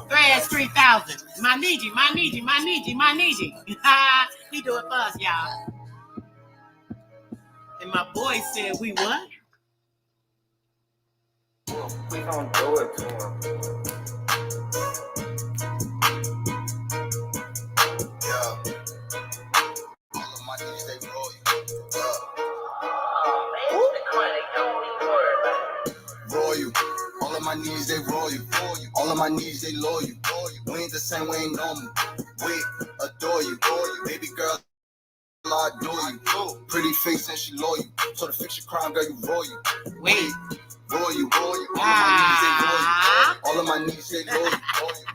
Threads 3000. My Niji. He do it for us, y'all. And my boy said, we what? We gonna do it to him. Royal. All of my niggas, they royal. All of my niggas, they loyal. We ain't the same, we ain't normal. We adore you. Baby girl, I adore you. Pretty face and she loyal. So to fix your crime, girl, you royal. Wait. Royal. All of my niggas, they loyal.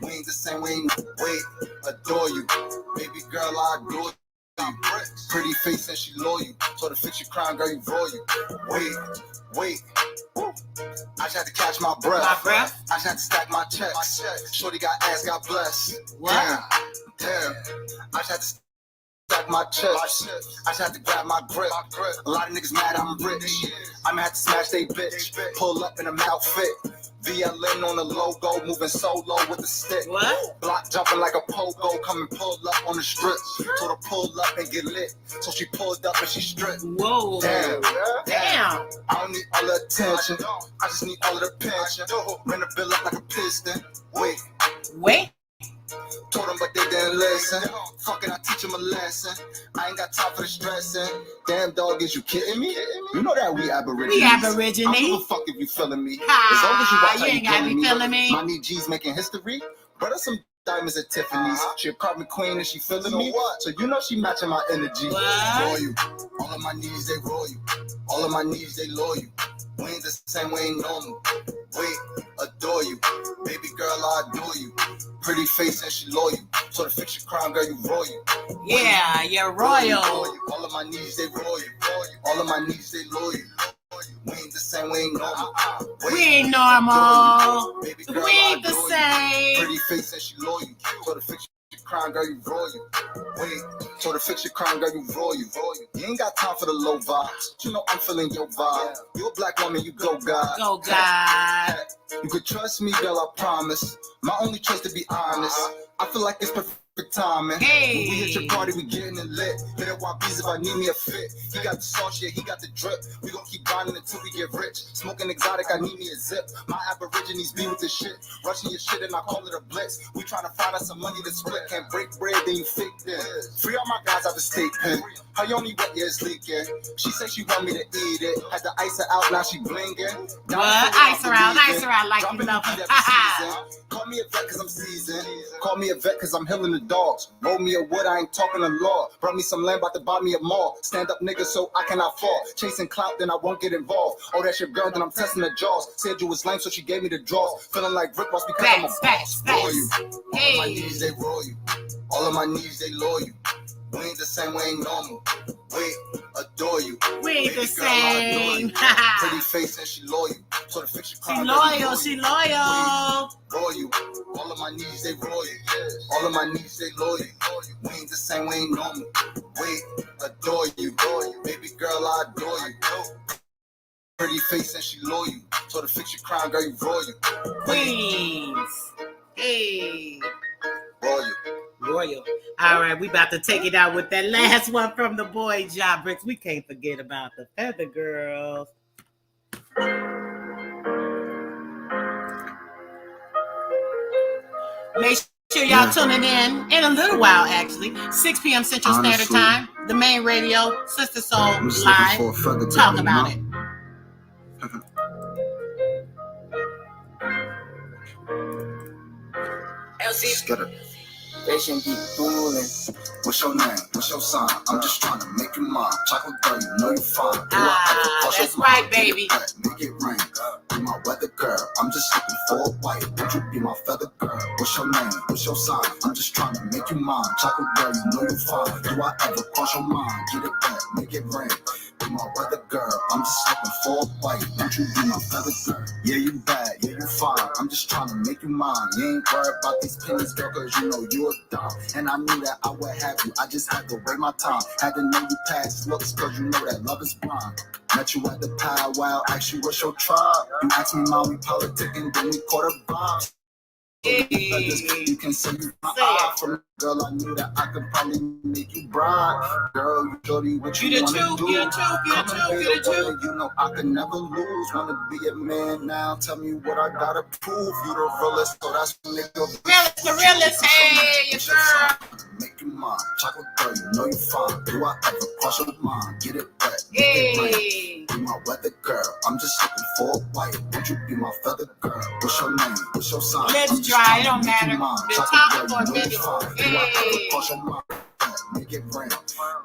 We ain't the same, we ain't wait. Adore you. Baby girl, I adore you. Pretty face and she loyal. So to fix your crime, girl, you royal. Wait. I just had to catch my breath. I just had to stack my checks. Shorty got ass, God bless. What? Damn. I just had to stack my checks. I just had to grab my grip. A lot of niggas mad I'm rich. I'ma have to smash they bitch. Pull up in a outfit. VLN on the logo, moving solo with the stick. What? Block jumping like a pogo, come and pull up on the strip. Told her pull up and get lit. So she pulled up and she stripped. Whoa. Damn. Damn. I don't need all the attention. I just need all of the pension. Ran the bill up like a piston. Wait. Told them, but they didn't listen. Fucking, I teach them a lesson. I ain't got time for the stressing. Damn, dog, is you kidding me? You know that we Aborigines. I don't give a fuck if you feeling me. As long as you watch how you ain't got me feeling me. My knee G's making history. Brother, some diamonds at Tiffany's. She a carbon queen and she feeling me. So you know she matching my energy. Royal. All of my knees, they royal. All of my knees, they loyal. We ain't the same, we ain't normal. Wait, adore you. Baby girl, I adore you. Pretty face and she loyal. So to fix your crime, girl, you royal. Yeah, you're royal. All of my knees, they royal. All of my knees, they loyal. We ain't the same, we ain't normal. We ain't normal. We ain't the same. Pretty face and she loyal. So to fix your crime, girl, you royal. Wait, so to fix your crime, girl, you royal. You ain't got time for the low vibes. You know I'm feeling your vibe. You a black woman, you go God. Go God. You could trust me, girl, I promise. My only choice to be honest. I feel like it's perfect timing. Hey. When we hit your party, we getting it lit. Hit it YBs if I need me a fit. He got the sauce, yeah, he got the drip. We gon' keep grinding until we get rich. Smoking exotic, I need me a zip. My Aborigines be with this shit. Rushing your shit and I call it a blitz. We tryna find us some money to split. Can't break bread, then you fake this. Free all my guys out the state pen. Her only wet is leaking. She said she want me to eat it. Had to ice her out, now she blinging. What? Ice her out like you love her. Call me a vet cause I'm seasoned. Call me a vet cause I'm healing the dogs. Roll me a wood, I ain't talking the law. Brought me some land, about to buy me a mall. Stand up nigga so I cannot fall. Chasing clout, then I won't get involved. Oh, that's your girl, then I'm testing the jaws. Said you was lame, so she gave me the draws. Feeling like Rick Ross because I'm a boss. Royal. All of my knees, they royal. All of my knees, they loyal. We ain't the same, we ain't normal. Wait, adore you. We ain't the Baby girl, I adore same. you. Pretty face and she loyal. So the fiction She crime. loyal, she loyal. Royal. All of my needs, they royal. All of my needs, they loyal. We ain't the same, we ain't normal. Wait, adore you. Baby girl, I adore you. Pretty face and she loyal. So the fiction crime, girl, you royal. Queens. Hey. Royal. All right, we about to take it out with that last one from the boy Job Bricks. We can't forget about the Feather Girls. Make sure y'all tuning in a little while, actually. 6 p.m. Central Standard Time. The main radio, Sister Soul Live. Talk about it. LC. They shouldn't be fooling. What's your name? What's your sign? I'm just trying to make you mine. Chocolate girl, you know you fine. That's right, baby. Make it rain. Be my weather girl. I'm just looking for a white. Would you be my feather girl? What's your name? What's your sign? I'm just trying to make you mine. Chocolate girl, you know you fine. Do I ever cross your mind? Get it back, make it rain. Be my weather girl. I'm just looking for a white. Won't you be my feather girl? Yeah, you bad. Yeah, you fine. I'm just trying to make you mine. You ain't worried about these pennies, girl, cause you know you're dumb. And I knew that I would have you. I just had to wait my time. Had to know you past looks, cause you know that love is blind. Met you at the powwow, asked you what's your tribe. You asked me, mom, we politicking, then we caught a vibe. You can see my eye from a girl. I knew that I could probably make you bride. Girl, you shorty, what you wanna do? You the truth. You know I can never lose. Wanna be a man now? Tell me what I gotta prove. You the realest, so that's when it goes. The realest, hey, your girl. Make you mine, chocolate girl, you know you fine. Do I ever cross your mind? Get it wet, make Hey. it rain. Be my weather girl. I'm just looking for a white. Won't you be my feather girl? What's your name? What's your sign? Let's try, it don't matter. Been talking for a minute. Hey. Make it rain.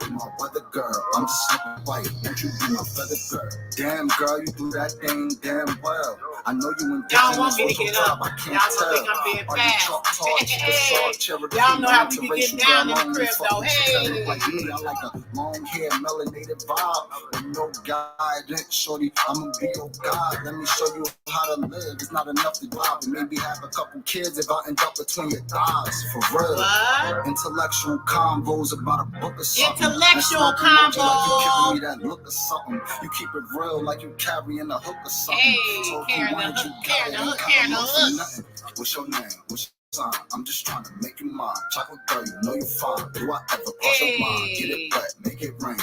Be my weather girl. I'm just looking white. Won't you be my feather girl? Damn girl, you do that thing damn well. I know you in Y'all want me to get up. Y'all don't think I'm being fast. Y'all know how we be getting down in the crib though. Hey. Like me, I like a long hair, melanated vibe. With no guidance, shorty, I'ma be your guide. Let me show you how to live. It's not enough to drive, but maybe have a couple kids if I end up between your thighs. For real. What? Intellectual convos about a book or something. Intellectual convos. convo. You giving me that look or something. You keep it real like you carrying a hook or something. Hey, So if carrying you the wanted, hook, you carrying the got it. hook, Ain't carrying the got no hook. nothing. What's your name? What's your sign? I'm just trying to make you mine. Chocolate girl, you know you fine. Do I ever cross your mind? Get it wet, make it rain.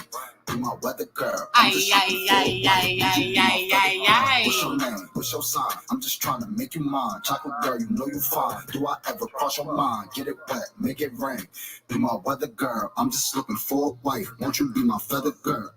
Be my weather girl. I'm just looking for a white. Would you be my feather girl? What's your name? What's your sign? I'm just trying to make you mine. Chocolate girl, you know you fine. Do I ever cross your mind? Get it wet, make it rain. Be my weather girl. I'm just looking for a wife. Won't you be my feather girl?